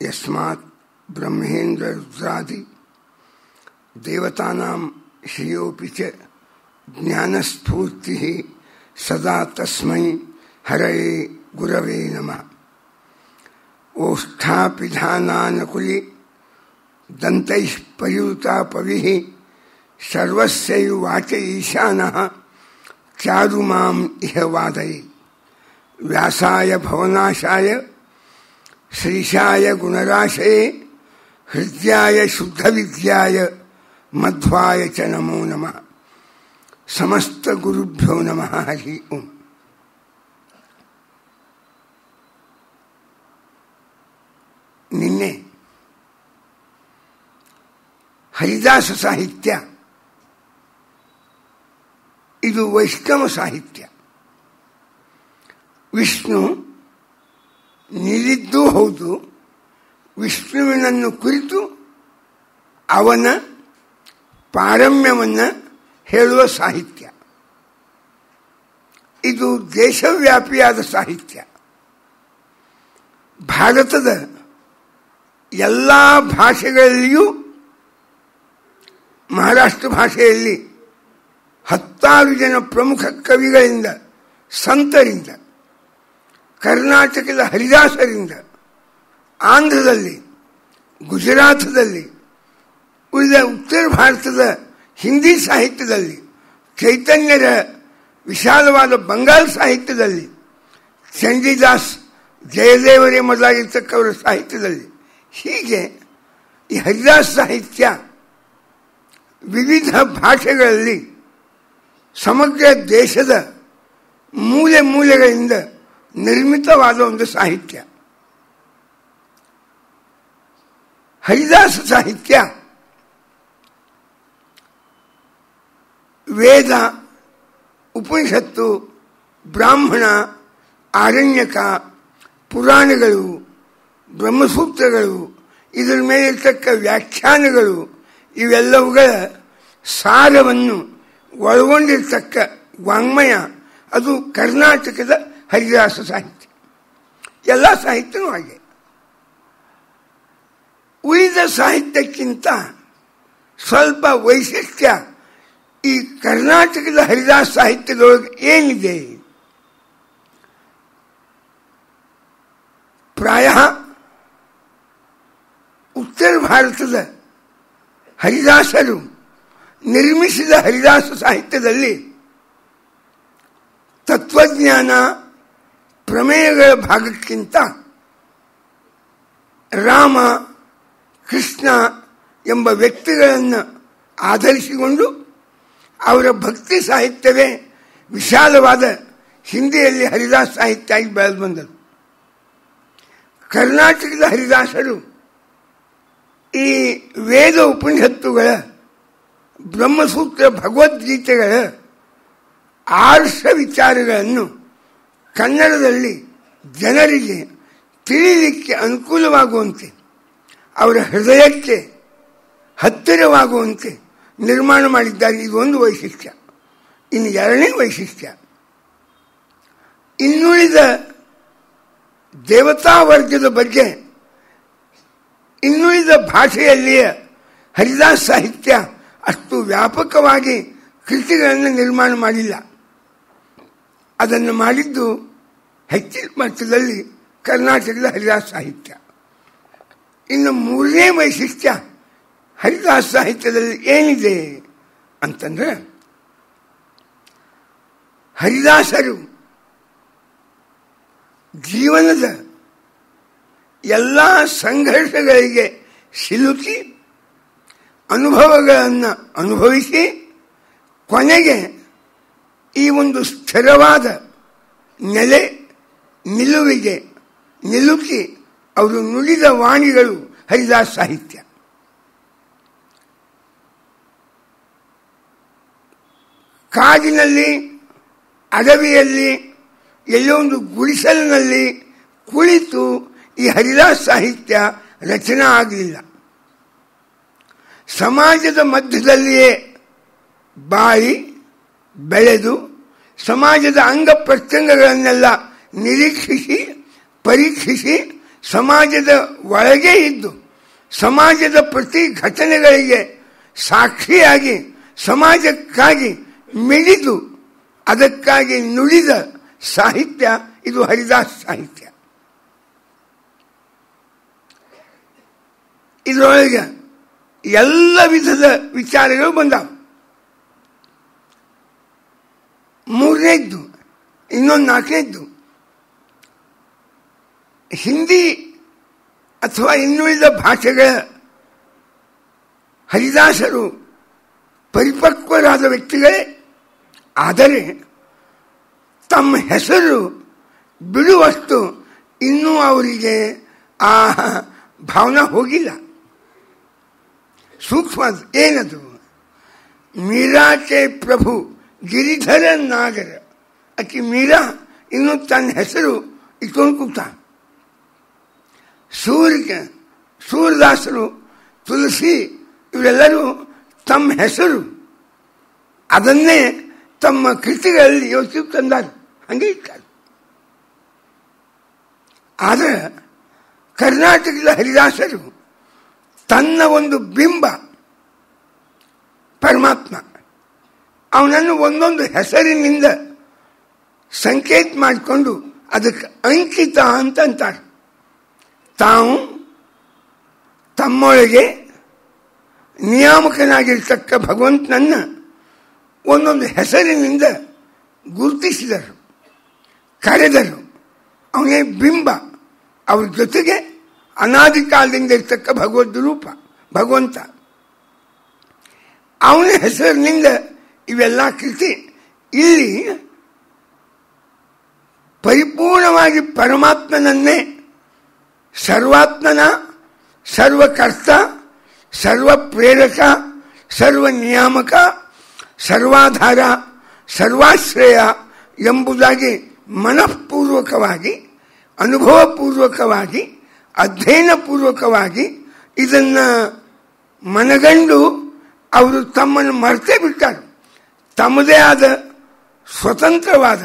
ಯಸ್ಮಾತ್ ಬ್ರಹ್ಮೇಂದ್ರ ರುದ್ರಾದಿ ದೇವತಾನಾಂ ಶ್ರೇಯೋಪಿ ಚ ಜ್ಞಾನಸ್ಫೂರ್ತಿ ಸದಾ ತಸ್ಮೈ ಹರಯೇ ಗುರವೇ ನಮಃ. ಓಷ್ಠಾಪಿಧಾನಾನುಕುಲಿ ದಂತೈಃ ಪರಿವೃತಾ ಪವಿಃ ಸರ್ವಸ್ಯೈವ ವಾಚ ಈಶಾನಃ ಚಾರು ಮಾಂ ಇಹ ವಾದಯೇ. ವ್ಯಾಸಾಯ ಭವನಾಶಾಯ ಶ್ರೀಶಾಯ ಗುಣರಾಶಯೇ ಹೃದ್ಯಾಯ ಶುದ್ಧವಿದ್ಯಾಯ ಮಧ್ವಾಯ ಚ ನಮೋ ನಮಃ. ಸಮಸ್ತ ಗುರುಭ್ಯೋ ನಮಃ. ಹರಿ ಓಂ. ನಿನ್ನೆ ಹರಿದಾಸ ಸಾಹಿತ್ಯ ಇದು ವೈಷ್ಣವ ಸಾಹಿತ್ಯ. ವಿಷ್ಣು ನಿಲ್ಲಿದ್ದೂ ಹೌದು, ವಿಷ್ಣುವಿನನ್ನು ಕುರಿತು ಅವನ ಪಾರಮ್ಯವನ್ನು ಹೇಳುವ ಸಾಹಿತ್ಯ. ಇದು ದೇಶವ್ಯಾಪಿಯಾದ ಸಾಹಿತ್ಯ. ಭಾರತದ ಎಲ್ಲ ಭಾಷೆಗಳಲ್ಲಿಯೂ ಮಹಾರಾಷ್ಟ್ರ ಭಾಷೆಯಲ್ಲಿ 10 ಜನ ಪ್ರಮುಖ ಕವಿಗಳಿಂದ, ಸಂತರಿಂದ, ಕರ್ನಾಟಕದ ಹರಿದಾಸರಿಂದ, ಆಂಧ್ರದಲ್ಲಿ, ಗುಜರಾತದಲ್ಲಿ, ಉಳಿದ ಉತ್ತರ ಭಾರತದ ಹಿಂದಿ ಸಾಹಿತ್ಯದಲ್ಲಿ, ಚೈತನ್ಯರ ವಿಶಾಲವಾದ ಬಂಗಾಳ ಸಾಹಿತ್ಯದಲ್ಲಿ, ಚಂಡೀದಾಸ್, ಜಯದೇವರೇ ಮೊದಲಾಗಿರ್ತಕ್ಕವರ ಸಾಹಿತ್ಯದಲ್ಲಿ, ಹೀಗೆ ಈ ಹರಿದಾಸ ಸಾಹಿತ್ಯ ವಿವಿಧ ಭಾಷೆಗಳಲ್ಲಿ ಸಮಗ್ರ ದೇಶದ ಮೂಲೆ ಮೂಲೆಗಳಿಂದ ನಿರ್ಮಿತವಾದ ಒಂದು ಸಾಹಿತ್ಯ. ಹರಿದಾಸ ಸಾಹಿತ್ಯ ವೇದ, ಉಪನಿಷತ್ತು, ಬ್ರಾಹ್ಮಣ, ಆರಣ್ಯಕ, ಪುರಾಣಗಳು, ಬ್ರಹ್ಮಸೂತ್ರಗಳು, ಇದರ ಮೇಲಿರ್ತಕ್ಕ ವ್ಯಾಖ್ಯಾನಗಳು, ಇವೆಲ್ಲವುಗಳ ಸಾರವನ್ನು ಒಳಗೊಂಡಿರ್ತಕ್ಕ ವಾಂಗ್ಮಯ. ಅದು ಕರ್ನಾಟಕದ ಹರಿದಾಸ ಸಾಹಿತ್ಯ. ಎಲ್ಲ ಸಾಹಿತ್ಯವೂ ಹಾಗೆ. ಉಳಿದ ಸಾಹಿತ್ಯಕ್ಕಿಂತ ಸ್ವಲ್ಪ ವೈಶಿಷ್ಟ್ಯ ಈ ಕರ್ನಾಟಕದ ಹರಿದಾಸ ಸಾಹಿತ್ಯದೊಳಗೆ ಏನಿದೆ? ಪ್ರಾಯ ಉತ್ತರ ಭಾರತದ ಹರಿದಾಸರು ನಿರ್ಮಿಸಿದ ಹರಿದಾಸ ಸಾಹಿತ್ಯದಲ್ಲಿ ತತ್ವಜ್ಞಾನ, ಪ್ರಮೇಯಗಳ ಭಾಗಕ್ಕಿಂತ ರಾಮ, ಕೃಷ್ಣ ಎಂಬ ವ್ಯಕ್ತಿಗಳನ್ನು ಆಧರಿಸಿಕೊಂಡು ಅವರ ಭಕ್ತಿ ಸಾಹಿತ್ಯವೇ ವಿಶಾಲವಾದ ಹಿಂದಿಯಲ್ಲಿ ಹರಿದಾಸ ಸಾಹಿತ್ಯ ಆಗಿ ಬೆಳೆದು ಬಂದರು. ಕರ್ನಾಟಕದ ಹರಿದಾಸರು ಈ ವೇದ ಉಪನಿಷತ್ತುಗಳ, ಬ್ರಹ್ಮಸೂತ್ರ, ಭಗವದ್ಗೀತೆಗಳ ಆರ್ಷ ವಿಚಾರಗಳನ್ನು ಕನ್ನಡದಲ್ಲಿ ಜನರಿಗೆ ತಿಳಿಯಲಿಕ್ಕೆ ಅನುಕೂಲವಾಗುವಂತೆ, ಅವರ ಹೃದಯಕ್ಕೆ ಹತ್ತಿರವಾಗುವಂತೆ ನಿರ್ಮಾಣ ಮಾಡಿದ್ದಾರೆ. ಇದೊಂದು ವೈಶಿಷ್ಟ್ಯ. ಇನ್ನು ಎರಡನೇ ವೈಶಿಷ್ಟ್ಯ, ಇನ್ನುಳಿದ ದೇವತಾ ವರ್ಗದ ಬಗ್ಗೆ ಇನ್ನುಳಿದ ಭಾಷೆಯಲ್ಲಿಯ ಹರಿದಾಸ ಸಾಹಿತ್ಯ ಅಷ್ಟು ವ್ಯಾಪಕವಾಗಿ ಕೃತಿಗಳನ್ನು ನಿರ್ಮಾಣ ಮಾಡಿಲ್ಲ. ಅದನ್ನು ಮಾಡಿದ್ದು ಹೆಚ್ಚಿನ ಮಟ್ಟದಲ್ಲಿ ಕರ್ನಾಟಕದ ಹರಿದಾಸ ಸಾಹಿತ್ಯ. ಇನ್ನು ಮೂರನೇ ವೈಶಿಷ್ಟ್ಯ ಹರಿದಾಸ ಸಾಹಿತ್ಯದಲ್ಲಿ ಏನಿದೆ ಅಂತಂದ್ರೆ, ಹರಿದಾಸರು ಜೀವನದ ಎಲ್ಲ ಸಂಘರ್ಷಗಳಿಗೆ ಸಿಲುಕಿ ಅನುಭವಗಳನ್ನು ಅನುಭವಿಸಿ ಕೊನೆಗೆ ಈ ಒಂದು ಸ್ಥಿರವಾದ ನೆಲೆ ನಿಲುವಿಗೆ ನಿಲುಕಿ ಅವರು ನುಡಿದ ವಾಣಿಗಳು ಹರಿದಾಸ ಸಾಹಿತ್ಯ. ಕಾಡಿನಲ್ಲಿ, ಅಡವಿಯಲ್ಲಿ, ಎಲ್ಲೋ ಒಂದು ಗುಡಿಸಲಿನಲ್ಲಿ ಕುಳಿತು ಈ ಹರಿದಾಸ ಸಾಹಿತ್ಯ ರಚನೆ ಆಗಲಿಲ್ಲ. ಸಮಾಜದ ಮಧ್ಯದಲ್ಲಿಯೇ ಬಾಳಿ ಬೆಳೆದು ಸಮಾಜದ ಅಂಗ ಪ್ರತ್ಯಂಗಗಳನ್ನೆಲ್ಲ ನಿರೀಕ್ಷಿಸಿ ಪರೀಕ್ಷಿಸಿ ಸಮಾಜದ ಒಳಗೆ ಇದ್ದು ಸಮಾಜದ ಪ್ರತಿ ಘಟನೆಗಳಿಗೆ ಸಾಕ್ಷಿಯಾಗಿ ಸಮಾಜಕ್ಕಾಗಿ ಮಿಡಿದು ಅದಕ್ಕಾಗಿ ನುಡಿದ ಸಾಹಿತ್ಯ ಇದು ಹರಿದಾಸ್ ಸಾಹಿತ್ಯ. ಇದರೊಳಗೆ ಎಲ್ಲ ವಿಧದ ವಿಚಾರಗಳು ಬಂದಾವ. ಮೂರನೇದ್ದು, ಇನ್ನೊಂದು ನಾಲ್ಕನೇದ್ದು, ಹಿಂದಿ ಅಥವಾ ಇನ್ನುಳಿದ ಭಾಷೆಗಳ ಹರಿದಾಸರು ಪರಿಪಕ್ವರಾದ ವ್ಯಕ್ತಿಗಳೇ. ಆದರೆ ತಮ್ಮ ಹೆಸರು ಬಿಡುವಷ್ಟು ಇನ್ನೂ ಅವರಿಗೆ ಆ ಭಾವನಾ ಹೋಗಿಲ್ಲ. ಸೂಕ್ಷ್ಮ ಏನದು? ಮೀರಾಕೆ ಪ್ರಭು ಗಿರಿಧರ ನಾಗರ. ಆಕೆ ಮೀರಾ ಇನ್ನು ತನ್ನ ಹೆಸರು ಇಟ್ಕೊಂಡು ಕೂತ. ಸೂರದಾಸರು, ತುಳಸಿ ಇವರೆಲ್ಲರೂ ತಮ್ಮ ಹೆಸರು ಅದನ್ನೇ ತಮ್ಮ ಕೃತಿಗಳಲ್ಲಿ ಯೋಚಿಸಿ ತಂದಾರೆ, ಹಂಗೆ ಇಟ್ಟಾರೆ. ಆದರೆ ಕರ್ನಾಟಕದ ಹರಿದಾಸರು ತನ್ನ ಒಂದು ಬಿಂಬ ಪರಮಾತ್ಮ, ಅವನನ್ನು ಒಂದೊಂದು ಹೆಸರಿನಿಂದ ಸಂಕೇತ ಮಾಡಿಕೊಂಡು ಅದಕ್ಕೆ ಅಂಕಿತ ಅಂತ ಅಂತಾರೆ. ತಾವು ತಮ್ಮೊಳಗೆ ನಿಯಾಮಕನಾಗಿರ್ತಕ್ಕ ಭಗವಂತನನ್ನು ಒಂದೊಂದು ಹೆಸರಿನಿಂದ ಗುರುತಿಸಿದರು, ಕರೆದರು. ಅವನೇ ಬಿಂಬ. ಅವ್ರ ಜೊತೆಗೆ ಅನಾದಿ ಕಾಲದಿಂದ ಇರ್ತಕ್ಕ ಭಗವದ್ ರೂಪ ಭಗವಂತ. ಅವನ ಹೆಸರಿನಿಂದ ಇವೆಲ್ಲ ಕೃತಿ. ಇಲ್ಲಿ ಪರಿಪೂರ್ಣವಾಗಿ ಪರಮಾತ್ಮನನ್ನೇ ಸರ್ವಾತ್ಮನ, ಸರ್ವಕರ್ತ, ಸರ್ವ ಪ್ರೇರಕ, ಸರ್ವ ನಿಯಾಮಕ, ಸರ್ವಾಧಾರ, ಸರ್ವಾಶ್ರಯ ಎಂಬುದಾಗಿ ಮನಃಪೂರ್ವಕವಾಗಿ, ಅನುಭವಪೂರ್ವಕವಾಗಿ, ಅಧ್ಯಯನಪೂರ್ವಕವಾಗಿ ಇದನ್ನು ಮನಗಂಡು ಅವರು ತಮ್ಮನ್ನು ಮರೆತೇ ಬಿಟ್ಟಾರೆ. ತಮ್ಮದೇ ಆದ ಸ್ವತಂತ್ರವಾದ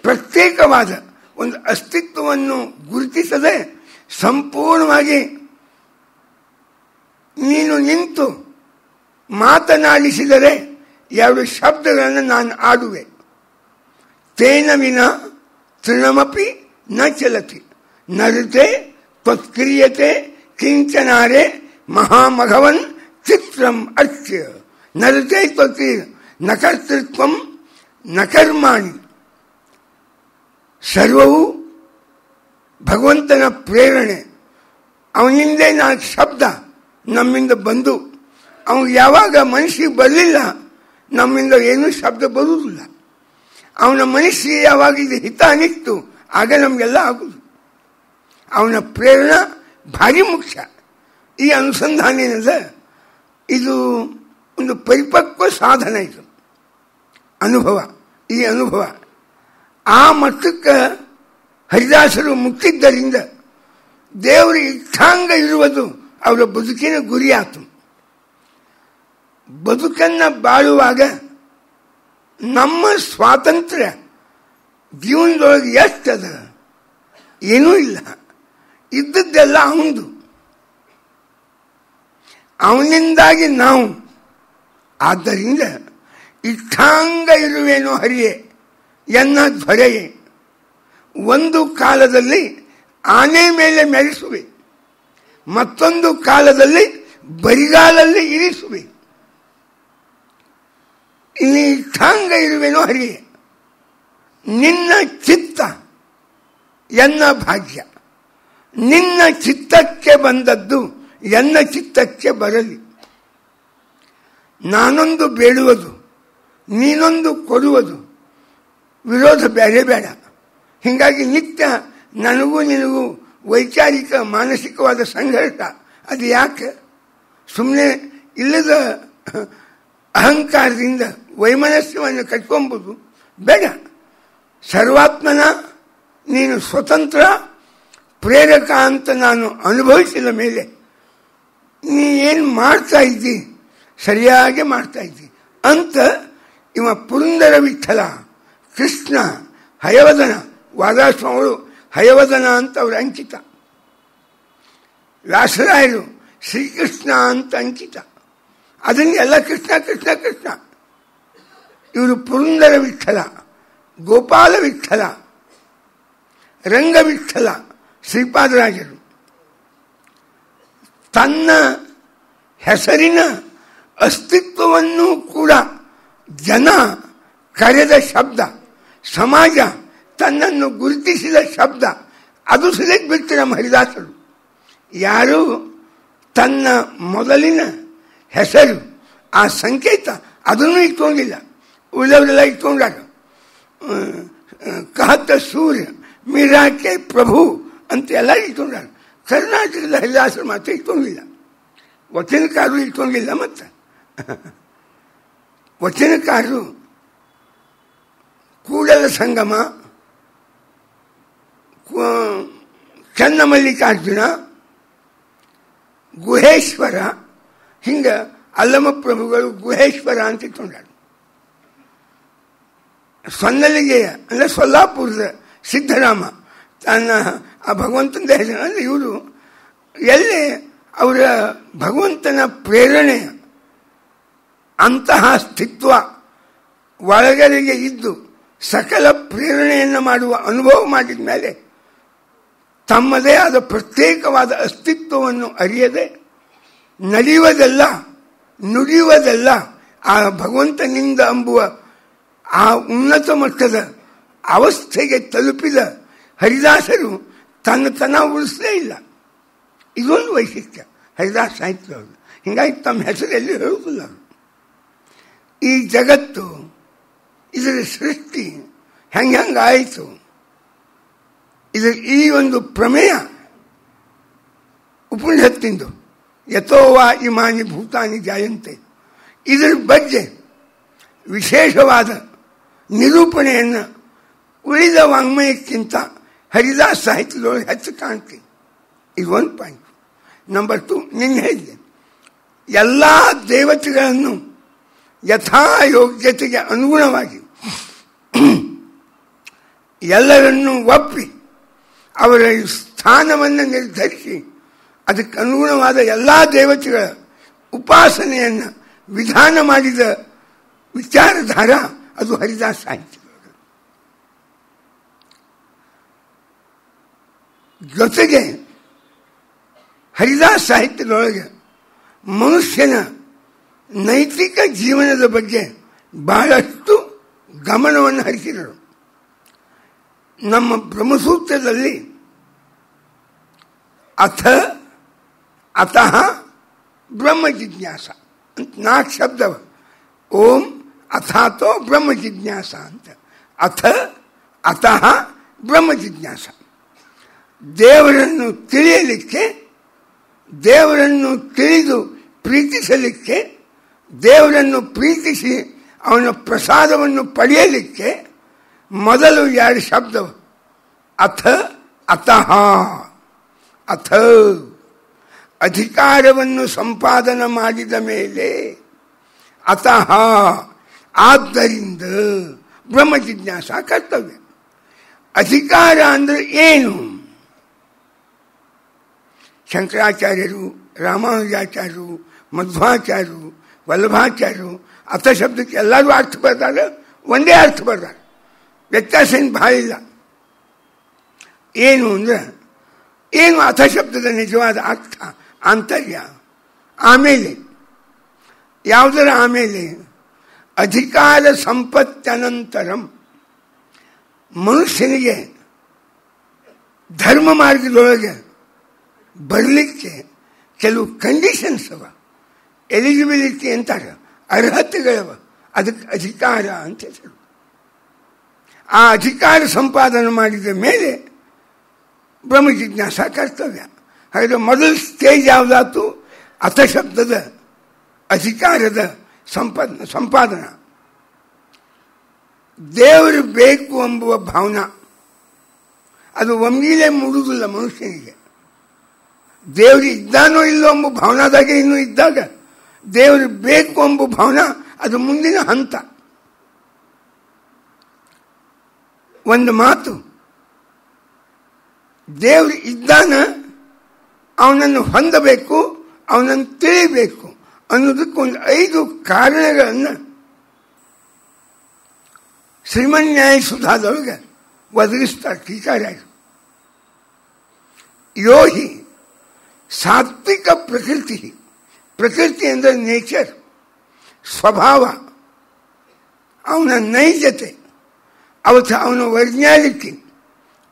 ಪ್ರತ್ಯೇಕವಾದ ಒಂದು ಅಸ್ತಿತ್ವವನ್ನು ಗುರುತಿಸದೆ ಸಂಪೂರ್ಣವಾಗಿ ನೀನು ನಿಂತು ಮಾತನಾಡಿಸಿದರೆ 2 ಶಬ್ದಗಳನ್ನು ನಾನು ಆಡುವೆ. ತೇನ ವಿನ ತೃಣಮಪಿ ನ ಚಲತಿ ನರತೆ ತ್ವತ್ಕ್ರಿಯತೆ ಕಿಂಚನಾರೆ ಮಹಾಮಘವನ್ ಚಿತ್ರಂ ಅರ್ಚ್ಯ ನರತೆ ತ್ವತಿ ನಕರ್ತೃತ್ವಂ ನಕರ್ಮಾಣಿ. ಸರ್ವವು ಭಗವಂತನ ಪ್ರೇರಣೆ. ಅವನಿಂದೇ 4 ಶಬ್ದ ನಮ್ಮಿಂದ ಬಂದು, ಅವನು ಯಾವಾಗ ಮನುಷ್ಯಗೆ ಬರಲಿಲ್ಲ ನಮ್ಮಿಂದ ಏನೂ ಶಬ್ದ ಬರುವುದಿಲ್ಲ. ಅವನ ಮನುಷ್ಯ ಯಾವಾಗ ಇದು ಹಿತ ಅನಿಸ್ತು ಆಗ ನಮಗೆಲ್ಲ ಆಗುದು. ಅವನ ಪ್ರೇರಣೆ ಭಾರಿ ಮುಖ್ಯ. ಈ ಅನುಸಂಧಾನ ಏನದ, ಇದು ಒಂದು ಪರಿಪಕ್ವ ಸಾಧನ. ಇದು ಅನುಭವ. ಈ ಅನುಭವ ಆ ಮಟ್ಟಕ್ಕೆ ಹರಿದಾಸರು ಮುಟ್ಟಿದ್ದರಿಂದ ದೇವರು ಇಷ್ಟಾಂಗ ಇರುವುದು ಅವರ ಬದುಕಿನ ಗುರಿಯಾತು. ಬದುಕನ್ನು ಬಾಳುವಾಗ ನಮ್ಮ ಸ್ವಾತಂತ್ರ್ಯ ಜೀವನದೊಳಗೆ ಎಷ್ಟದ? ಏನೂ ಇಲ್ಲ. ಇದ್ದದ್ದೆಲ್ಲ ಅವನದು. ಅವನಿಂದಾಗಿ ನಾವು. ಆದ್ದರಿಂದ ಇಷ್ಟಾಂಗ ಇರುವೇನೋ ಹರಿಯೇ ಎನ್ನ ಧ್ವರೆಯೇ. ಒಂದು ಕಾಲದಲ್ಲಿ ಆನೆ ಮೇಲೆ ಮೆರೆಸುವೆ, ಮತ್ತೊಂದು ಕಾಲದಲ್ಲಿ ಬರಿಗಾಲಲ್ಲಿ ಇರಿಸುವೆ. ಇನ್ನು ಇಷ್ಟಾಂಗ ಇರುವೇನೋ ಹರಿಯೇ. ನಿನ್ನ ಚಿತ್ತ ಎನ್ನ ಭಾಗ್ಯ. ನಿನ್ನ ಚಿತ್ತಕ್ಕೆ ಬಂದದ್ದು ಎನ್ನ ಚಿತ್ತಕ್ಕೆ ಬರಲಿ. ನಾನೊಂದು ಬೇಡುವುದು, ನೀನೊಂದು ಕೊಡುವುದು, ವಿರೋಧ ಬೇರೆ ಬೇಡ. ಹೀಗಾಗಿ ನಿತ್ಯ ನನಗೂ ನಿನಗೂ ವೈಚಾರಿಕ ಮಾನಸಿಕವಾದ ಸಂಘರ್ಷ. ಅದು ಯಾಕೆ? ಸುಮ್ಮನೆ ಇಲ್ಲದ ಅಹಂಕಾರದಿಂದ ವೈಮನಸ್ಯವನ್ನು ಕಟ್ಕೊಂಬುದು ಬೇಡ. ಸರ್ವಾತ್ಮನ ನೀನು ಸ್ವತಂತ್ರ ಪ್ರೇರಕ ಅಂತ ನಾನು ಅನುಭವಿಸಿದ ಮೇಲೆ ನೀ ಏನು ಮಾಡ್ತಾ ಇದ್ದಿ ಸರಿಯಾಗಿ ಮಾಡ್ತಾ ಇದ್ದಿ ಅಂತ ಇವ ಪುರಂದರ ವಿಠಲ ಕೃಷ್ಣ ಹಯವದನ, ವಾದಾಶ್ರಮಗಳು ಹಯವದನ ಅಂತ ಅವರು ಅಂಕಿತ. ವ್ಯಾಸರಾಯರು ಶ್ರೀಕೃಷ್ಣ ಅಂತ ಅಂಕಿತ. ಅದನ್ನು ಎಲ್ಲ ಕೃಷ್ಣ ಕೃಷ್ಣ ಕೃಷ್ಣ. ಇವರು ಪುರಂದರ ವಿಠಲ, ಗೋಪಾಲ ವಿಠಲ, ರಂಗವಿಠಲ, ಶ್ರೀಪಾದರಾಜರು. ತನ್ನ ಹೆಸರಿನ ಅಸ್ತಿತ್ವವನ್ನು ಕೂಡ ಜನ ಕರೆದ ಶಬ್ದ, ಸಮಾಜ ತನ್ನನ್ನು ಗುರುತಿಸಿದ ಶಬ್ದ, ಅದು ಸರಿಯಾಗಿ ಬಿಟ್ಟು ನಮ್ಮ ಹರಿದಾಸರು. ಯಾರು ತನ್ನ ಮೊದಲಿನ ಹೆಸರು, ಆ ಸಂಕೇತ ಅದನ್ನು ಇಟ್ಕೊಂಡಿಲ್ಲ. ಉಳಿದವರೆಲ್ಲ ಇಟ್ಕೊಂಡಾಗ ಕಹತ ಸೂರ್ಯ ಮೀರಾಕೆ ಪ್ರಭು ಅಂತ ಎಲ್ಲ ಇಟ್ಕೊಂಡಾಗ. ಕರ್ನಾಟಕದ ಹರಿದಾಸರು ಮಾತ್ರ ಇಟ್ಕೊಂಡಿಲ್ಲ, ವಚನಕಾರರು ಇಟ್ಕೊಂಡಿಲ್ಲ. ಮತ್ತು ವಚನಕಾರರು ಕೂಡಲ ಸಂಗಮ, ಚನ್ನಮಲ್ಲಿಕಾರ್ಜುನ, ಗುಹೇಶ್ವರ, ಹಿಂಗೆ ಅಲ್ಲಮ ಪ್ರಭುಗಳು ಗುಹೇಶ್ವರ ಅಂತ ಇಟ್ಕೊಂಡಾರು. ಸೊನ್ನಲಿಗೆಯ ಅಂದರೆ ಸೊಲ್ಲಾಪುರದ ಸಿದ್ದರಾಮ ತನ್ನ ಆ ಭಗವಂತನ ಹೆಸರಲ್ಲಿ ಇವರು ಎಲ್ಲಿ ಅವರ ಭಗವಂತನ ಪ್ರೇರಣೆಯ ಅಂತಹ ಸ್ಥಿತ್ವ ಒಳಗಡೆಗೆ ಇದ್ದು ಸಕಲ ಪ್ರೇರಣೆಯನ್ನು ಮಾಡುವ ಅನುಭವ ಮಾಡಿದ ಮೇಲೆ ತಮ್ಮದೇ ಆದ ಪ್ರತ್ಯೇಕವಾದ ಅಸ್ತಿತ್ವವನ್ನು ಅರಿಯದೆ ನಡೆಯುವುದೆಲ್ಲ ನುಡಿಯುವುದೆಲ್ಲ ಆ ಭಗವಂತನಿಂದ ಎಂಬುವ ಆ ಉನ್ನತ ಮಟ್ಟದ ಅವಸ್ಥೆಗೆ ತಲುಪಿದ ಹರಿದಾಸರು ತನ್ನ ಉಳಿಸಲೇ ಇಲ್ಲ. ಇದೊಂದು ವೈಶಿಷ್ಟ್ಯ ಹರಿದಾಸ ಸಾಹಿತ್ಯದವರು. ಹೀಗಾಗಿ ತಮ್ಮ ಹೆಸರಲ್ಲಿ ಹೇಳುವುದಿಲ್ಲ ಅವರು. ಈ ಜಗತ್ತು, ಇದರ ಸೃಷ್ಟಿ ಹೆಂಗಾಯಿತು, ಇದರ ಈ ಒಂದು ಪ್ರಮೇಯ ಉಪನಿಷತ್ತಿಂದು ಯಥೋವಾ ಇಮಾನಿ ಭೂತಾನಿ ಜಾಯಂತೆ, ಇದರ ಬಗ್ಗೆ ವಿಶೇಷವಾದ ನಿರೂಪಣೆಯನ್ನು ಉಳಿದ ವಾಂಗ್ಮಯಕ್ಕಿಂತ ಹರಿದಾಸ ಸಾಹಿತ್ಯದೊಳಗೆ ಹೆಚ್ಚು ಕಾಣ್ತೀವಿ. ಇದು ಒಂದು ಪಾಯಿಂಟ್. ನಂಬರ್ 2, ನಿನ್ನೆ ಹೇಳಿದೆ, ಎಲ್ಲ ದೇವತೆಗಳನ್ನು ಯಥಾಯೋಗ್ಯತೆಗೆ ಅನುಗುಣವಾಗಿ ಎಲ್ಲರನ್ನೂ ಒಪ್ಪಿ ಅವರ ಸ್ಥಾನವನ್ನು ನಿರ್ಧರಿಸಿ ಅದಕ್ಕೆ ಅನುಗುಣವಾದ ಎಲ್ಲ ದೇವತೆಗಳ ಉಪಾಸನೆಯನ್ನು ವಿಧಾನ ಮಾಡಿದ ವಿಚಾರಧಾರ ಅದು ಹರಿದಾಸ ಸಾಹಿತ್ಯ. ಜೊತೆಗೆ ಹರಿದಾಸ ಸಾಹಿತ್ಯದೊಳಗೆ ಮನುಷ್ಯನ ನೈತಿಕ ಜೀವನದ ಬಗ್ಗೆ ಬಹಳಷ್ಟು ಗಮನವನ್ನು ಹರಿಸಿದರು. ನಮ್ಮ ಬ್ರಹ್ಮಸೂತ್ರದಲ್ಲಿ ಅತಃ ಬ್ರಹ್ಮ ಜಿಜ್ಞಾಸ ಅಂತ 4 ಶಬ್ದವ. ಓಂ ಅಥಾತೋ ಬ್ರಹ್ಮ ಜಿಜ್ಞಾಸ ಅಂತ. ಅತಃ ಬ್ರಹ್ಮ ಜಿಜ್ಞಾಸ. ದೇವರನ್ನು ತಿಳಿಯಲಿಕ್ಕೆ, ದೇವರನ್ನು ತಿಳಿದು ಪ್ರೀತಿಸಲಿಕ್ಕೆ, ದೇವರನ್ನು ಪ್ರೀತಿಸಿ ಅವನ ಪ್ರಸಾದವನ್ನು ಪಡೆಯಲಿಕ್ಕೆ ಮೊದಲು 2 ಶಬ್ದವು ಅತಃ. ಅಧಿಕಾರವನ್ನು ಸಂಪಾದನೆ ಮಾಡಿದ ಮೇಲೆ ಅತಃ, ಆದ್ದರಿಂದ ಬ್ರಹ್ಮ ಜಿಜ್ಞಾಸ ಕರ್ತವ್ಯ. ಅಧಿಕಾರ ಅಂದರೆ ಏನು? ಶಂಕರಾಚಾರ್ಯರು, ರಾಮಾನುಜಾಚಾರ್ಯರು, ಮಧ್ವಾಚಾರ್ಯರು, ವಲ್ಲಭಾಚಾರ್ಯರು ಅಥ ಶಬ್ದಕ್ಕೆ ಎಲ್ಲರೂ ಅರ್ಥ ಬರ್ತಾರೆ, ಒಂದೇ ಅರ್ಥ ಬರ್ತಾರೆ, ವ್ಯತ್ಯಾಸ ಏನು ಭಾಳ ಇಲ್ಲ. ಏನು ಅಂದ್ರೆ ಏನು ಅಥ ಶಬ್ದದ ನಿಜವಾದ ಅರ್ಥ, ಆಂತರ್ಯ. ಆಮೇಲೆ ಯಾವುದರ ಆಮೇಲೆ ಅಧಿಕಾರ ಸಂಪತ್ತನಂತರಂ ಮನುಷ್ಯನಿಗೆ ಧರ್ಮ ಮಾರ್ಗದೊಳಗೆ ಬರಲಿಕ್ಕೆ ಕೆಲವು ಕಂಡೀಷನ್ಸ್ ಅವ, ಎಲಿಜಿಬಿಲಿಟಿ ಅಂತಾರೆ, ಅರ್ಹತೆಗಳವ. ಅದಕ್ಕೆ ಅಧಿಕಾರ ಅಂತ ಹೆಸರು. ಆ ಅಧಿಕಾರ ಸಂಪಾದನೆ ಮಾಡಿದ ಮೇಲೆ ಬ್ರಹ್ಮ ಜಿಜ್ಞಾಸ ಕರ್ತವ್ಯ. ಹಾಗಾದರೆ ಮೊದಲ ಸ್ಟೇಜ್ ಯಾವುದಾತು? ಅಥ ಶಬ್ದದ ಅಧಿಕಾರದ ಸಂಪಾದನಾ. ದೇವರು ಬೇಕು ಎಂಬುವ ಭಾವನಾ ಅದು ಒಮ್ಮಿಲೇ ಮೂಡುವುದಿಲ್ಲ ಮನುಷ್ಯನಿಗೆ. ದೇವರು ಇದ್ದಾನೋ ಇಲ್ಲೋ ಎಂಬ ಭಾವನಾದಾಗೆ ಇನ್ನೂ ಇದ್ದಾಗ ದೇವರು ಬೇಕು ಎಂಬ ಭಾವನಾ ಅದು ಮುಂದಿನ ಹಂತ. ಒಂದು ಮಾತು, ದೇವರು ಇದ್ದಾನ, ಅವನನ್ನು ಹೊಂದಬೇಕು, ಅವನನ್ನು ತಿಳಿಬೇಕು ಅನ್ನೋದಕ್ಕೊಂದು 5 ಕಾರಣಗಳನ್ನು ಶ್ರೀಮನ್ಯಾಯ ಸುಧಾದೊಳಗೆ ಒದಗಿಸ್ತಾರೆ ಟೀಕಾರಾಯರು. ಯೋಹಿ ಸಾತ್ವಿಕ ಪ್ರಕೃತಿ, ಪ್ರಕೃತಿ ಅಂದರೆ ನೇಚರ್, ಸ್ವಭಾವ, ಅವನ ನೈಜತೆ, ಅವನ ಒರಿಜಿನಾಲಿಟಿ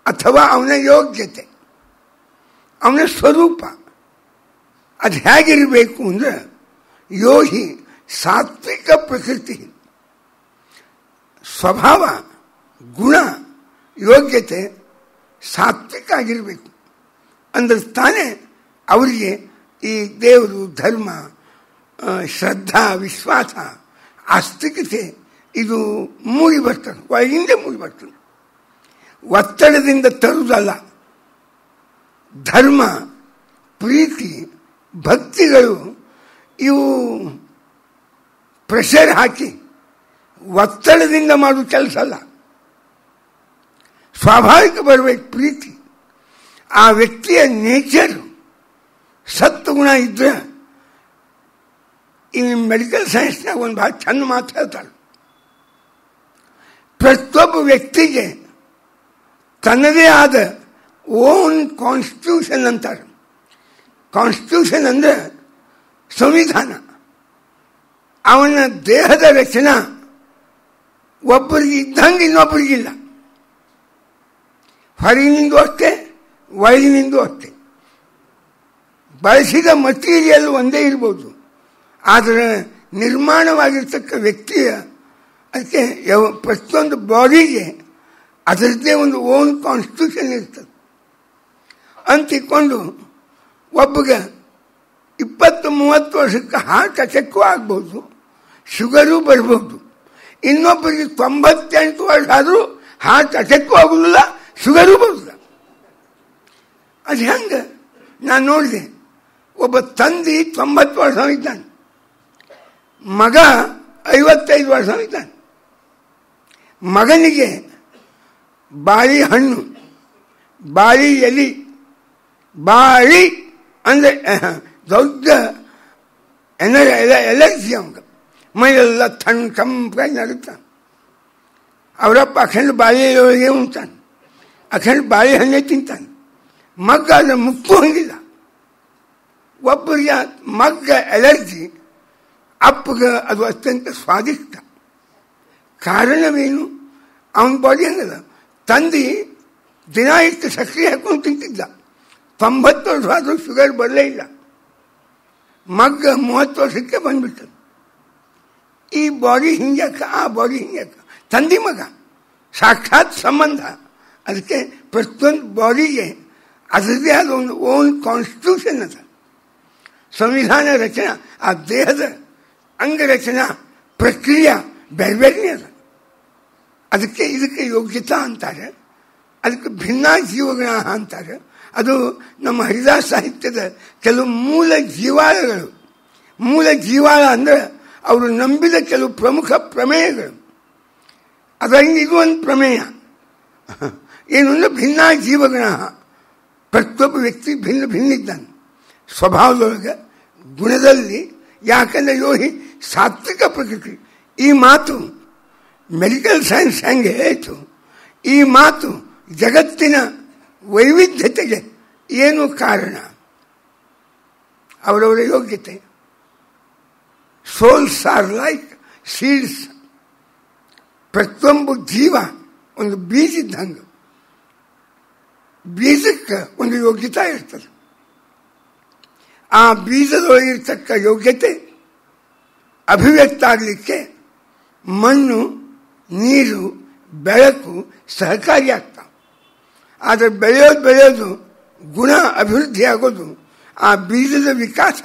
ಅಥವಾ ಅವನ ಯೋಗ್ಯತೆ, ಅವನ ಸ್ವರೂಪ ಅದು ಹೇಗಿರಬೇಕು ಅಂದರೆ ಯೋಹಿ ಸಾತ್ವಿಕ ಪ್ರಕೃತಿ, ಸ್ವಭಾವ, ಗುಣ, ಯೋಗ್ಯತೆ ಸಾತ್ವಿಕ ಆಗಿರಬೇಕು. ಅಂದ್ರೆ ತಾನೇ ಅವರಿಗೆ ಈ ದೇವರು, ಧರ್ಮ, ಶ್ರದ್ಧಾ, ವಿಶ್ವಾಸ, ಆಸ್ತಿಕತೆ ಇದು ಮೂಡಿ ಬರ್ತದೆ, ಒಳಗಿಂದ ಮೂಡಿ ಬರ್ತದೆ, ಒತ್ತಡದಿಂದ ತರುವುದಲ್ಲ. ಧರ್ಮ, ಪ್ರೀತಿ, ಭಕ್ತಿಗಳು ಇವು ಪ್ರೆಷರ್ ಹಾಕಿ ಒತ್ತಡದಿಂದ ಮಾಡುವ ಕೆಲಸ ಅಲ್ಲ. ಸ್ವಾಭಾವಿಕ ಬರಬೇಕು ಪ್ರೀತಿ. ಆ ವ್ಯಕ್ತಿಯ ನೇಚರು ಸತ್ಗುಣ ಇದ್ರೆ, ಈ ಮೆಡಿಕಲ್ ಸೈನ್ಸ್ನಾಗ ಒಂದು ಭಾಳ ಚಂದ ಮಾತು ಹೇಳ್ತಾರೆ, ಪ್ರತಿಯೊಬ್ಬ ವ್ಯಕ್ತಿಗೆ ತನ್ನದೇ ಆದ ಓನ್ ಕಾನ್ಸ್ಟಿಟ್ಯೂಷನ್ ಅಂತಾರೆ. ಕಾನ್ಸ್ಟಿಟ್ಯೂಷನ್ ಅಂದರೆ ಸಂವಿಧಾನ. ಅವನ ದೇಹದ ರಚನಾ ಒಬ್ಬರಿಗೆ ಇದ್ದಂಗೆ ಇನ್ನೊಬ್ಬರಿಗಿಲ್ಲ. ಹೊರಗಿನಿಂದ ಅಷ್ಟೇ, ಒಳಗಿನಿಂದ ಅಷ್ಟೇ. ಬಳಸಿದ ಮಟೀರಿಯಲ್ ಒಂದೇ ಇರ್ಬೋದು, ಆದರೆ ನಿರ್ಮಾಣವಾಗಿರ್ತಕ್ಕ ವ್ಯಕ್ತಿಯ ಅದಕ್ಕೆ ಪ್ರತಿಯೊಂದು ಬಾಡಿಗೆ ಅದರದ್ದೇ ಒಂದು ಓನ್ ಕಾನ್ಸ್ಟಿಟ್ಯೂಷನ್ ಇರ್ತದೆ ಅಂತಿಕೊಂಡು ಒಬ್ಬಗೆ 20-30 ವರ್ಷಕ್ಕೆ ಹಾರ್ಟ್ ಅಟ್ಯಾಕು ಆಗ್ಬೋದು, ಶುಗರು ಬರ್ಬೋದು. ಇನ್ನೊಬ್ಬರಿಗೆ 98 ವರ್ಷ ಆದರೂ ಹಾರ್ಟ್ ಅಟ್ಯಾಕು ಆಗೋದಿಲ್ಲ, ಶುಗರು ಬರೋದಿಲ್ಲ. ಅದು ಹೆಂಗೆ? ನಾನು ನೋಡಿದೆ, ಒಬ್ಬ ತಂದೆ 90 ವರ್ಷ ಇದ್ದಾನೆ, ಮಗ 55 ವರ್ಷ ಇದ್ದಾನೆ. ಮಗನಿಗೆ ಬಾಳಿ ಹಣ್ಣು, ಬಾಳಿ ಎಲಿ, ಬಾಳಿ ಅಂದರೆ ದೊಡ್ಡ ಎಲರ್ಜಿ, ಅವನಿಗೆ ಮೈಯೆಲ್ಲ ತಂಪಾಗಿ ನಡುತ್ತಾನೆ. ಅವರಪ್ಪ ಅಖಂಡ ಬಾಳೆಯೊಳಗೆ ಉಣ್ತಾನೆ, ಅಖಂಡ ಬಾಳೆಹಣ್ಣೆ ತಿಂತಾನೆ. ಮಗ್ಗ ಅದನ್ನು ಮುಕ್ಕು ಹೊಂದಿಲ್ಲ. ಒಬ್ಬರಿಗೆ ಮಗ್ಗ ಎಲರ್ಜಿ, ಅಪ್ಪಗೆ ಅದು ಅತ್ಯಂತ ಸ್ವಾದಿಷ್ಟ. ಕಾರಣವೇನು? ಅವನ ಬಾಡಿ ಹಂಗದ. ತಂದೆ ದಿನ ಇಷ್ಟು ಸಕ್ಕರೆ ಹಾಕೊಂಡು ತಿಂತಿದ್ದ, 90 ವರ್ಷ ಆದರೂ ಶುಗರ್ ಬರಲೇ ಇಲ್ಲ. ಮಗ್ಗ 30 ವರ್ಷಕ್ಕೆ ಬಂದ್ಬಿಟ್ಟದು. ಈ ಬಾಡಿ ಹಿಂಗ್ಯಾಕ, ಆ ಬಾಡಿ ಹಿಂಗ್ಯಾಕ? ತಂದೆ ಮಗ ಸಾಕ್ಷಾತ್ ಸಂಬಂಧ. ಅದಕ್ಕೆ ಪ್ರತಿಯೊಂದು ಬಾಡಿಗೆ ಅದರದ್ದೇ ಆದ ಒಂದು ಓನ್ ಕಾನ್ಸ್ಟಿಟ್ಯೂಷನ್ ಅದ. ಸಂವಿಧಾನ ರಚನಾ, ಆ ದೇಹದ ಅಂಗರಚನಾ ಪ್ರಕ್ರಿಯೆ ಬೇರೆ ಬೇರೆ ಅದ. ಇದಕ್ಕೆ ಯೋಗ್ಯತಾ ಅಂತಾರೆ, ಅದಕ್ಕೆ ಭಿನ್ನ ಜೀವಗುಣ ಅಂತಾರೆ. ಅದು ನಮ್ಮ ಹರಿದಾಸ ಸಾಹಿತ್ಯದ ಕೆಲವು ಮೂಲ ಜೀವಾಳಗಳು. ಮೂಲ ಜೀವಾಳ ಅಂದರೆ ಅವರು ನಂಬಿದ ಕೆಲವು ಪ್ರಮುಖ ಪ್ರಮೇಯಗಳು. ಅದರಿಂದ ಇದು ಒಂದು ಪ್ರಮೇಯ ಏನು ಅಂದರೆ ಭಿನ್ನ ಜೀವಗುಣ. ಪ್ರತಿಯೊಬ್ಬ ವ್ಯಕ್ತಿ ಭಿನ್ನ ಭಿನ್ನ ಇದ್ದಾನೆ ಸ್ವಭಾವದೊಳಗೆ, ಗುಣದಲ್ಲಿ. ಯಾಕಂದರೆ ಯೋಹಿ ಸಾತ್ವಿಕ ಪ್ರಕೃತಿ. ಈ ಮಾತು ಮೆಡಿಕಲ್ ಸೈನ್ಸ್ ಹೆಂಗೆ ಹೇಳ್ತು, ಈ ಮಾತು ಜಗತ್ತಿನ ವೈವಿಧ್ಯತೆಗೆ ಏನು ಕಾರಣ? ಅವರವರ ಯೋಗ್ಯತೆ. Souls are like seeds. ಪ್ರತಿಯೊಂದು ಜೀವ ಒಂದು ಬೀಜ ಇದ್ದಂಗೆ. ಬೀಜಕ್ಕೆ ಒಂದು ಯೋಗ್ಯತೆ ಇರ್ತದೆ. ಆ ಬೀಜದೊಳಗಿರ್ತಕ್ಕ ಯೋಗ್ಯತೆ ಅಭಿವ್ಯಕ್ತ ಆಗಲಿಕ್ಕೆ ಮಣ್ಣು, ನೀರು, ಬೆಳಕು ಸಹಕಾರಿಯಾಗ್ತಾವೆ. ಆದರೆ ಬೆಳೆಯೋದು ಗುಣ ಅಭಿವೃದ್ಧಿ ಆಗೋದು ಆ ಬೀಜದ ವಿಕಾಸ.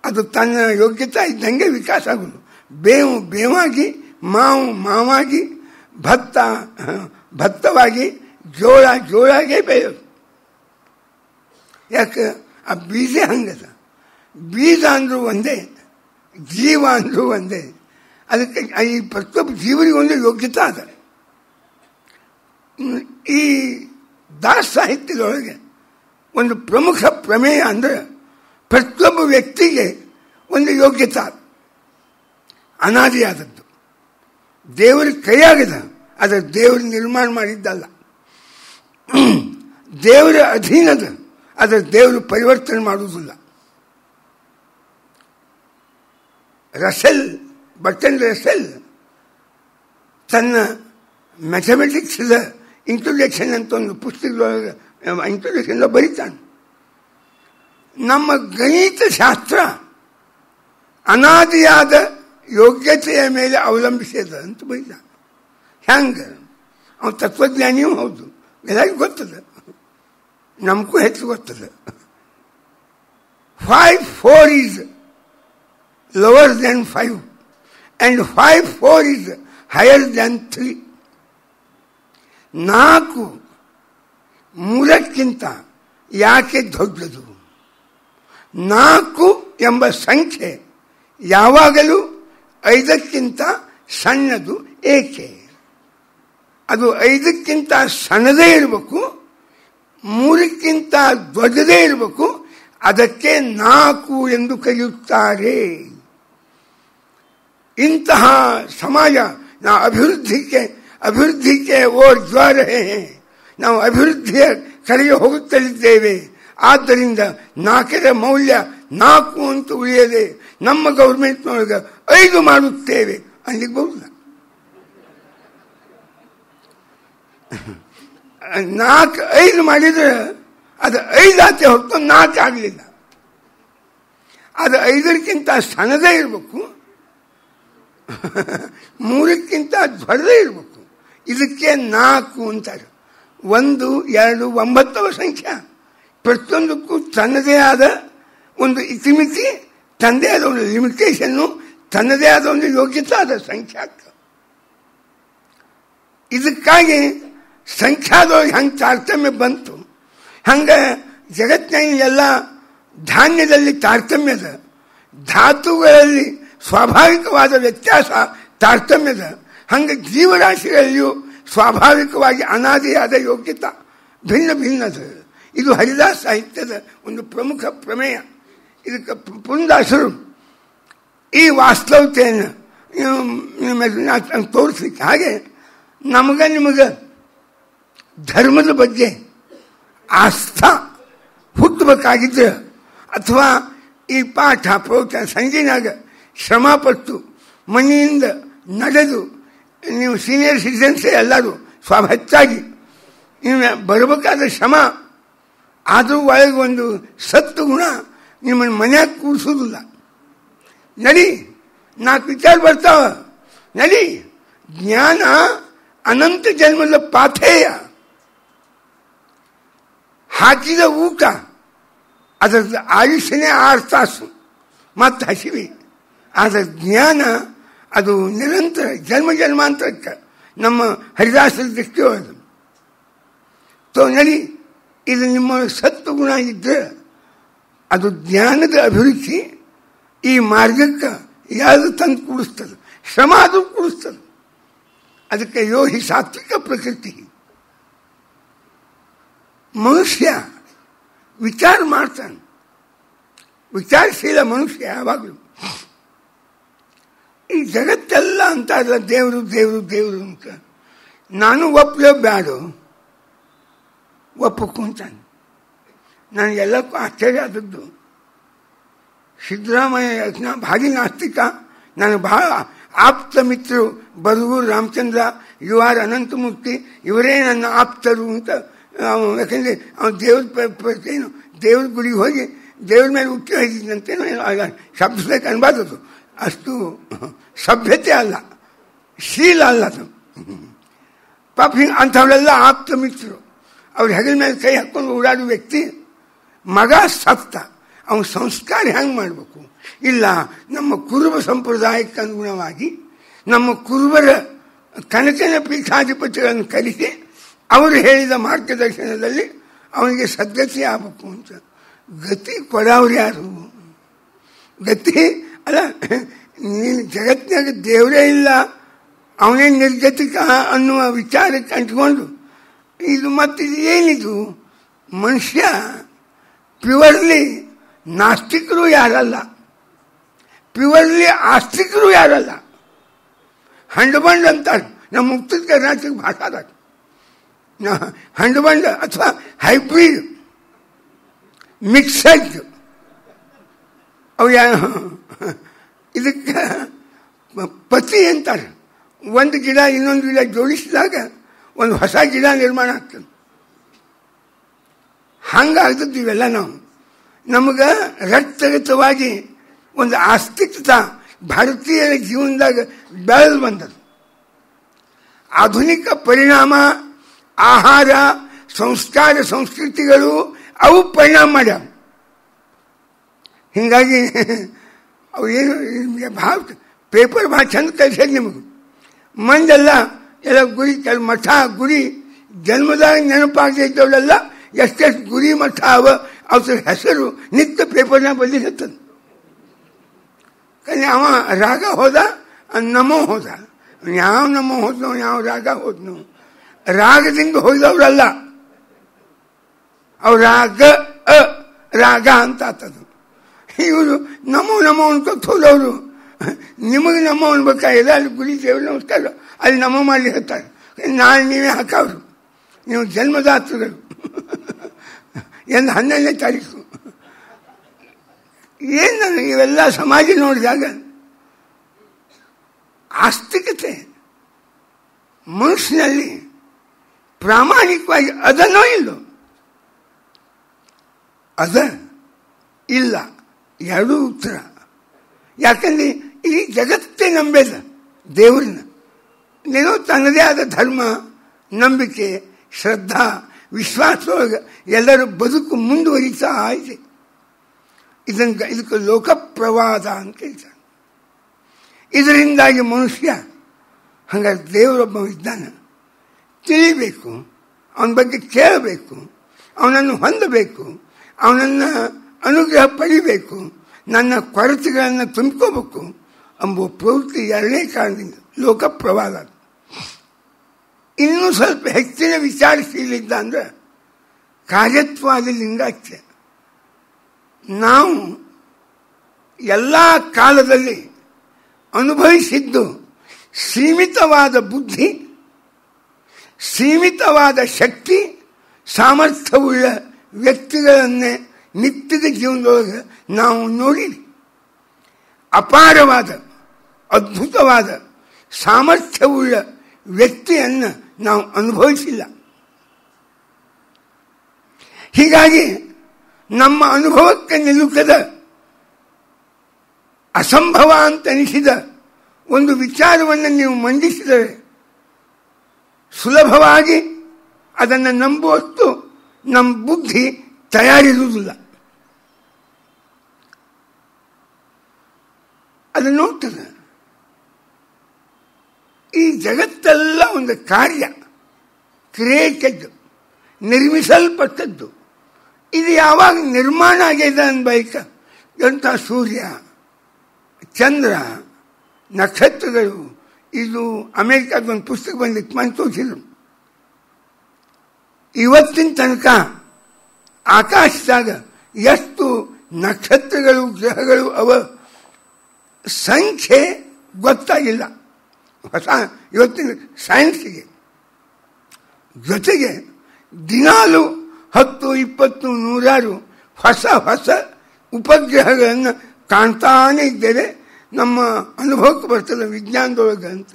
ಅದು ತನ್ನ ಯೋಗ್ಯತೆ ಇದ್ದಂಗೆ ವಿಕಾಸ ಆಗೋದು. ಬೇವು ಬೇವಾಗಿ, ಮಾವು ಮಾವಾಗಿ, ಭತ್ತ ಭತ್ತವಾಗಿ, ಜೋಳ ಜೋಳಾಗೆ ಬೆಳೆಯೋದು. ಯಾಕೆ? ಆ ಬೀಜ ಹಂಗದ. ಬೀಜ ಅಂದರೂ ಒಂದೇ, ಜೀವ ಅಂದರೂ ಒಂದೇ. ಅದಕ್ಕೆ ಈ ಪ್ರತಿಯೊಬ್ಬ ಜೀವನಿಗೆ ಒಂದು ಯೋಗ್ಯತೆ ಅದ. ಈ ದಾಸ ಸಾಹಿತ್ಯದೊಳಗೆ ಒಂದು ಪ್ರಮುಖ ಪ್ರಮೇಯ ಅಂದರೆ ಪ್ರತಿಯೊಬ್ಬ ವ್ಯಕ್ತಿಗೆ ಒಂದು ಯೋಗ್ಯತೆ ಅನಾದಿಯಾದದ್ದು, ದೇವರ ಕೈಯಾಗದ, ಆದರೆ ದೇವರು ನಿರ್ಮಾಣ ಮಾಡಿದ್ದಲ್ಲ. ದೇವರ ಅಧೀನದ, ಆದರೆ ದೇವರು ಪರಿವರ್ತನೆ ಮಾಡುವುದಿಲ್ಲ. ಬರ್ಟನ್ ರಸೆಲ್ ತನ್ನ ಮ್ಯಾಥಮೆಟಿಕ್ಸ್ ಇಂಟ್ರೊಡಕ್ಷನ್ ಅಂತ ಒಂದು ಪುಸ್ತಕದೊಳಗೆ ಇಂಟ್ರೊಡಕ್ಷನ್ ಬರೀತಾನೆ. ನಮ್ಮ ಗಣಿತ ಶಾಸ್ತ್ರ ಅನಾದಿಯಾದ ಯೋಗ್ಯತೆಯ ಮೇಲೆ ಅವಲಂಬಿಸಿದ ಅಂತ ಬರೀತಾನೆ. ಹ್ಯಾಂಗೆ? ಅವನು ತತ್ವಜ್ಞಾನಿಯೂ ಹೌದು, ಎಲ್ಲರಿಗೂ ಗೊತ್ತದೆ, ನಮಗೂ ಹೆಚ್ಚು ಗೊತ್ತದೆ. 5 4 is lower than 5 and 5 4 is higher than 3. 4 3ಕ್ಕಿಂತ ಯಾಕೆ ದೊಡ್ಡದು? 4 ಎಂಬ ಸಂಖ್ಯೆ ಯಾವಾಗಲೂ 5ಕ್ಕಿಂತ ಸಣ್ಣದು ಏಕೆ? ಅದು 5ಕ್ಕಿಂತ ಸಣ್ಣದೇ ಇರಬೇಕು, 3ಕ್ಕಿಂತ ದೊಡ್ಡದೇ ಇರಬೇಕು. ಅದಕ್ಕೆ 4 ಎಂದು ಕರೆಯುತ್ತಾರೆ. ಇಂತಹ ಸಮಾಜ ನಾವು ಅಭಿವೃದ್ಧಿಗೆ ಓರ್ ಜ್ವಾರ ನಾವು ಅಭಿವೃದ್ಧಿಯ ಕಡೆಗೆ ಹೋಗುತ್ತಲಿದ್ದೇವೆ. ಆದ್ದರಿಂದ 4ರ ಮೌಲ್ಯ 4 ಅಂತ ಉಳಿಯದೆ ನಮ್ಮ ಗೌರ್ಮೆಂಟ್ನೊಳಗೆ 5 ಮಾಡುತ್ತೇವೆ ಅಲ್ಲಿಗೆ ಬರುವುದಿಲ್ಲ. 4 5 ಮಾಡಿದ್ರೆ ಅದು 5 ಆಚೆ ಹೊತ್ತು 4 ಆಗಲಿಲ್ಲ. ಅದು 5ಕ್ಕಿಂತ ಸಣ್ಣದೇ ಇರಬೇಕು, 3ಕ್ಕಿಂತ ದೊಡ್ಡದೇ ಇರಬೇಕು. ಇದಕ್ಕೆ 4 ಅಂತಾರೆ. 1 2 9 ಸಂಖ್ಯೆ ಪ್ರತಿಯೊಂದಕ್ಕೂ ತನ್ನದೇ ಆದ ಒಂದು ಇತಿಮಿತಿ, ತನ್ನದೇ ಆದ ಒಂದು ಲಿಮಿಟೇಷನ್ನು, ತನ್ನದೇ ಆದ ಒಂದು ಯೋಗ್ಯತೆ ಆದ ಸಂಖ್ಯಾಕ. ಇದಕ್ಕಾಗಿ ಸಂಖ್ಯಾದೊಳಗೆ ಹಂಗೆ ತಾರತಮ್ಯ ಬಂತು. ಹಂಗೆ ಜಗತ್ತಿನ ಎಲ್ಲ ಧಾನ್ಯದಲ್ಲಿ ತಾರತಮ್ಯದ, ಧಾತುಗಳಲ್ಲಿ ಸ್ವಾಭಾವಿಕವಾದ ವ್ಯತ್ಯಾಸ ತಾರತಮ್ಯದ, ಹಂಗೆ ಜೀವರಾಶಿಗಳಲ್ಲಿಯೂ ಸ್ವಾಭಾವಿಕವಾಗಿ ಅನಾದಿಯಾದ ಯೋಗ್ಯತೆ ಭಿನ್ನ ಭಿನ್ನದ. ಇದು ಹರಿದಾಸ ಸಾಹಿತ್ಯದ ಒಂದು ಪ್ರಮುಖ ಪ್ರಮೇಯ. ಇದಕ್ಕೆ ಪುರಂದಾಸರು ಈ ವಾಸ್ತವತೆಯನ್ನು ತೋರಿಸ್ಲಿಕ್ಕೆ, ಹಾಗೆ ನಿಮಗೆ ಧರ್ಮದ ಬಗ್ಗೆ ಆಸ್ಥಾ ಹುಟ್ಟಬೇಕಾಗಿದ್ರೆ, ಅಥವಾ ಈ ಪಾಠ ಪ್ರವಚನ ಸಂಜೆನಾಗ ಶ್ರಮಪಟ್ಟು ಮನೆಯಿಂದ ನಡೆದು, ನೀವು ಸೀನಿಯರ್ ಸಿಟಿಜನ್ಸೇ ಎಲ್ಲರೂ ಹೆಚ್ಚಾಗಿ ನೀವು ಬರಬೇಕಾದ ಶ್ರಮ, ಆದರೂ ಒಳಗೆ ಒಂದು ಸತ್ತು ಗುಣ ನಿಮ್ಮನ್ನು ಮನ್ಯಾಗ ಕೂರಿಸೋದಿಲ್ಲ. ನಡಿ 4 ವಿಚಾರ ಬರ್ತಾವ, ನಡಿ. ಜ್ಞಾನ ಅನಂತ ಜನ್ಮದ ಪಾಥೇಯ. ಹಾಕಿದ ಊಟ ಅದರ ಆಯುಷ್ಯನೇ 6 ತಾಸು ಮತ್ತು ಹಸಿವೆ. ಆದರೆ ಜ್ಞಾನ ಅದು ನಿರಂತರ ಜನ್ಮಾಂತರಕ್ಕೆ ನಮ್ಮ ಹರಿದಾಸರ ದೃಷ್ಟಿಯೊಳಗೆ ನಡಿ. ಇದು ನಿಮ್ಮ ಸತ್ತು ಗುಣ ಇದ್ದರೆ ಅದು ಜ್ಞಾನದ ಅಭಿರುಚಿ ಈ ಮಾರ್ಗಕ್ಕೆ ಯಾವುದು ತಂದು ಕೂಡಿಸ್ತದೆ, ಶ್ರಮ ಅದು ಕೂಡಿಸ್ತದೆ. ಅದಕ್ಕೆ ಯೋಗಿ ಸಾತ್ವಿಕ ಪ್ರಕೃತಿ. ಮನುಷ್ಯ ವಿಚಾರ ಮಾಡ್ತಾನೆ, ವಿಚಾರಶೀಲ ಮನುಷ್ಯ ಯಾವಾಗಲೂ. ಈ ಜಗತ್ತೆಲ್ಲ ಅಂತ ಅಲ್ಲ ದೇವರು ದೇವರು ದೇವರು ಅಂತ. ನಾನು ಒಪ್ಪಲೇ ಬ್ಯಾಡು, ಒಪ್ಪಕೊಂತಾನೆ. ನನಗೆಲ್ಲಕ್ಕೂ ಆಶ್ಚರ್ಯ ಆದದ್ದು, ಸಿದ್ದರಾಮಯ್ಯ ಭಾರಿ ನಾಸ್ತಿಕ, ನನಗೆ ಬಹಳ ಆಪ್ತ ಮಿತ್ರರು ಬರಗೂರು ರಾಮಚಂದ್ರ, ಯು ಆರ್ ಅನಂತಮೂರ್ತಿ, ಇವರೇ ನನ್ನ ಆಪ್ತರು ಅಂತ. ಯಾಕಂದರೆ ಅವನು ದೇವ್ರ ಗುಡಿಗೆ ಹೋಗಿ ದೇವ್ರ ಮೇಲೆ ಉಕ್ಕಿ ಹೋಗಿದ್ದಂತೇನೋ ಶಬ್ದಕ್ಕೆ ಅನ್ಬಾರ್ದು. ಅಷ್ಟು ಸಭ್ಯತೆ ಅಲ್ಲ, ಶೀಲ ಅಲ್ಲ ಅದು. ಪಾಪ ಹಿಂಗೆ ಅಂಥವಳೆಲ್ಲ ಆಪ್ತ ಮಿತ್ರರು. ಅವ್ರ ಹೆಗಲ ಮೇಲೆ ಕೈ ಹಾಕ್ಕೊಂಡು ಓಡಾಡೋ ವ್ಯಕ್ತಿ ಮಗ ಸತ್ತ, ಅವನ ಸಂಸ್ಕಾರ ಹೆಂಗೆ ಮಾಡಬೇಕು? ಇಲ್ಲ, ನಮ್ಮ ಕುರುಬ ಸಂಪ್ರದಾಯಕ್ಕೆ ಅನುಗುಣವಾಗಿ ನಮ್ಮ ಕುರುಬರ ಕನಕನ ಪೀಠಾಧಿಪತಿಗಳನ್ನು ಕಲಿಸಿ ಅವರು ಹೇಳಿದ ಮಾರ್ಗದರ್ಶನದಲ್ಲಿ ಅವನಿಗೆ ಸದ್ಗತಿ ಆಗಬೇಕು ಅಂತ. ಗತಿ ಕೊಡವ್ರು ಯಾರು? ಗತಿ ಅಲ್ಲ, ನೀನು ಜಗತ್ತಿನಾಗ ದೇವರೇ ಇಲ್ಲ, ಅವನೇ ನಿರ್ಗತಿಕ ಅನ್ನುವ ವಿಚಾರಕ್ಕೆ ಅಂಟ್ಕೊಂಡು ಇದು ಮತ್ತಿದು ಏನಿದು? ಮನುಷ್ಯ ಪ್ಯೂರ್ಲಿ ನಾಸ್ತಿಕರು ಯಾರಲ್ಲ, ಪ್ಯೂರ್ಲಿ ಆಸ್ತಿಕರು ಯಾರಲ್ಲ. ಹಂಡಬಂಡ್ ಅಂತಾರೆ ನಮ್ಮ ಉತ್ತರ ಕರ್ನಾಟಕ ಭಾಷಾದಾಗ. ಹಂಡಬಂಡ್ ಅಥವಾ ಹೈಬ್ರಿಡ್ ಮಿಕ್ಸಡ್ ಅವು ಇದಕ್ಕೆ ಪತಿ ಅಂತಾರೆ. ಒಂದು ಗಿಡ ಇನ್ನೊಂದು ಗಿಡ ಜೋಡಿಸಿದಾಗ ಒಂದು ಹೊಸ ಗಿಡ ನಿರ್ಮಾಣ ಆಗ್ತದೆ. ಹಂಗಾಗ್ತದ್ದು ಇವೆಲ್ಲ. ನಮಗೆ ರಕ್ತಗತವಾಗಿ ಒಂದು ಆಸ್ತಿಕತ ಭಾರತೀಯರ ಜೀವನದಾಗ ಬೆಳೆದು ಬಂದದ್ದು. ಆಧುನಿಕ ಪರಿಣಾಮ, ಆಹಾರ, ಸಂಸ್ಕಾರ, ಸಂಸ್ಕೃತಿಗಳು ಅವು ಪರಿಣಾಮ ಮಾಡ್ಯಾವ. ಹೀಗಾಗಿ ಅವು ಏನು ಭಾಳ ಪೇಪರ್ ಭಾಳ ಚಂದ ಕಲಿಸೋದು ನಿಮಗೆ. ಮಂದೆಲ್ಲ ಎಲ್ಲ ಗುರಿ ಮಠ ಗುರಿ ಜನ್ಮದಾಗ ನೆನಪಾಗದೆ ಇದ್ದವಳೆಲ್ಲ ಎಷ್ಟೆಷ್ಟು ಗುರಿ ಮಠ ಅವ್ರ ಹೆಸರು ನಿತ್ಯ ಪೇಪರ್ನಾಗ ಬಂದಿರ್ತದೆ. ಅವ ರಾಗ ಹೋದ, ನಮೋ ಹೋದ. ಯಾವ ನಮೋ ಹೋದ್ನೋ, ಯಾವ ರಾಗ ಹೋದ್ನೋ, ರಾಗದಿಂದ ಹೋದವ್ರಲ್ಲ. ಅವ್ರ ರಾಗ ಅಂತ ಆತದು. ಇವರು ನಮೋ ನಮೋ ಅನ್ಕೊತ ಹೋದವರು ನಿಮಗೆ ನಮೋ ಅನ್ಬೇಕಾಗಿಲ್ಲ. ಅಲ್ಲಿ ಗುಡಿ ದೇವ್ರ ನಮಸ್ಕಾರ ಅಲ್ಲಿ ನಮೋ ಮಾಡಿ ಹೇಳ್ತಾರೆ. ನಾಳೆ ನೀವೇ ಹಾಕವ್ರು, ನೀವು ಜನ್ಮದಾತೃಗಳು ಎಂದು 12ನೇ ತಾರೀಕು. ಏನು ಇವೆಲ್ಲ ಸಮಾಜ ನೋಡಿದಾಗ ಆಸ್ತಿಕತೆ ಮನುಷ್ಯನಲ್ಲಿ ಪ್ರಾಮಾಣಿಕವಾಗಿ ಅದನ್ನೋ ಇಲ್ಲೋ? ಅದ ಇಲ್ಲ, ಎರಡೂ ಉತ್ತರ. ಯಾಕಂದ್ರೆ ಈ ಜಗತ್ತೇ ನಂಬೇದ ದೇವ್ರನ್ನ. ಏನೋ ತನ್ನದೇ ಆದ ಧರ್ಮ, ನಂಬಿಕೆ, ಶ್ರದ್ಧಾ, ವಿಶ್ವಾಸದೊಳಗೆ ಎಲ್ಲರೂ ಬದುಕು ಮುಂದುವರಿತಾ ಇದೆ. ಇದಕ್ಕೆ ಲೋಕಪ್ರವಾದ ಅಂತ ಹೇಳ್ತಾರೆ. ಇದರಿಂದಾಗಿ ಮನುಷ್ಯ ಹಂಗಾರೆ ದೇವರೊಬ್ಬ ಇದ್ದಾನೆ, ತಿಳಿಬೇಕು, ಅವನ ಬಗ್ಗೆ ಕೇಳಬೇಕು, ಅವನನ್ನು ಹೊಂದಬೇಕು, ಅವನನ್ನು ಅನುಗ್ರಹ ಪಡಿಬೇಕು, ನನ್ನ ಕೊರತೆಗಳನ್ನು ತುಂಬ್ಕೋಬೇಕು ಎಂಬ ಪ್ರವೃತ್ತಿ ಎರಡನೇ ಕಾರಣದಿಂದ ಲೋಕಪ್ರವಾದ. ಇನ್ನೂ ಸ್ವಲ್ಪ ಹೆಚ್ಚಿನ ವಿಚಾರಶೀಲಿದ್ದ ಅಂದ್ರೆ ಕಾರ್ಯತ್ವಾದ ಲಿಂಗಾಚ್ಯ. ನಾವು ಎಲ್ಲ ಕಾಲದಲ್ಲಿ ಅನುಭವಿಸಿದ್ದು ಸೀಮಿತವಾದ ಬುದ್ಧಿ, ಸೀಮಿತವಾದ ಶಕ್ತಿ, ಸಾಮರ್ಥ್ಯವುಳ್ಳ ವ್ಯಕ್ತಿಗಳನ್ನೇ ನಿತ್ಯದ ಜೀವನದೊಳಗೆ ನಾವು ನೋಡಿರಿ. ಅಪಾರವಾದ ಅದ್ಭುತವಾದ ಸಾಮರ್ಥ್ಯವುಳ್ಳ ವ್ಯಕ್ತಿಯನ್ನು ನಾವು ಅನುಭವಿಸಿಲ್ಲ. ಹೀಗಾಗಿ ನಮ್ಮ ಅನುಭವಕ್ಕೆ ನಿಲುಕದ ಅಸಂಭವ ಅಂತ ಅನಿಸಿದ ಒಂದು ವಿಚಾರವನ್ನು ನೀವು ಮಂಡಿಸಿದರೆ ಸುಲಭವಾಗಿ ಅದನ್ನು ನಂಬುವಷ್ಟು ನಮ್ಮ ಬುದ್ಧಿ ತಯಾರಿರುವುದಿಲ್ಲ. ಅದು ನೋಡ್ತದೆ. ಈ ಜಗತ್ತೆಲ್ಲ ಒಂದು ಕಾರ್ಯ, ಕ್ರಿಯೇಟೆಡ್, ನಿರ್ಮಿಸಲ್ಪಟ್ಟದ್ದು. ಇದು ಯಾವಾಗ ನಿರ್ಮಾಣ ಆಗಿದೆ ಅನ್ಬೈಕ ಎಂಥ ಸೂರ್ಯ, ಚಂದ್ರ, ನಕ್ಷತ್ರಗಳು. ಇದು ಅಮೆರಿಕದ ಒಂದು ಪುಸ್ತಕ ಬಂದಿತ್ತು, ಮನೆ ತೋರಿಸಿದ್ರು. ಇವತ್ತಿನ ತನಕ ಆಕಾಶದಾಗ ಎಷ್ಟು ನಕ್ಷತ್ರಗಳು, ಗ್ರಹಗಳು ಅವ ಸಂಖ್ಯೆ ಗೊತ್ತಾಗಿಲ್ಲ. ಹೊಸ ಇವತ್ತಿನ ಸೈನ್ಸ್ಗೆ ಜೊತೆಗೆ ದಿನಾಲು 10, 20, 100 ಹೊಸ ಹೊಸ ಉಪಗ್ರಹಗಳನ್ನು ಕಾಣ್ತಾನೆ ಇದ್ದೇವೆ. ನಮ್ಮ ಅನುಭವಕ್ಕೆ ಬರ್ತದೆ ವಿಜ್ಞಾನದೊಳಗೆ ಅಂತ.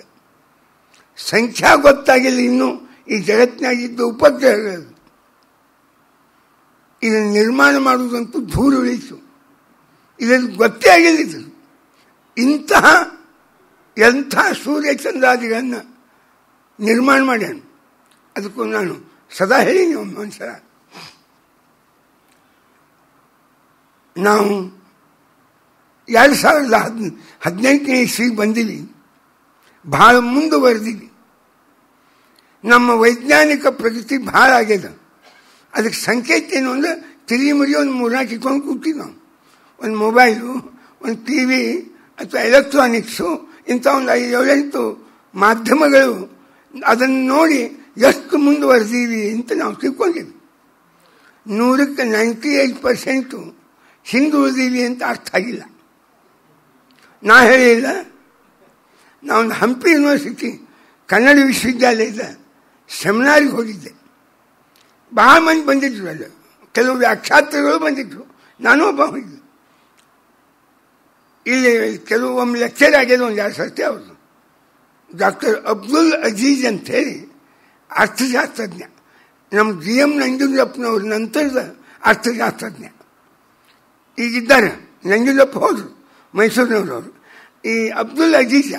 ಸಂಖ್ಯಾ ಗೊತ್ತಾಗಿಲ್ಲ ಇನ್ನೂ ಈ ಜಗತ್ತಿನಾಗಿದ್ದ ಉಪಗ್ರಹಗಳು. ಇದನ್ನು ನಿರ್ಮಾಣ ಮಾಡುವುದಂತೂ ದೂರ ಉಳಿತು. ಇದನ್ನು ಗೊತ್ತೇ ಆಗಿಲ್ಲ. ಇಂತಹ ಎಂಥ ಸೂರ್ಯಚಂದ್ರಾದಿಗಳನ್ನು ನಿರ್ಮಾಣ ಮಾಡ್ಯಾನ. ಅದಕ್ಕೂ ನಾನು ಸದಾ ಹೇಳೀನಿ ಒಂದ್ಸಲ, ನಾವು 2018ನೇ ಇಸ್ವಿಗೆ ಬಂದೀವಿ, ಭಾಳ ಮುಂದುವರೆದೀವಿ. ನಮ್ಮ ವೈಜ್ಞಾನಿಕ ಪ್ರಗತಿ ಭಾಳ ಆಗ್ಯದ. ಅದಕ್ಕೆ ಸಂಕೇತ ಏನು ಅಂದರೆ ತಿರಿಮುರಿ ಒಂದು 3-4 ಇಟ್ಕೊಂಡು ಕೂತೀವಿ ನಾವು. ಒಂದು ಮೊಬೈಲು, ಒಂದು TV ಅಥವಾ ಎಲೆಕ್ಟ್ರಾನಿಕ್ಸು, ಇಂಥ ಒಂದು 5-7 ಮಾಧ್ಯಮಗಳು ಅದನ್ನು ನೋಡಿ ಎಷ್ಟು ಮುಂದುವರೆದೀವಿ ಅಂತ ನಾವು ತಿಳ್ಕೊಂಡಿದ್ವಿ. 100ಕ್ಕೆ 98% ಹಿಂದುಳಿದೀವಿ ಅಂತ ಅರ್ಥ ಆಗಿಲ್ಲ. ನಾ ಹೇಳಿಲ್ಲ, ನಾವೊಂದು ಹಂಪಿ ಯೂನಿವರ್ಸಿಟಿ ಕನ್ನಡ ವಿಶ್ವವಿದ್ಯಾಲಯದ ಸೆಮಿನಾರಿಗೆ ಹೋಗಿದ್ದೆ. ಬಹಳ ಮಂದಿ ಬಂದಿದ್ರು, ಅಲ್ಲ ಕೆಲವು ವ್ಯಾಖ್ಯಾತಗಳು ಬಂದಿದ್ರು, ನಾನು ಒಬ್ಬ ಹೋಗಿದ್ದೆ. ಇಲ್ಲಿ ಕೆಲವೊಮ್ಮೆ ಲೆಕ್ಚರ್ ಆಗ್ಯದ ಒಂದು 2 ಸರ್ತಿ ಅವರು. ಡಾಕ್ಟರ್ ಅಬ್ದುಲ್ ಅಜೀಜ್ ಅಂತ ಹೇಳಿ ಅರ್ಥಶಾಸ್ತ್ರಜ್ಞ, ನಮ್ಮ GM ನಂಜುಂಡಪ್ಪನವ್ರ ನಂತರದ ಅರ್ಥಶಾಸ್ತ್ರಜ್ಞ ಈಗಿದ್ದಾರೆ. ನಂಜುಂಡಪ್ಪ ಹೋದರು, ಮೈಸೂರಿನವ್ರವರು. ಈ ಅಬ್ದುಲ್ ಅಜೀಜ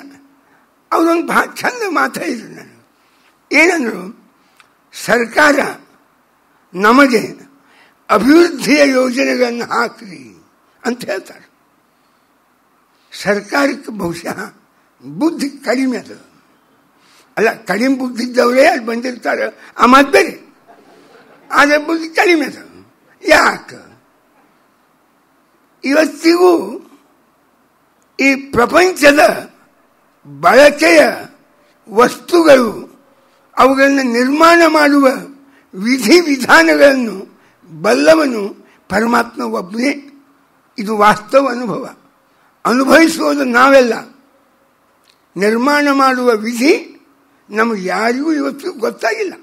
ಅವರೊಂದು ಭಾಳ ಚಂದ ಮಾತಾಡಿದ್ರು. ನಾನು ಏನಂದ್ರು, ಸರ್ಕಾರ ನಮಗೆ ಅಭಿವೃದ್ಧಿಯ ಯೋಜನೆಗಳನ್ನು ಹಾಕ್ರಿ ಅಂತ ಹೇಳ್ತಾರೆ. ಸರ್ಕಾರಕ್ಕೆ ಬಹುಶಃ ಬುದ್ಧಿ ಕಡಿಮೆ ಅದು. ಅಲ್ಲ, ಕಡಿಮೆ ಬುದ್ಧಿ ಇದ್ದವರೇ ಅಲ್ಲಿ ಬಂದಿರ್ತಾರೆ, ಆ ಮಾತು ಬೇರೆ. ಆದರೆ ಬುದ್ಧಿ ಕಡಿಮೆ ಅದು. ಯಾಕೆ ಇವತ್ತಿಗೂ ಈ ಪ್ರಪಂಚದ ಬಳಕೆಯ ವಸ್ತುಗಳು, ಅವುಗಳನ್ನು ನಿರ್ಮಾಣ ಮಾಡುವ ವಿಧಿವಿಧಾನಗಳನ್ನು ಬಲ್ಲವನು ಪರಮಾತ್ಮ ಒಬ್ಬನೇ. ಇದು ವಾಸ್ತವ ಅನುಭವ. ಅನುಭವಿಸುವುದು ನಾವೆಲ್ಲ. ನಿರ್ಮಾಣ ಮಾಡುವ ವಿಧಿ ನಮಗೆ ಯಾರಿಗೂ ಇವತ್ತು ಗೊತ್ತಾಗಿಲ್ಲ.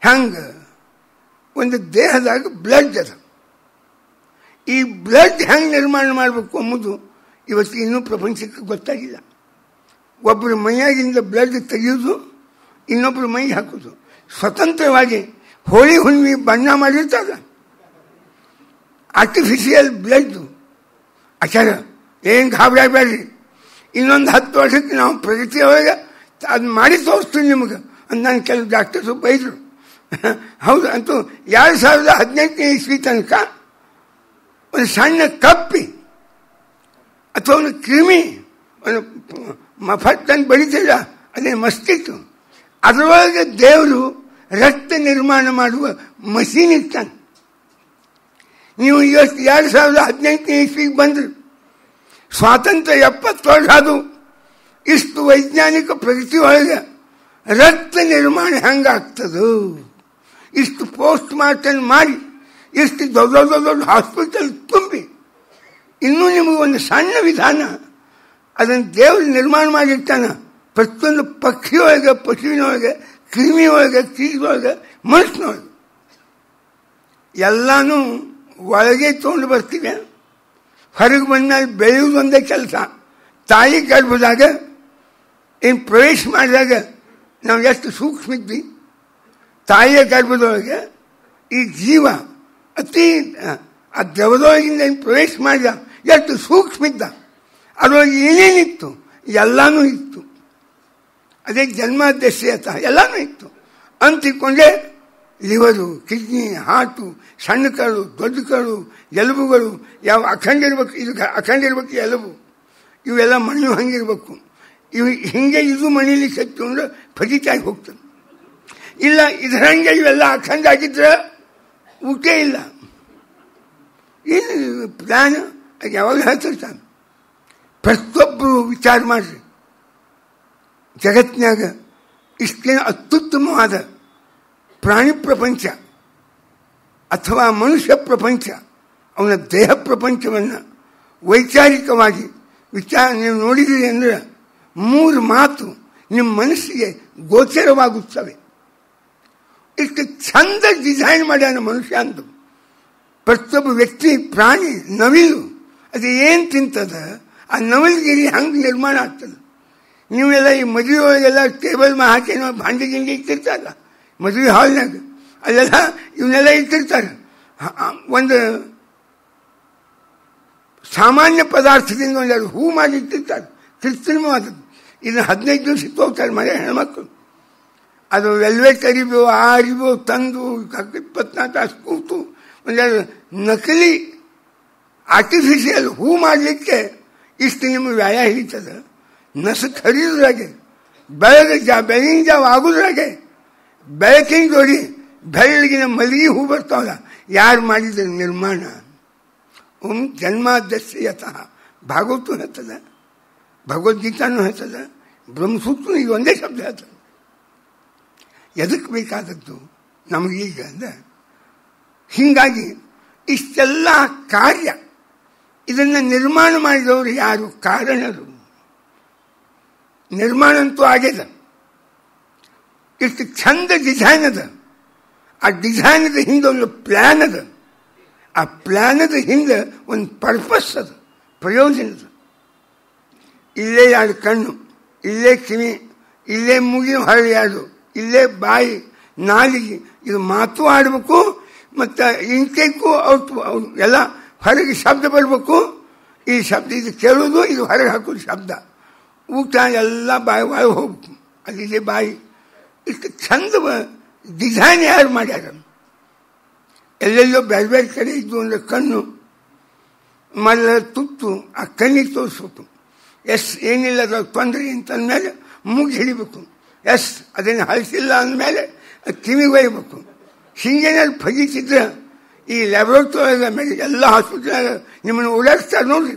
ಹಂಗೆ ಒಂದು ದೇಹದಾಗ ಬ್ಲಡ್ ಅದ. ಈ ಬ್ಲಡ್ ಹೆಂಗೆ ನಿರ್ಮಾಣ ಮಾಡಬೇಕು ಎಂಬುದು ಇವತ್ತು ಇನ್ನೂ ಪ್ರಪಂಚಕ್ಕೆ ಗೊತ್ತಾಗಿಲ್ಲ. ಒಬ್ಬರ ಮೈಯಾಗಿಂದ ಬ್ಲಡ್ ತೆಗೆಯೋದು, ಇನ್ನೊಬ್ಬರು ಮೈಗೆ ಹಾಕೋದು. ಸ್ವತಂತ್ರವಾಗಿ ಹೋಳಿ ಹುಣ್ಣಿಮೆ ಬಣ್ಣ ಮಾಡಿರ್ತಾರ, ಆರ್ಟಿಫಿಷಿಯಲ್ ಬ್ಲಡ್ ಆಚಾರ. ಏನು ಗಾಬರಿಬೇಡ್ರಿ, ಇನ್ನೊಂದು 10 ವರ್ಷಕ್ಕೆ ನಾವು ಪ್ರಗತಿ ಒಳಗೆ ಅದು ಮಾಡಿ ತೋರಿಸ್ತೀವಿ ನಿಮಗೆ ಅಂತ ನಾನು ಕೆಲವು ಡಾಕ್ಟರ್ಸು ಬೈದರು. ಹೌದು, ಅಂತೂ 2018ನೇ ಇಸ್ವಿ ತನಕ ಒಂದು ಸಣ್ಣ ಕಪ್ಪಿ ಅಥವಾ ಒಂದು ಕ್ರಿಮಿ, ಒಂದು ಮಫತ್ತನ್ನು ಬಡಿತಿಲ್ಲ, ಅದೇ ಮಸ್ತಿತ್ತು. ಅದರೊಳಗೆ ದೇವರು ರಕ್ತ ನಿರ್ಮಾಣ ಮಾಡುವ ಮಷೀನ್ ಇರ್ತಾನೆ. ನೀವು ಇವತ್ತು 2018ನೇ ಇಸ್ವಿಗೆ ಬಂದರು, ಸ್ವಾತಂತ್ರ್ಯ 70 ವರ್ಷ ಅದು. ಇಷ್ಟು ವೈಜ್ಞಾನಿಕ ಪ್ರಗತಿ ಒಳಗೆ ರಕ್ತ ನಿರ್ಮಾಣ ಹೆಂಗಾಗ್ತದೋ, ಇಷ್ಟು ಪೋಸ್ಟ್ ಮಾರ್ಟಮ್ ಮಾಡಿ, ಇಷ್ಟು ದೊಡ್ಡ ದೊಡ್ಡ ದೊಡ್ಡ ಹಾಸ್ಪಿಟಲ್ ತುಂಬಿ, ಇನ್ನೂ ನಿಮಗೆ ಒಂದು ಸಣ್ಣ ವಿಧಾನ ಅದನ್ನು ದೇವರು ನಿರ್ಮಾಣ ಮಾಡಿರ್ತಾನೆ. ಪ್ರತಿಯೊಂದು ಪಕ್ಷಿಯೊಳಗೆ, ಪಶುವಿನೊಳಗೆ, ಕ್ರಿಮಿಯೊಳಗೆ, ಕೀಟದೊಳಗೆ, ಮನುಷ್ಯನೊಳಗೆ ಎಲ್ಲನೂ ಒಳಗೆ ತೊಗೊಂಡು ಬರ್ತೀವಿ. ಹೊರಗೆ ಬಂದ್ಮೇಲೆ ಬೆಳೆಯುವುದೊಂದೇ ಕೆಲಸ. ತಾಯಿ ಗರ್ಭದಾಗ ಏನು ಪ್ರವೇಶ ಮಾಡಿದಾಗ ನಾವು ಎಷ್ಟು ಸೂಕ್ಷ್ಮ ಇದ್ವಿ. ತಾಯಿಯ ಗರ್ಭದೊಳಗೆ ಈ ಜೀವ ಅತಿ ಆ ದ್ರವದೊಳಗಿಂದ ಏನು ಪ್ರವೇಶ ಮಾಡಿದ ಎಷ್ಟು ಸೂಕ್ಷ್ಮ ಇದ್ದ. ಅದರೊಳಗೆ ಏನೇನಿತ್ತು ಎಲ್ಲನೂ ಇತ್ತು. ಅದೇ ಜನ್ಮಾದ್ಯಶ್ಯತ ಎಲ್ಲನೂ ಇತ್ತು ಅಂತಿಕೊಂಡೆ. ಲಿವರು, ಕಿಡ್ನಿ, ಹಾರ್ಟು, ಸಣ್ಣ ಕರು, ದೊಡ್ಡ ಕರು, ಎಲುಬುಗಳು ಯಾವ ಅಖಂಡ ಇರ್ಬೇಕು, ಇದು ಅಖಂಡ ಇರ್ಬೇಕು ಎಲುಬು, ಇವೆಲ್ಲ ಮಣ್ಣು ಹಂಗಿರ್ಬೇಕು. ಇವು ಹಿಂಗೆ ಇದು ಮಣ್ಣಲ್ಲಿ ಸತ್ತು ಅಂದ್ರೆ ಫಜಿತಾಗಿ ಹೋಗ್ತದೆ. ಇಲ್ಲ ಇದರಂಗೆ ಇವೆಲ್ಲ ಅಖಂಡ ಆಗಿದ್ರೆ ಊಟ ಇಲ್ಲ. ಏನು ಪ್ಲಾನ್ ಅದು ಯಾವಾಗ ಹೇಳ್ತಿರ್ತಾನೆ. ಪ್ರತಿಯೊಬ್ಬರು ವಿಚಾರ ಮಾಡ್ರಿ, ಜಗತ್ತಿನಾಗ ಇಷ್ಟೇನು ಅತ್ಯುತ್ತಮವಾದ ಪ್ರಾಣಿ ಪ್ರಪಂಚ ಅಥವಾ ಮನುಷ್ಯ ಪ್ರಪಂಚ, ಅವನ ದೇಹ ಪ್ರಪಂಚವನ್ನು ವೈಚಾರಿಕವಾಗಿ ನೀವು ನೋಡಿದಿರಿ ಅಂದರೆ 3 ಮಾತು ನಿಮ್ಮ ಮನಸ್ಸಿಗೆ ಗೋಚರವಾಗುತ್ತವೆ. ಇಷ್ಟು ಚಂದ ಡಿಸೈನ್ ಮಾಡ್ಯಾನ ಮನುಷ್ಯ ಅಂತ. ಪ್ರತಿಯೊಬ್ಬ ವ್ಯಕ್ತಿ, ಪ್ರಾಣಿ, ನವಿಲು ಅದು ಏನು ತಿಂತದ, ಆ ನವಿಲುಗಿರಿ ಹಂಗೆ ನಿರ್ಮಾಣ ಆಗ್ತದೆ. ನೀವೆಲ್ಲ ಈ ಮದುವೆ ಒಳಗೆಲ್ಲ ಟೇಬಲ್ ಹಾಕಿ ಭಾಂಡಿ ಗಿಂಡಿ ಇಟ್ಟಿರ್ತಾರಲ್ಲ ಮದುವೆ ಹಾಲ್ನಾಗ, ಅಲ್ಲೆಲ್ಲ ಇವನ್ನೆಲ್ಲ ಇಟ್ಟಿರ್ತಾರೆ. ಒಂದು ಸಾಮಾನ್ಯ ಪದಾರ್ಥದಿಂದ ಒಂದೆರಡು ಹೂ ಮಾಡಿ ಇಟ್ಟಿರ್ತಾರೆ, ಕೃತ್ರಿಮವಾದದ್ದು. ಇದನ್ನು 15 ದಿವಸ ಇಟ್ಟೋಗ್ತಾರೆ ಮನೆ ಹೆಣ್ಮಕ್ಳು. ಅದು ವೆಲ್ವೆಟ್ ಅರಿಬೋ ಆ ಅರಿಬೋ ತಂದು 24 ತಾಸು ಕೂತು ಒಂದೆರಡು ನಕಲಿ ಆರ್ಟಿಫಿಷಿಯಲ್ ಹೂ ಮಾಡಲಿಕ್ಕೆ ಇಷ್ಟು ನಿಮಗೆ ವ್ಯಾಯ ಹಿಡಿತದ. ನಸು ಖರೀದ್ರಾಗೆ ಬೆಳಗಿನ ಜಾವ ಆಗೋದ್ರಾಗೆ ಬೆಳಕಿನ ಜೋಡಿ ಬೆಳಗಿನ ಮಲ್ಲಿಗೆ ಹೂ ಬರ್ತಾವಲ್ಲ, ಯಾರು ಮಾಡಿದ ನಿರ್ಮಾಣ. ಜನ್ಮಾದ್ಯಶ್ಯತಃ ಭಾಗವತು ಹೇಳ್ತದ, ಭಗವದ್ಗೀತಾನು ಹೇಳ್ತದ, ಬ್ರಹ್ಮಸೂತ್ರ ಇದು ಒಂದೇ ಶಬ್ದ ಹೇಳ್ತದೆ. ಎದಕ್ಕೆ ಬೇಕಾದದ್ದು ನಮಗೀಗ ಅಂದ್ರೆ ಹೀಗಾಗಿ ಇಷ್ಟೆಲ್ಲ ಕಾರ್ಯ ಇದನ್ನು ನಿರ್ಮಾಣ ಮಾಡಿದವರು ಯಾರು? ಕಾರಣರು. ನಿರ್ಮಾಣ ಅಂತೂ ಆಗ್ಯದ. ಇಷ್ಟು ಚಂದ ಡಿಸೈನ್ ಅದ. ಆ ಡಿಸೈನದ ಹಿಂದೆ ಒಂದು ಪ್ಲ್ಯಾನ್ ಅದ. ಆ ಪ್ಲ್ಯಾನದ ಹಿಂದೆ ಒಂದು ಪರ್ಪಸ್ ಅದ, ಪ್ರಯೋಜನದ. ಇಲ್ಲೇ ಎರಡು ಕಣ್ಣು, ಇಲ್ಲೇ ಕಿವಿ, ಇಲ್ಲೇ ಮುಗಿನ ಹೊಳೆಯಾಡು, ಇಲ್ಲೇ ಬಾಯಿ, ನಾಲಿಗೆ, ಇದು ಮಾತು ಆಡಬೇಕು ಮತ್ತು ಇಂಟೇಕು ಔಟ್ ಎಲ್ಲ ಹೊರಗೆ ಶಬ್ದ ಬರಬೇಕು. ಈ ಶಬ್ದ ಇದು ಕೇಳೋದು, ಇದು ಹೊರಗೆ ಹಾಕೋದು ಶಬ್ದ. ಊಟ ಎಲ್ಲ ಬಾಯಿ ಒಳಗೆ ಹೋಗ್ಬೇಕು, ಅಲ್ಲಿದೆ ಬಾಯಿ. ಇಷ್ಟು ಚಂದ ಡಿಸೈನ್ ಯಾರು ಮಾಡ್ಯಾರ? ಎಲ್ಲೆಲ್ಲೋ ಬೇರೆ ಬೇರೆ ಕಡೆ ಇದ್ದು ಅಂದರೆ ಕಣ್ಣು ಮಲ್ಲ ತುತ್ತು ಆ ಕಣ್ಣಿಗೆ ತೋರಿಸ್ಬೇಕು. ಏನಿಲ್ಲ ಅದ್ರ ತೊಂದರೆ ಅಂತಂದಮೇಲೆ ಮೂಗು ಹಿಡಿಬೇಕು. ಅದೇನು ಹಳಿಸಿಲ್ಲ ಅಂದಮೇಲೆ ಕಿವಿಗೆ ಒಯ್ಯಬೇಕು. ಹಿಂಗೇನಾದ್ರು ಫಗಿಸಿದ್ರೆ ಈ ಲ್ಯಾಬ್ರೋಟರಿ ಮೇಲೆ ಎಲ್ಲ ಹಾಸ್ಪಿಟ್ಲಾಗ ನಿಮ್ಮನ್ನು ಓಡಾಡಿಸ್ತಾರೆ ನೋಡ್ರಿ.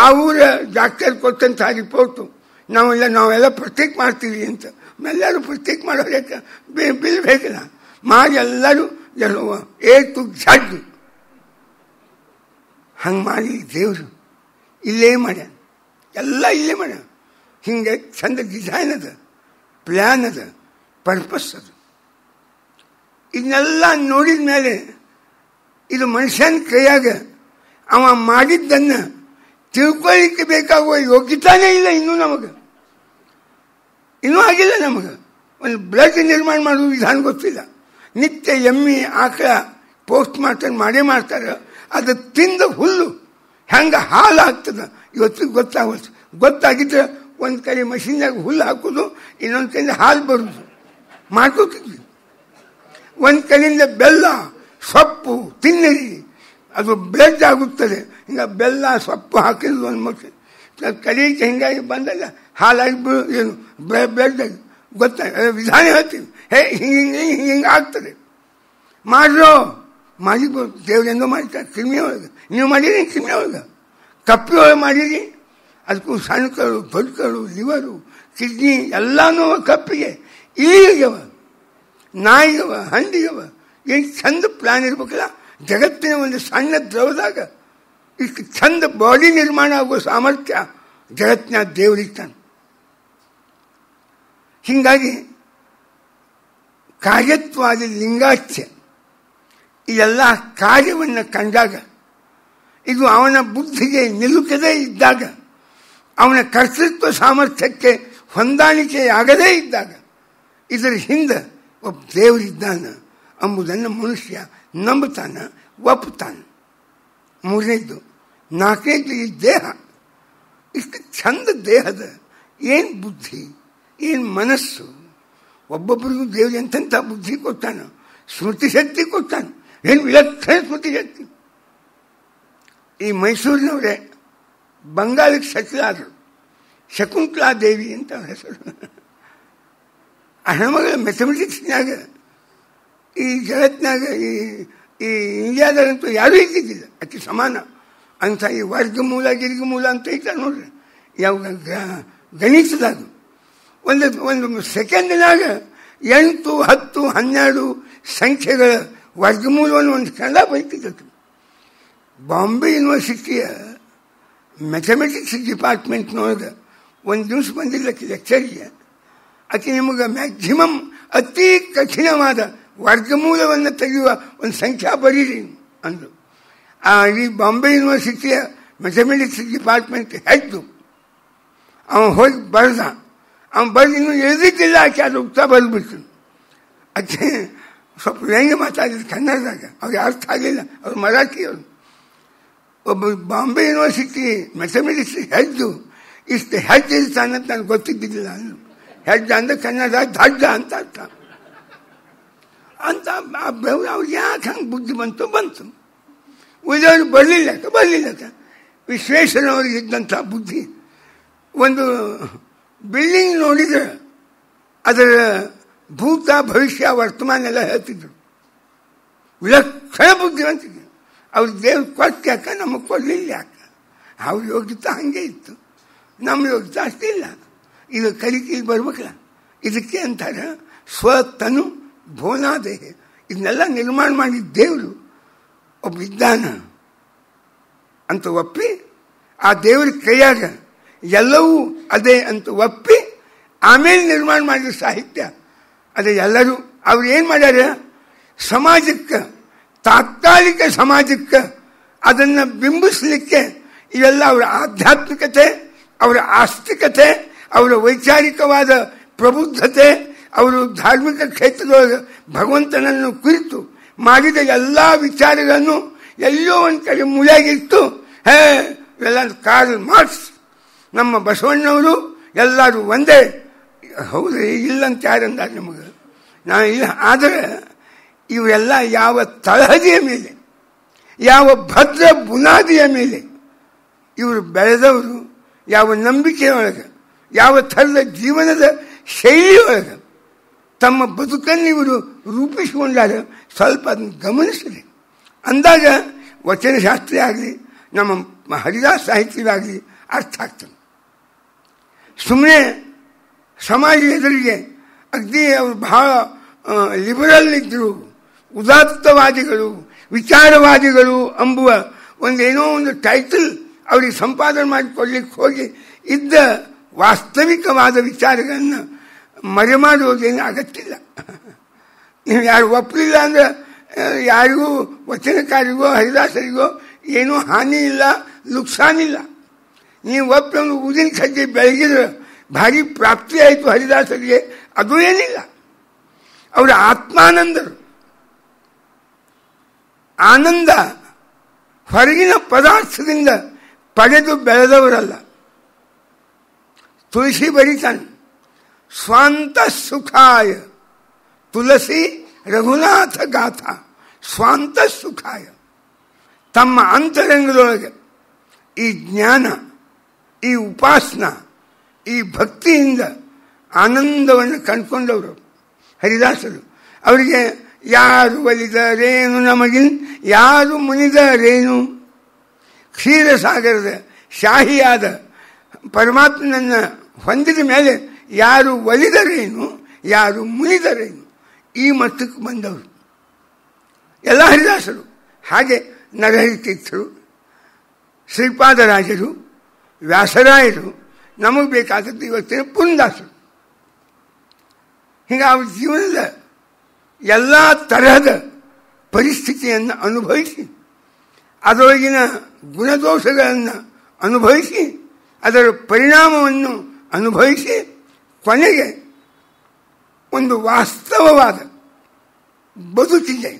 ಆ ಊರ ಡಾಕ್ಟರ್ ಕೊಟ್ಟಂಥ ರಿಪೋರ್ಟು ನಾವೆಲ್ಲ ಪ್ರತ್ಯೇಕ ಮಾಡ್ತೀವಿ ಅಂತ. ಎಲ್ಲರೂ ಪ್ರತ್ಯೇಕ ಮಾಡೋದಕ್ಕೆ ಬಿಲ್ ಬೇಕಲ್ಲ, ಮಾಡಿ ಎಲ್ಲರೂ ಏಟು ಜಡ್ ಹಂಗೆ ಮಾಡಿ ದೇವರು ಇಲ್ಲೇ ಮಾಡ್ಯ, ಎಲ್ಲ ಇಲ್ಲೇ ಮಾಡ್ಯ. ಹಿಂಗೆ ಚಂದ ಡಿಸೈನ್ ಅದ, ಪ್ಲ್ಯಾನ್ ಅದ, ಪರ್ಪಸ್ ಅದ. ಇದನ್ನೆಲ್ಲ ನೋಡಿದ ಮೇಲೆ ಇದು ಮನುಷ್ಯನ ಕೈಯಾಗ ಅವ ಮಾಡಿದ್ದನ್ನು ತಿಳ್ಕೊಳ್ಳಿಕ್ಕೆ ಬೇಕಾಗುವ ಯೋಗ್ಯತಾನೇ ಇಲ್ಲ ಇನ್ನೂ ನಮಗೆ. ಇನ್ನೂ ಆಗಿಲ್ಲ ನಮಗೆ. ಒಂದು ಬ್ಲಡ್ ನಿರ್ಮಾಣ ಮಾಡುವ ವಿಧಾನ ಗೊತ್ತಿಲ್ಲ. ನಿತ್ಯ ಎಮ್ಮೆ ಆಕಳ ಪೋಸ್ಟ್ ಮಾರ್ಟಮ್ ಮಾಡೇ ಮಾಡ್ತಾರೆ. ಅದು ತಿಂದ ಹುಲ್ಲು ಹೆಂಗೆ ಹಾಲು ಆಗ್ತದೆ ಇವತ್ತಿಗೆ ಗೊತ್ತಾಗಿದ್ರೆ ಒಂದು ಕಡೆ ಮಷೀನ್ಯಾಗ ಹುಲ್ಲು ಹಾಕೋದು, ಇನ್ನೊಂದು ಕಡೆಯಿಂದ ಹಾಲು ಬರೋದು ಮಾಡ್ಕೋತಿದ್ವಿ. ಒಂದು ಕಡೆಯಿಂದ ಬೆಲ್ಲ ಸೊಪ್ಪು ತಿನ್ನಿರಿ, ಅದು ಬ್ಲಡ್ ಆಗುತ್ತದೆ. ಹಿಂಗೆ ಬೆಲ್ಲ ಸೊಪ್ಪು ಹಾಕಿದ್ರು ಒಂದು ಮಕ್ಕಳು ಕಡೆಗೆ ಹಿಂಗಾಗಿ ಬಂದಲ್ಲ ಹಾಲಾಗಿ ಏನು ಬ್ಲಡ್ ವಿಧಾನ ಹೇಳ್ತೀವಿ. ಹಿಂಗೆ ಆಗ್ತದೆ. ಮಾಡ್ರೋ ಮಾಡಿಬೋದು, ದೇವರೆಂದೋ ಮಾಡ್ತಾರೆ. ಕ್ರಿಮಿ ಒಳಗೆ ನೀವು ಮಾಡಿರಿ, ಕ್ರಿಮಿ ಒಳಗೆ ಕಪ್ಪಿ ಒಳಗೆ ಮಾಡಿರಿ. ಅದಕ್ಕೂ ಸಣ್ಣ ಕರು, ದೊಡ್ಡ ಕರು, ಲಿವರು, ಕಿಡ್ನಿ ಎಲ್ಲನೂ ಕಪ್ಪಿಗೆ. ಇಲಿಗವ, ನಾಯಿಗವ, ಹಂದಿಗವ. ಏನು ಚಂದ ಪ್ಲಾನ್ ಇರ್ಬೇಕಲ್ಲ. ಜಗತ್ತಿನ ಒಂದು ಸಣ್ಣ ದ್ರವದಾಗ ಇಷ್ಟು ಚಂದ ಬಾಡಿ ನಿರ್ಮಾಣ ಆಗುವ ಸಾಮರ್ಥ್ಯ ಜಗತ್ತಿನ ದೇವರಿರ್ತಾನೆ. ಹೀಗಾಗಿ ಕಾರ್ಯತ್ವಾದ ಲಿಂಗಾಚ್ಯ ಇದೆಲ್ಲ ಕಾರ್ಯವನ್ನು ಕಂಡಾಗ, ಇದು ಅವನ ಬುದ್ಧಿಗೆ ನಿಲುಕದೇ ಇದ್ದಾಗ, ಅವನ ಕರ್ತೃತ್ವ ಸಾಮರ್ಥ್ಯಕ್ಕೆ ಹೊಂದಾಣಿಕೆಯಾಗದೇ ಇದ್ದಾಗ ಇದರ ಹಿಂದೆ ಒಬ್ಬ ದೇವರಿದ್ದಾನೆ ಎಂಬುದನ್ನು ಮನುಷ್ಯ ನಂಬುತ್ತಾನೆ, ಒಪ್ಪುತ್ತಾನೆ. ಮೂರನೇದು. ನಾಲ್ಕನೇದು ಈ ದೇಹ. ಇಷ್ಟು ಚಂದ ದೇಹದ ಏನು ಬುದ್ಧಿ, ಏನು ಮನಸ್ಸು. ಒಬ್ಬೊಬ್ಬರಿಗೂ ದೇವರು ಎಂತೆಂಥ ಬುದ್ಧಿ ಕೊಟ್ಟಾನ, ಸ್ಮೃತಿ ಶಕ್ತಿ ಕೊಟ್ಟಾನ. ಏನು ವಿಲಕ್ಷಣ ಸ್ಮೃತಿ ಶಕ್ತಿ. ಈ ಮೈಸೂರಿನವರೇ ಬಂಗಾಳಕ್ಕೆ ಸೆಟ್ಲ್ ಆದರು. ಶಕುಂತಲಾದೇವಿ ಅಂತ ಹೆಸರು. ಆ ಹೆಣ್ಮಗಳ ಮ್ಯಾಥಮೆಟಿಕ್ಸ್ನಾಗ ಈ ಜಗತ್ತಿನಾಗ ಈ ಇಂಡಿಯಾದಾಗಂತೂ ಯಾರೂ ಇದ್ದಿದ್ದಿಲ್ಲ ಅತಿ ಸಮಾನ ಅಂತ. ಈ ವರ್ಗಮೂಲ ಗಿರ್ಗಮೂಲ ಅಂತ ಐತ ನೋಡ್ರಿ, ಯಾವ ಗಣಿತದಾಗ ಒಂದು ಸೆಕೆಂಡಿನಾಗ 8, 10, 12 ಸಂಖ್ಯೆಗಳ ವರ್ಗಮೂಲವನ್ನು ಒಂದು ಕನ್ನಡ ಬೈತಿದ್ದದ್ದು. ಬಾಂಬೆ ಯೂನಿವರ್ಸಿಟಿಯ ಮ್ಯಾಥಮೆಟಿಕ್ಸ್ ಡಿಪಾರ್ಟ್ಮೆಂಟ್ನೊಳಗೆ ಒಂದು ದಿವಸ ಬಂದಿದ್ದಕ್ಕೆ ಲೆಕ್ಚರಿಗೆ, ಆಕೆ ನಿಮಗೆ ಮ್ಯಾಕ್ಸಿಮಮ್ ಅತಿ ಕಠಿಣವಾದ ವರ್ಗಮೂಲವನ್ನು ತೆಗೆಯುವ ಒಂದು ಸಂಖ್ಯಾ ಬರೀರಿ ಅಂದರು. ಈ ಬಾಂಬೆ ಯೂನಿವರ್ಸಿಟಿಯ ಮ್ಯಾಥಮೆಟಿಕ್ಸ್ ಡಿಪಾರ್ಟ್ಮೆಂಟ್ ಹೆಡ್ಡು ಅವನು ಹೋಗಿ ಬರೆದ. ಅವನು ಬರೆದು ಇನ್ನೂ ಎഴുದಿದ್ದಿಲ್ಲ, ಆಕೆ ಅದು ಉತ್ತರ ಬರೆದ್ಬಿಟ್ಟು. ಆಕೆ ಸ್ವಲ್ಪ ವ್ಯಂಗ್ಯ ಮಾತಾಡಿದ್ರು ಕನ್ನಡದಾಗ, ಅವ್ರಿಗೆ ಅರ್ಥ ಆಗಲಿಲ್ಲ, ಅವ್ರು ಮರಾಠಿಯವರು. ಒಬ್ಬ ಬಾಂಬೆ ಯೂನಿವರ್ಸಿಟಿ ಮ್ಯಾಥಮೆಟಿಕ್ಸ್ ಹೆಡ್ಡು ಇಷ್ಟು ಹೆಡ್ ಇರ್ತಾನೆ ಅಂತ ನನಗೆ ಗೊತ್ತಿದ್ದಿಲ್ಲ. ಅಂದರು ಹೆಡ್ ಅಂದರೆ ಕನ್ನಡ ದಡ್ಡ ಅಂತ ಅರ್ಥ ಅಂತ. ಅವ್ರಿಗೆ ಯಾಕೆ ಹಂಗೆ ಬುದ್ಧಿ ಬಂತು. ಉಳಿದವರು ಬರಲಿಲ್ಲ. ವಿಶ್ವೇಶ್ವರವ್ರಿಗೆ ಇದ್ದಂಥ ಬುದ್ಧಿ. ಒಂದು ಬಿಲ್ಡಿಂಗ್ ನೋಡಿದ್ರೆ ಅದರ ಭೂತ ಭವಿಷ್ಯ ವರ್ತಮಾನ ಎಲ್ಲ ಹೇಳ್ತಿದ್ರು. ವಿಲಕ್ಷಣ ಬುದ್ಧಿವಂತಿದ್ರು. ಅವ್ರ ದೇವ್ರು ಕೊಟ್ಟು ಯಾಕ, ನಮಗೆ ಕೊಡಲಿಲ್ಲ ಯಾಕ? ಅವ್ರ ಯೋಗ್ಯತೆ ಹಾಗೆ ಇತ್ತು, ನಮ್ಮ ಯೋಗ್ಯತೆ ಅಷ್ಟಿಲ್ಲ. ಇದು ಕಲಿಕೆ ಬರ್ಬೇಕಲ್ಲ. ಇದಕ್ಕೆ ಅಂತಾರೆ ಸ್ವತನು ಭೋನಾದೇಹ. ಇದನ್ನೆಲ್ಲ ನಿರ್ಮಾಣ ಮಾಡಿದ ದೇವರು ಒಬ್ಬ ಇದ್ದಾನ ಅಂತ ಒಪ್ಪಿ, ಆ ದೇವರ ಕೈಯಾಗ ಎಲ್ಲವೂ ಅದೇ ಅಂತ ಒಪ್ಪಿ ಆಮೇಲೆ ನಿರ್ಮಾಣ ಮಾಡಿದ ಸಾಹಿತ್ಯ ಅದೇ. ಎಲ್ಲರೂ ಅವ್ರು ಏನು ಮಾಡ್ಯಾರ, ಸಮಾಜಕ್ಕೆ, ತಾತ್ಕಾಲಿಕ ಸಮಾಜಕ್ಕೆ ಅದನ್ನು ಬಿಂಬಿಸಲಿಕ್ಕೆ ಇವೆಲ್ಲ ಅವರ ಆಧ್ಯಾತ್ಮಿಕತೆ, ಅವರ ಆಸ್ತಿಕತೆ, ಅವರ ವೈಚಾರಿಕವಾದ ಪ್ರಬುದ್ಧತೆ, ಅವರು ಧಾರ್ಮಿಕ ಕ್ಷೇತ್ರದೊಳಗೆ ಭಗವಂತನನ್ನು ಕುರಿತು ಮಾಡಿದ ಎಲ್ಲ ವಿಚಾರಗಳನ್ನು ಎಲ್ಲೋ ಒಂದು ಕಡೆ ಮೂಲೆಯಾಗಿಟ್ಟು, ಇವೆಲ್ಲ ಕಾರ್ಲ್ ಮಾರ್ಕ್ಸ್, ನಮ್ಮ ಬಸವಣ್ಣವರು ಎಲ್ಲರೂ ಒಂದೇ. ಹೌದ್ರಿ, ಇಲ್ಲಂತ ಯಾರಂದಾರೆ ನಮಗೆ, ನಾವು ಇಲ್ಲ. ಆದರೆ ಇವರೆಲ್ಲ ಯಾವ ತಳಹದಿಯ ಮೇಲೆ, ಯಾವ ಭದ್ರ ಬುನಾದಿಯ ಮೇಲೆ ಇವರು ಬೆಳೆದವರು, ಯಾವ ನಂಬಿಕೆಯೊಳಗೆ, ಯಾವ ಥರದ ಜೀವನದ ಶೈಲಿಯೊಳಗೆ ತಮ್ಮ ಬದುಕನ್ನು ಇವರು ರೂಪಿಸಿಕೊಂಡಾಗ ಸ್ವಲ್ಪ ಅದನ್ನು ಗಮನಿಸಿದೆ. ಅಂದಾಗ ವಚನಶಾಸ್ತ್ರಿ ಆಗಲಿ, ನಮ್ಮ ಹರಿದಾಸ ಸಾಹಿತ್ಯವಾಗಲಿ ಅರ್ಥ ಆಗ್ತದೆ. ಸುಮ್ಮನೆ ಸಮಾಜ ಎದುರಿಗೆ ಅಗ್ದಿ ಅವರು ಬಹಳ ಲಿಬರಲ್ ಇದ್ದರು, ಉದಾತ್ತವಾದಿಗಳು, ವಿಚಾರವಾದಿಗಳು ಎಂಬುವ ಒಂದೇನೋ ಒಂದು ಟೈಟಲ್ ಅವರಿಗೆ ಸಂಪಾದನೆ ಮಾಡಿಕೊಳ್ಳಿಕ್ಕೆ ಹೋಗಿ ಇದ್ದ ವಾಸ್ತವಿಕವಾದ ವಿಚಾರಗಳನ್ನು ಮರೆಮಾಡುವುದೇನು ಅಗತ್ಯಿಲ್ಲ. ನೀವು ಯಾರು ಒಪ್ಪಲಿಲ್ಲ ಅಂದ್ರೆ ಯಾರಿಗೂ, ವಚನಕಾರಿಗೋ ಹರಿದಾಸರಿಗೋ ಏನೂ ಹಾನಿ ಇಲ್ಲ, ನುಕ್ಸಾನಿಲ್ಲ. ನೀವು ಒಪ್ಪನ್ನು ಊದಿನ ಕಜ್ಜಿ ಬೆಳಗಿದ್ರೆ ಭಾರಿ ಪ್ರಾಪ್ತಿ ಆಯಿತು ಹರಿದಾಸರಿಗೆ, ಅದು ಏನಿಲ್ಲ. ಅವರ ಆತ್ಮಾನಂದರು. ಆನಂದ ಹೊರಗಿನ ಪದಾರ್ಥದಿಂದ ಪಡೆದು ಬೆಳೆದವರಲ್ಲ. ತುಳಸಿ ಬರೀತಾನೆ, ಸ್ವಾಂತ ಸುಖಾಯ ತುಳಸಿ ರಘುನಾಥ ಗಾಥಾ. ಸ್ವಾಂತ ಸುಖಾಯ, ತಮ್ಮ ಅಂತರಂಗದೊಳಗೆ ಈ ಜ್ಞಾನ, ಈ ಉಪಾಸನ, ಈ ಭಕ್ತಿಯಿಂದ ಆನಂದವನ್ನು ಕಂಡುಕೊಂಡವರು ಹರಿದಾಸರು. ಅವರಿಗೆ ಯಾರು ಒಲಿದರೇನು ನಮಗಿನ್, ಯಾರು ಮುನಿದರೇನು, ಕ್ಷೀರಸಾಗರದ ಶಾಹಿಯಾದ ಪರಮಾತ್ಮನನ್ನು ಹೊಂದಿದ ಮೇಲೆ ಯಾರು ಒಲಿದರೇನು, ಯಾರು ಮುನಿದರೇನು, ಈ ಮಟ್ಟಕ್ಕೆ ಬಂದವರು ಎಲ್ಲ ಹರಿದಾಸರು. ಹಾಗೆ ನರಹರಿ ತೀರ್ಥರು, ಶ್ರೀಪಾದರಾಜರು, ವ್ಯಾಸರಾಯರು, ನಮಗೆ ಬೇಕಾದದ್ದು ಇವತ್ತಿನ ಪುರಂದಾಸರು. ಹೀಗೆ ಅವ್ರ ಜೀವನದ ಎಲ್ಲ ತರಹದ ಪರಿಸ್ಥಿತಿಯನ್ನು ಅನುಭವಿಸಿ, ಅದರೊಳಗಿನ ಗುಣದೋಷಗಳನ್ನು ಅನುಭವಿಸಿ, ಅದರ ಪರಿಣಾಮವನ್ನು ಅನುಭವಿಸಿ, ಕೊನೆಗೆ ಒಂದು ವಾಸ್ತವವಾದ ಬದುಕಿಗೆ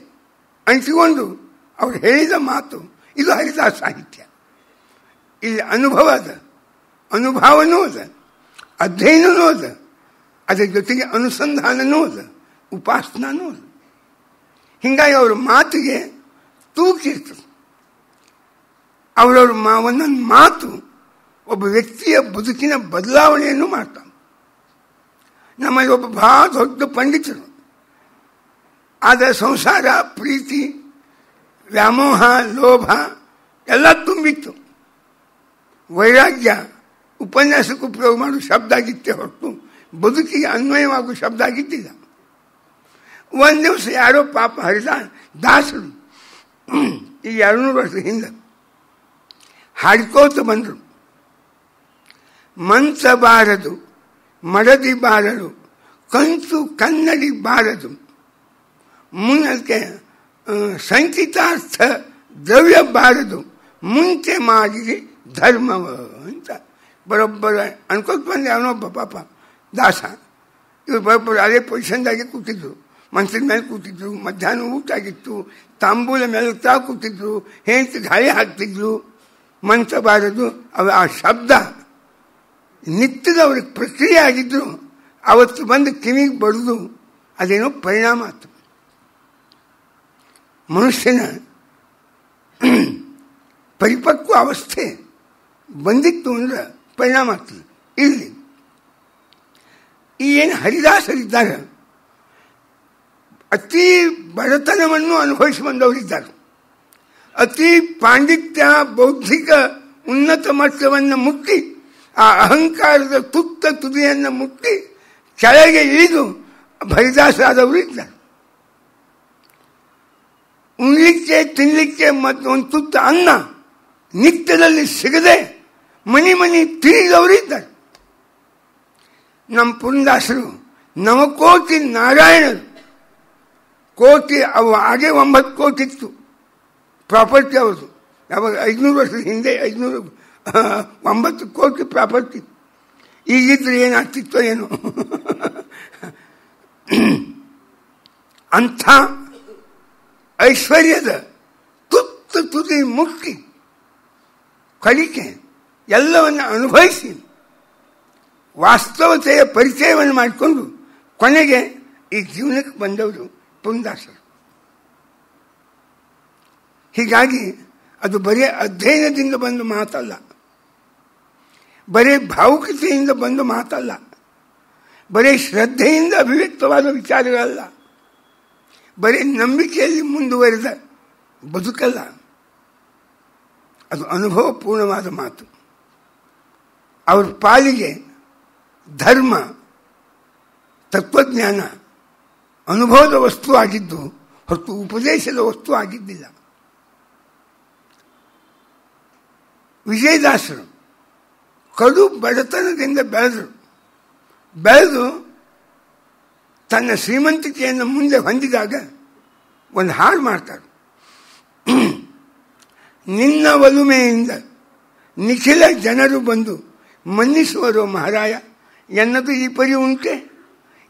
ಅಂಟಿಕೊಂಡು ಅವ್ರು ಹೇಳಿದ ಮಾತು ಇದು ಹರಿದಾಸ ಸಾಹಿತ್ಯ. ಇಲ್ಲಿ ಅನುಭವನೂ ಅದ, ಅಧ್ಯಯನವೂ ಅದ, ಅದರ ಜೊತೆಗೆ ಅನುಸಂಧಾನವೂ ಅದ, ಉಪಾಸನೂ ಅದ. ಹೀಗಾಗಿ ಅವ್ರ ಮಾತಿಗೆ ತೂಕಿರ್ತದೆ. ಅವರವ್ರ ಒಂದೊಂದು ಮಾತು ಒಬ್ಬ ವ್ಯಕ್ತಿಯ ಬದುಕಿನ ಬದಲಾವಣೆಯನ್ನು ಮಾಡ್ತಾನೆ. ನಮ್ಮಲ್ಲಿ ಒಬ್ಬ ಬಹಳ ದೊಡ್ಡ ಪಂಡಿತರು, ಆದರೆ ಸಂಸಾರ, ಪ್ರೀತಿ, ವ್ಯಾಮೋಹ, ಲೋಭ ಎಲ್ಲ ತುಂಬಿತ್ತು. ವೈರಾಗ್ಯ ಉಪನ್ಯಾಸಕ್ಕೆ ಉಪಯೋಗ ಮಾಡುವ ಶಬ್ದ ಆಗಿತ್ತೇ ಹೊರತು ಬದುಕಿಗೆ ಅನ್ವಯವಾಗುವ ಶಬ್ದ ಆಗಿದ್ದಿಲ್ಲ. ಒಂದು ದಿವಸ ಯಾರೋ ಪಾಪ ದಾಸರು ಈ 200 ವರ್ಷದ ಹಿಂದೆ ಹಾಡ್ಕೋತ ಬಂದರು. ಮಂಚ ಬಾರದು, ಮಡದಿ ಬಾರದು, ಕಂಚು ಕನ್ನಡಿ ಬಾರದು, ಮುನ್ನಕ್ಕೆ ಸಂಚಿತಾರ್ಥ ದ್ರವ್ಯ ಬಾರದು, ಮುಂಚೆ ಮಾಡಿರಿ ಧರ್ಮವ ಅಂತ ಬರೋಬ್ಬರ ಅನ್ಕೋತ ಬಂದು ಅವನೊಬ್ಬ ಪಾಪ ದಾಸ. ಇವರು ಬರೋಬ್ಬರ ಅದೇ ಪೊಸಿಷನ್ದಾಗೆ ಕೂತಿದ್ರು, ಮಂಚದ ಮೇಲೆ ಕೂತಿದ್ರು, ಮಧ್ಯಾಹ್ನ ಊಟ ಆಗಿತ್ತು, ತಾಂಬೂಲ ಮೇಲೆ ಕೂತಿದ್ರು, ಹೆಂಡತಿ ಗಾಳಿ ಹಾಕ್ತಿದ್ರು. ಮಂಚ ಬಾರದು, ಆ ಶಬ್ದ ನಿತ್ಯದ ಅವ್ರಿಗೆ ಪ್ರಕ್ರಿಯೆ ಆಗಿದ್ರು. ಅವತ್ತು ಬಂದು ಕಿವಿಗೆ ಬಡಿದು ಅದೇನೋ ಪರಿಣಾಮ ಆಯ್ತು. ಮನುಷ್ಯನ ಪರಿಪಕ್ವ ಅವಸ್ಥೆ ಬಂದಿತ್ತು ಅಂದ್ರೆ ಪರಿಣಾಮ ಆಗ್ತದೆ. ಇಲ್ಲಿ ಈ ಏನು ಹರಿದಾಸರಿದ್ದಾರೆ, ಅತಿ ಬಡತನವನ್ನು ಅನುಭವಿಸಿ ಬಂದವರಿದ್ದಾರೆ. ಅತಿ ಪಾಂಡಿತ್ಯ, ಬೌದ್ಧಿಕ ಉನ್ನತ ಮಟ್ಟವನ್ನು ಮುಟ್ಟಿ, ಆ ಅಹಂಕಾರದ ತುತ್ತ ತುದಿಯನ್ನು ಮುಟ್ಟಿ ಕೆಳಗೆ ಇಳಿದು ಹರಿದಾಸರಾದವರು ಇದ್ದಾರೆ. ಉಣ್ಲಿಕ್ಕೆ ತಿನ್ನಲಿಕ್ಕೆ ಮತ್ತು ಒಂದು ತುತ್ತ ಅನ್ನ ನಿತ್ಯದಲ್ಲಿ ಸಿಗದೆ ಮನಿ ಮನಿ ತಿರುಗಿದವರು ಇದ್ದಾರೆ. ನಮ್ಮ ಪುರಂದಾಸರು ನವಕೋಟಿ ನಾರಾಯಣರು, ಕೋಟಿ ಅವು ಹಾಗೆ 9 ಕೋಟಿ ಇತ್ತು ಪ್ರಾಪರ್ಟಿ ಅವ್ರದ್ದು. ಯಾವಾಗ 500 ವರ್ಷದ ಹಿಂದೆ 9 ಕೋಟಿ ಪ್ರಾಪರ್ಟಿ. ಈಗಿದ್ರೆ ಏನಾಗ್ತಿತ್ತೋ ಏನೋ. ಅಂಥ ಐಶ್ವರ್ಯದ ತುದಿ ಮುಕ್ತಿ ಕಲಿಕೆ ಎಲ್ಲವನ್ನು ಅನುಭವಿಸಿ ವಾಸ್ತವತೆಯ ಪರಿಚಯವನ್ನು ಮಾಡಿಕೊಂಡು ಕೊನೆಗೆ ಈ ಜೀವನಕ್ಕೆ ಬಂದವರು ಪುರಂದಾಸರು. ಹೀಗಾಗಿ ಅದು ಬರೀ ಅಧ್ಯಯನದಿಂದ ಬಂದ ಮಾತಲ್ಲ, ಬರೀ ಭಾವುಕತೆಯಿಂದ ಬಂದ ಮಾತಲ್ಲ, ಬರೀ ಶ್ರದ್ಧೆಯಿಂದ ಅಭಿವ್ಯಕ್ತವಾದ ವಿಚಾರಗಳಲ್ಲ, ಬರೀ ನಂಬಿಕೆಯಲ್ಲಿ ಮುಂದುವರೆದ ಬದುಕಲ್ಲ. ಅದು ಅನುಭವಪೂರ್ಣವಾದ ಮಾತು. ಅವ್ರ ಪಾಲಿಗೆ ಧರ್ಮ, ತತ್ವಜ್ಞಾನ ಅನುಭವದ ವಸ್ತು ಆಗಿದ್ದು ಹೊರತು ಉಪದೇಶದ ವಸ್ತು ಆಗಿದ್ದಿಲ್ಲ. ವಿಜಯದಾಸರು ಕಡು ಬಡತನದಿಂದ ಬೆಳೆದು ತನ್ನ ಶ್ರೀಮಂತಿಕೆಯನ್ನು ಮುಂದೆ ಹೊಂದಿದಾಗ ಒಂದು ಹಾಡು ಮಾಡ್ತಾರೆ. ನಿನ್ನ ಒಲುಮೆಯಿಂದ ನಿಖಿಲ ಜನರು ಬಂದು ಮನ್ನಿಸುವರು ಮಹಾರಾಯ ಎನ್ನದು ಈ ಪರಿ ಉಂಟೆ.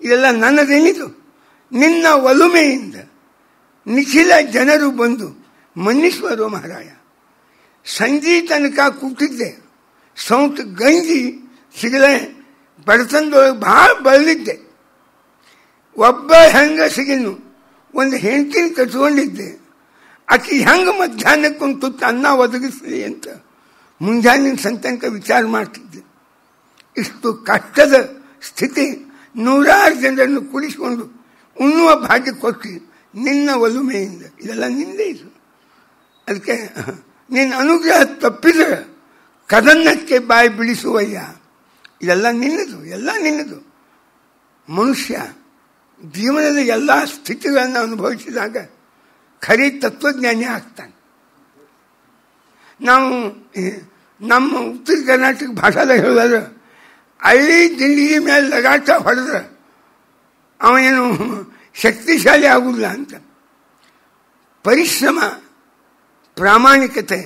ಇದೆಲ್ಲ ನನ್ನದೇನಿದು. ನಿನ್ನ ಒಲುಮೆಯಿಂದ ನಿಖಿಲ ಜನರು ಬಂದು ಮನ್ನಿಸುವರು ಮಹಾರಾಯ. ಸಂಜೆ ತನಕ ಕೂತಿದ್ದೆ, ಸೌಂಟ್ ಗಂಜಿ ಸಿಗಲೆ ಬಡತನದೊಳಗೆ ಭಾಳ ಬೆಳೆದಿದ್ದೆ. ಒಬ್ಬ ಹೆಂಗಸಿಗೆನು ಒಂದು ಹೆಂಡತಿನ ಕಟ್ಕೊಂಡಿದ್ದೆ. ಆಕೆ ಹೆಂಗೆ ಮಧ್ಯಾಹ್ನಕ್ಕೊಂದು ತುತ್ತು ಅನ್ನ ಒದಗಿಸಲಿ ಅಂತ ಮುಂಜಾನಿನ ಸಂತನಕ ವಿಚಾರ ಮಾಡ್ತಿದ್ದೆ. ಇಷ್ಟು ಕಷ್ಟದ ಸ್ಥಿತಿ ನೂರಾರು ಜನರನ್ನು ಕುಡಿಸಿಕೊಂಡು ಉಣ್ಣುವ ಭಾಗ್ಯ ಕೊಟ್ಟು ನಿನ್ನ ಒಲುಮೆಯಿಂದ, ಇದೆಲ್ಲ ನಿಂದೇ ಇದು. ಅದಕ್ಕೆ ನಿನ್ನ ಅನುಗ್ರಹ ತಪ್ಪಿದರೆ ಕದನ್ನಕ್ಕೆ ಬಾಯಿ ಬಿಡಿಸುವಯ್ಯ. ಇದೆಲ್ಲ ನಿನ್ನದು, ಎಲ್ಲ ನಿನ್ನದು. ಮನುಷ್ಯ ಜೀವನದ ಎಲ್ಲ ಸ್ಥಿತಿಗಳನ್ನು ಅನುಭವಿಸಿದಾಗ ಖರೀ ತತ್ವಜ್ಞಾನಿ ಆಗ್ತಾನೆ. ನಾವು ನಮ್ಮ ಉತ್ತರ ಕರ್ನಾಟಕ ಭಾಷಾದಾಗ ಹೇಳಿದ್ರೆ ಹಳ್ಳಿ ದಿಂಡಿಗೆ ಮೇಲೆ ಲಗಾಟ ಹೊಡೆದ್ರೆ ಅವನೇನು ಶಕ್ತಿಶಾಲಿ ಆಗುದಿಲ್ಲ ಅಂತ. ಪರಿಶ್ರಮ, ಪ್ರಾಮಾಣಿಕತೆ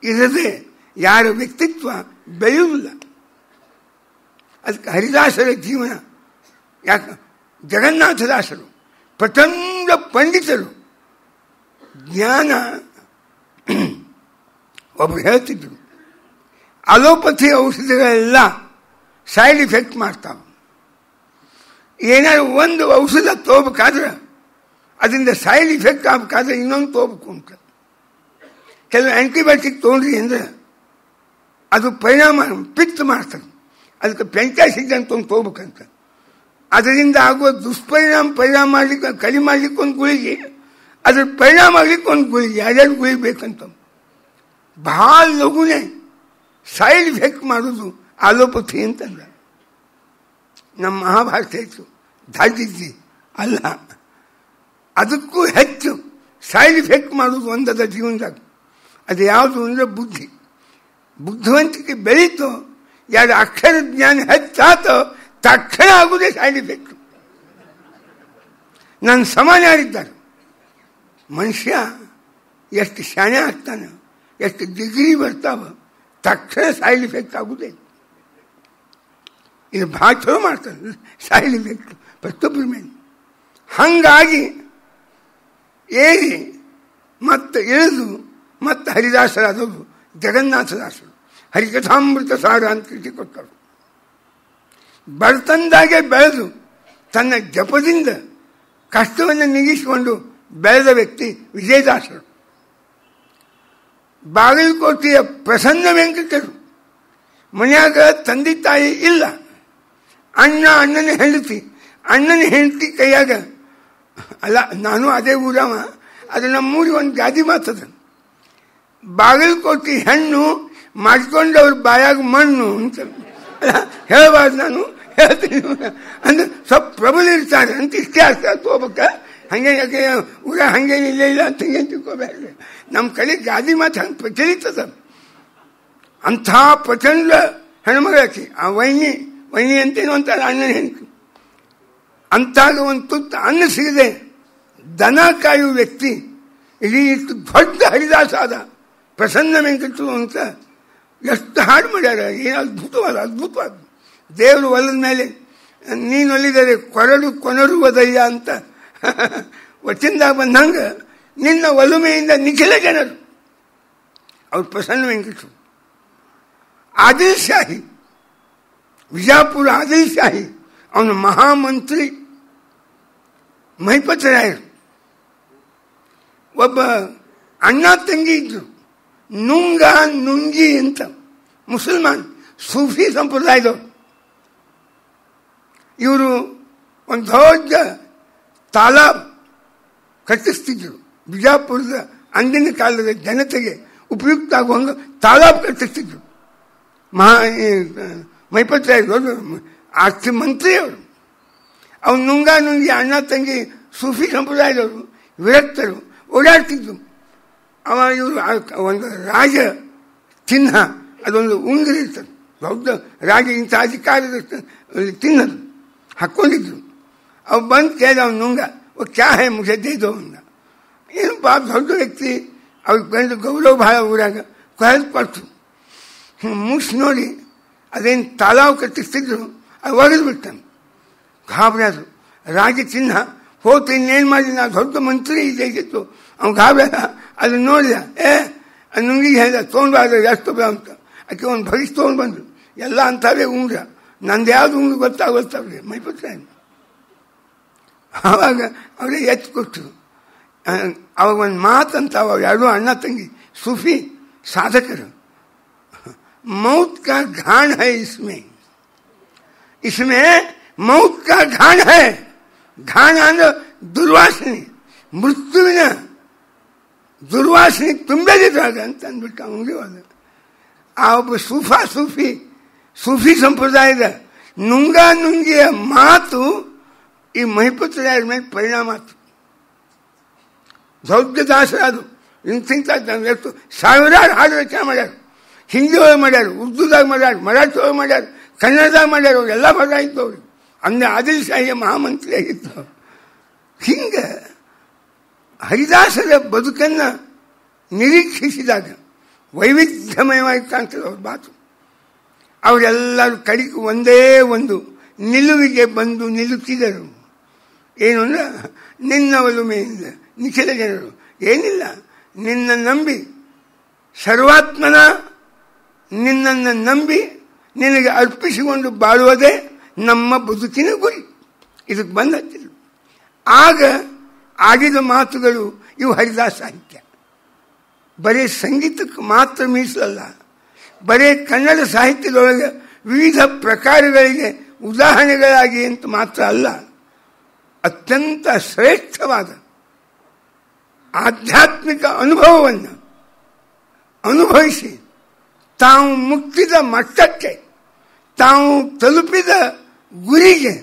ಇರದೆ ಯಾರ ವ್ಯಕ್ತಿತ್ವ ಬೆಳೆಯುವುದಿಲ್ಲ. ಅದಕ್ಕೆ ಹರಿದಾಸರ ಜೀವನ, ಯಾಕೆ ಜಗನ್ನಾಥದಾಸರು ಪ್ರಚಂಡ ಪಂಡಿತರು, ಜ್ಞಾನ. ಒಬ್ಬರು ಹೇಳ್ತಿದ್ರು, ಅಲೋಪತಿ ಔಷಧಿಗಳೆಲ್ಲ ಸೈಡ್ ಇಫೆಕ್ಟ್ ಮಾಡ್ತಾವೆ. ಏನಾದ್ರು ಒಂದು ಔಷಧ ತಗೋಬೇಕಾದ್ರೆ ಅದರಿಂದ ಸೈಡ್ ಇಫೆಕ್ಟ್ ಆಗಬೇಕಾದ್ರೆ ಇನ್ನೊಂದು ತಗೋಬೇಕು ಅಂತ. ಕೆಲವು ಆಂಟಿಬಯೋಟಿಕ್ ತೊಗೊಂಡ್ರಿ ಅಂದರೆ ಅದು ಪರಿಣಾಮ ಪಿತ್ತ ಮಾಡ್ತಾರೆ. ಅದಕ್ಕೆ ಪೆಂಟಾಸಿಡ್ ಅಂತ ಒಂದು ತಗೋಬೇಕಂತ. ಅದರಿಂದ ಆಗುವ ಪರಿಣಾಮ ಮಾಡ್ಲಿಕ್ಕೆ ಕಡಿಮೆ ಮಾಡ್ಲಿಕ್ಕೆ ಒಂದು ಗುಳಿಗೆ, ಅದ್ರ ಪರಿಣಾಮ ಆಗ್ಲಿಕ್ಕೆ ಒಂದು ಗುಳಿಗೆ, 2 ಗುಳಿಗೆ ಬೇಕಂತ. ಭಾಳ ಲಘುನೇ ಸೈಡ್ ಇಫೆಕ್ಟ್ ಮಾಡೋದು ಆಲೋಪತಿ ಅಂತಂದ. ನಮ್ಮ ಮಹಾಭಾರತ ಹೆಚ್ಚು ದಾದಿದ್ದಿ ಅಲ್ಲ, ಅದಕ್ಕೂ ಹೆಚ್ಚು ಸೈಡ್ ಇಫೆಕ್ಟ್ ಮಾಡೋದು ಒಂದದ ಜೀವನದಾಗ. ಅದು ಯಾವುದು ಅಂದರೆ ಬುದ್ಧಿ. ಬುದ್ಧಿವಂತಿಕೆ ಬೆಳೀತು, 2 ಅಕ್ಷರ ಜ್ಞಾನ ಹೆಚ್ಚಾತೋ ತಕ್ಷಣ ಆಗುವುದೇ ಸೈಡ್ ಇಫೆಕ್ಟ್. ನನ್ನ ಸಮಾನ ಯಾರಿದ್ದಾರೆ. ಮನುಷ್ಯ ಎಷ್ಟು ಶಾಣೆ ಆಗ್ತಾನೆ, ಎಷ್ಟು ಡಿಗ್ರಿ ಬರ್ತಾವ, ತಕ್ಷಣ ಸೈಡ್ ಇಫೆಕ್ಟ್ ಆಗುದೇ. ಇದು ಭಾಳ ಚಲೋ ಮಾಡ್ತಾರೆ ಸೈಡ್ ಇಫೆಕ್ಟ್ ಪ್ರತಿಯೊಬ್ಬರ ಮೇಲೆ. ಹಂಗಾಗಿ ಏರಿ ಮತ್ತು ಇಳಿದು ಮತ್ತು ಹರಿದಾಸರಾದವರು ಜಗನ್ನಾಥದಾಸರು ಹರಿಕಥಾಮೃತ ಸಾರ ಅಂತ ಕೃತಿ ಕೊಟ್ಟರು. ಬಡತನದಾಗೆ ಬೆಳೆದು ತನ್ನ ಜಪದಿಂದ ಕಷ್ಟವನ್ನು ನೀಗಿಸಿಕೊಂಡು ಬೆಳೆದ ವ್ಯಕ್ತಿ ವಿಜಯದಾಸರು. ಬಾಗಲಕೋಟೆಯ ಪ್ರಸನ್ನ ವೆಂಕಟರು ಮನೆಯಾಗ ತಂದೆ ತಾಯಿ ಇಲ್ಲ, ಅಣ್ಣನ ಹೆಂಡತಿ ಕೈಯಾಗ ಅಲ್ಲ, ನಾನು ಅದೇ ಊರವ, ಅದು ನಮ್ಮೂರಿಗೆ ಒಂದು ಗಾದಿ ಮಾತದ. ಬಾಗಲಕೋಟೆ ಹೆಣ್ಣು ಮಾಡ್ಕೊಂಡವ್ರ ಬಾಯಾಗ ಮಣ್ಣು ಅಂತ ಹೇಳಬಾರ್ದು. ನಾನು ಹೇಳ್ತೀನಿ ಅಂದ್ರೆ ಸ್ವಲ್ಪ ಪ್ರಬಲ ಇರ್ತಾರೆ ಅಂತ ಇಷ್ಟೇ ಅರ್ಥ ತಗೋಬೇಕ. ಹಂಗೆ ಯಾಕೆ ಊರ ಹಂಗೇನಿಲ್ಲ ಇಲ್ಲ ಅಂತ ಹಿಂಗೆ ತಿಳ್ಕೋಬೇಡ್ರಿ. ನಮ್ಮ ಕಡೆ ಗಾದಿ ಮಾತು ಹಂಗೆ ಪ್ರಚಲಿತದ. ಅಂಥ ಪ್ರಚಂಡ ಹೆಣ್ಮಗಳಾಕಿ ಆ ವೈನಿ ಅಂತೇನು ಅಂತಾರೆ ಅಣ್ಣನ ಹೆಂಡತಿ. ಅಂತಾಗ ಒಂದು ತುತ್ತು ಅನ್ನ ಸಿಗದೆ ದನ ಕಾಯುವ ವ್ಯಕ್ತಿ ಇಡೀ ಇಷ್ಟು ದೊಡ್ಡ ಹರಿದಾಸ ಆದ ಪ್ರಸನ್ನ ವೆಂಕಟರು ಅಂತ ಎಷ್ಟು ಹಾಡು ಮಾಡ್ಯಾರ. ಏನು ಅದ್ಭುತವಾದ ದೇವರು ಹೊಲದ ಮೇಲೆ ನೀನು ಒಲಿದರೆ ಕೊನರುವುದಯ್ಯ ಅಂತ ವಚನದಾಗ ಬಂದಂಗೆ ನಿನ್ನ ಒಲುಮೆಯಿಂದ ನಿಖಿಲ ಜನರು ಅವ್ರು ಪ್ರಸನ್ನ ವೆಂಕಟರು. ಆದಿಲ್ ಶಾಹಿ, ವಿಜಾಪುರ ಆದಿಲ್ ಶಾಹಿ ಅವನ ಮಹಾಮಂತ್ರಿ ಮಹಿಪತರಾಯರು. ಒಬ್ಬ ಅಣ್ಣ ತಂಗಿ ಇದ್ರು, ನುಂಗಿ ಅಂತ ಮುಸಲ್ಮಾನ್ ಸೂಫಿ ಸಂಪ್ರದಾಯದವರು. ಇವರು ಒಂದು ದೊಡ್ಡ ತಾಲಾಬ್ ಕಟ್ಟಿಸ್ತಿದ್ರು. ಬಿಜಾಪುರದ ಅಂದಿನ ಕಾಲದ ಜನತೆಗೆ ಉಪಯುಕ್ತ ಆಗುವಂಗ ತಾಲಾಬ್ ಕಟ್ಟಿಸ್ತಿದ್ರು. ಮಹಿಪತರಾಯರು ಆಸ್ತಿ ಮಂತ್ರಿ ಅವರು. ಅವ್ನು ನುಂಗಿ ಅಣ್ಣ ತಂಗಿ ಸೂಫಿ ಸಂಪ್ರದಾಯದವರು ವಿರಕ್ತರು ಓಡಾಡ್ತಿದ್ರು. ಇವರು ಒಂದು ರಾಜ ಚಿಹ್ನ, ಅದೊಂದು ಉಂಗುರ ಇರ್ತದೆ, ದೊಡ್ಡ ರಾಜ ಇಂಥ ಅಧಿಕಾರದ ಚಿನ್ನದು ಹಾಕ್ಕೊಂಡಿದ್ರು. ಅವು ಬಂದು ಕೇಳಿದ ಅವ್ನು ನುಂಗ ಕ್ಯಾ ಹೇ ಮುಖೆ ದೇದೋ ಅಂದ. ಏನು ಪಾಪ ದೊಡ್ಡ ವ್ಯಕ್ತಿ, ಅವ್ರಿಗೆ ಬಂದು ಗೌರವ ಭಾಳ ಊರಾಗ ಕೊಟ್ಟು ಮುಗಿಸಿ ನೋಡಿ ಅದೇನು ತಾಲಾವು ಕಟ್ಟಿಸ್ತಿದ್ರು, ಅದು ಒಗೆದು ಬಿಡ್ತಾನೆ. ಗಾಬರಿಯಾದ್ರು. ರಾಜ ಚಿಹ್ನ ಹೋತು, ಇನ್ನೇನು ಮಾಡಿ ನಾ ದೊಡ್ಡ ಮಂತ್ರಿ ಇದ್ದಾಗಿತ್ತು. ಅವ್ನು ಗಾಬರಿಯಾದ. ಅದನ್ನು ನೋಡಿದ, ಅದು ನುಂಗಿಗೆ ಹೇಳಿದ ತೊಗೊಂಡ್ಬಾರ್ದು ಎಷ್ಟು ಅಂತ. ಆಕೆ ಒಂದು ಭರಿಸಿ ತೊಗೊಂಡು ಬಂದರು. ಎಲ್ಲ ಅಂತಾವೆ ಉಂಗ್ರ, ನಂದು ಯಾವ್ದು ಉಂಗ್ರ ಗೊತ್ತಾಗ್ರಿ ಮೈಪತ್ರಾಯ. ಆವಾಗ ಅವರೇ ಎತ್ತು ಕೊಟ್ಟರು. ಅವಾಗ ಒಂದು ಮಾತಂತ ಅವಾಗ ಎರಡೂ ಅಣ್ಣ ತಂಗಿ ಸೂಫಿ ಸಾಧಕರು, ಮೌತ್ ಕಾ ಘಾಣ ಹೈ इसमें मौत का घाण है. घाಣ ಅಂದ್ರೆ ದುರ್ವಾಸನೆ, ಮೃತ್ಯುವಿನ ದುರ್ವಾಸನೆ ತುಂಬೇದಿದ್ರಾಗ ಅಂತ ಅಂದ್ಬಿಟ್ಟು ಅವನಿಗೆ. ಆ ಒಬ್ಬ ಸೂಫಿ ಸಂಪ್ರದಾಯದ ನುಂಗಿಯ ಮಾತು ಈ ಮಹಿಪತರಾಯರ ಮೇಲೆ ಪರಿಣಾಮ ಆಯ್ತು. ದೊಡ್ಡ ದಾಸರಾದು. ಇಂತಿಂತ ಎಷ್ಟು ಸಾವಿರಾರು ಹಾಡು ರಚನೆ ಮಾಡ್ಯಾರ. ಹಿಂದಿ ಒಳಗೆ ಮಾಡ್ಯಾರ, ಉರ್ದುದಾಗ ಮಾಡ್ಯಾರ, ಮರಾಠಿ ಒಳಗೆ ಮಾಡ್ಯಾರ, ಕನ್ನಡದಾಗ ಮಾಡ್ಯಾರ. ಎಲ್ಲ ಭಾಷೆ ಇತ್ತು ಅವ್ರಿಗೆ. ಅಂದ್ರೆ ಆದಿಲ್ ಶಾಹಿಯ ಮಹಾಮಂತ್ರಿ ಆಗಿತ್ತು. ಹಿಂಗೆ ಹರಿದಾಸರ ಬದುಕನ್ನು ನಿರೀಕ್ಷಿಸಿದಾಗ ವೈವಿಧ್ಯಮಯವಾಗಿ ಕಾಣ್ತದೆ ಅವ್ರ ಮಾತು. ಅವರೆಲ್ಲರೂ ಕಡಿಗೆ ಒಂದೇ ಒಂದು ನಿಲುವಿಗೆ ಬಂದು ನಿಲ್ಲುತ್ತಿದ್ದರು. ಏನು ಅಂದ್ರೆ ನಿನ್ನ ಒಲುಮೆಯಿಂದ ನಿಖಿಲ ಜನರು. ಏನಿಲ್ಲ, ನಿನ್ನ ನಂಬಿ ಸರ್ವಾತ್ಮನ ನಿನ್ನನ್ನು ನಂಬಿ ನಿನಗೆ ಅರ್ಪಿಸಿಕೊಂಡು ಬಾಳುವುದೇ ನಮ್ಮ ಬದುಕಿನ ಗುರಿ. ಇದಕ್ಕೆ ಬಂದ ಆಗ ಆಡಿದ ಮಾತುಗಳು ಇವು ಹರಿದಾಸ ಸಾಹಿತ್ಯ. ಬರೀ ಸಂಗೀತಕ್ಕೆ ಮಾತ್ರ ಮೀಸಲಲ್ಲ, ಬರೀ ಕನ್ನಡ ಸಾಹಿತ್ಯದೊಳಗೆ ವಿವಿಧ ಪ್ರಕಾರಗಳಿಗೆ ಉದಾಹರಣೆಗಳಾಗಿ ಅಂತ ಮಾತ್ರ ಅಲ್ಲ, ಅತ್ಯಂತ ಶ್ರೇಷ್ಠವಾದ ಆಧ್ಯಾತ್ಮಿಕ ಅನುಭವವನ್ನು ಅನುಭವಿಸಿ ತಾವು ಮುಕ್ತಿದ ಮಟ್ಟಕ್ಕೆ, ತಾವು ತಲುಪಿದ ಗುರಿಗೆ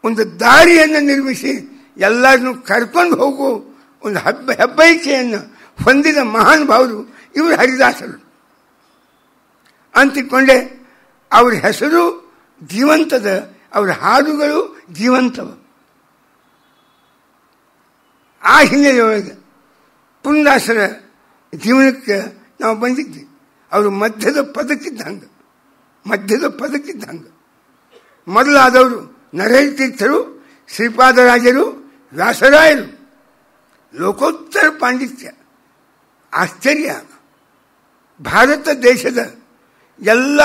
ಒಂದು ದಾರಿಯನ್ನು ನಿರ್ಮಿಸಿ ಎಲ್ಲರನ್ನೂ ಕರ್ಕೊಂಡು ಹೋಗುವ ಒಂದು ಹೆಬ್ಬೈಕೆಯನ್ನು ಹೊಂದಿದ ಮಹಾನುಭಾವರು ಇವರು ಹರಿದಾಸರು ಅಂತಿಕೊಂಡೆ. ಅವ್ರ ಹೆಸರು ಜೀವಂತದ, ಅವರ ಹಾಡುಗಳು ಜೀವಂತವ. ಆ ಹಿನ್ನೆಲೆಯೊಳಗೆ ಪುಂಡಾಸರ ಜೀವನಕ್ಕೆ ನಾವು ಬಂದಿದ್ವಿ. ಅವರು ಮಧ್ಯದ ಪದಕ್ಕಿದ್ದಂಗೆ ಮೊದಲಾದವರು ನರೇಂದ್ರ ತೀರ್ಥರು, ಶ್ರೀಪಾದರಾಜರು, ವ್ಯಾಸರಾಯರು. ಲೋಕೋತ್ತರ ಪಾಂಡಿತ್ಯ, ಆಶ್ಚರ್ಯ. ಭಾರತ ದೇಶದ ಎಲ್ಲ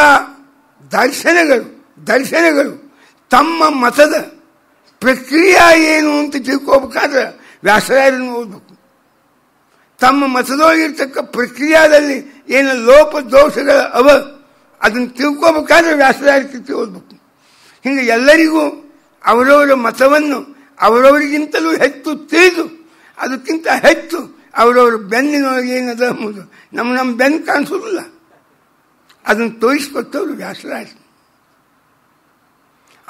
ದರ್ಶನಗಳು ತಮ್ಮ ಮತದ ಪ್ರಕ್ರಿಯೆ ಏನು ಅಂತ ತಿಳ್ಕೋಬೇಕಾದ್ರೆ ವ್ಯಾಸರಾಯರನ್ನು ಓದಬೇಕು. ತಮ್ಮ ಮತದೊಳಗಿರ್ತಕ್ಕ ಪ್ರಕ್ರಿಯಾದಲ್ಲಿ ಏನು ಲೋಪ ದೋಷಗಳ ಅದನ್ನು ತಿಳ್ಕೋಬೇಕಾದ್ರೆ ವ್ಯಾಸರಾಯರ ಕೃತಿ ಓದಬೇಕು. ಹಿಂಗೆ ಎಲ್ಲರಿಗೂ ಅವರವರ ಮತವನ್ನು ಅವರವರಿಗಿಂತಲೂ ಹೆಚ್ಚು ತಿಳಿದು, ಅದಕ್ಕಿಂತ ಹೆಚ್ಚು ಅವರವ್ರ ಬೆನ್ನಿನೊಳಗೆ ಏನದ ಎಂಬುದು ನಮ್ಮ ಬೆನ್ನು ಕಾಣಿಸೋದಿಲ್ಲ, ಅದನ್ನು ತೋರಿಸ್ಕೊಟ್ಟವರು ವ್ಯಾಸರಾಯರು.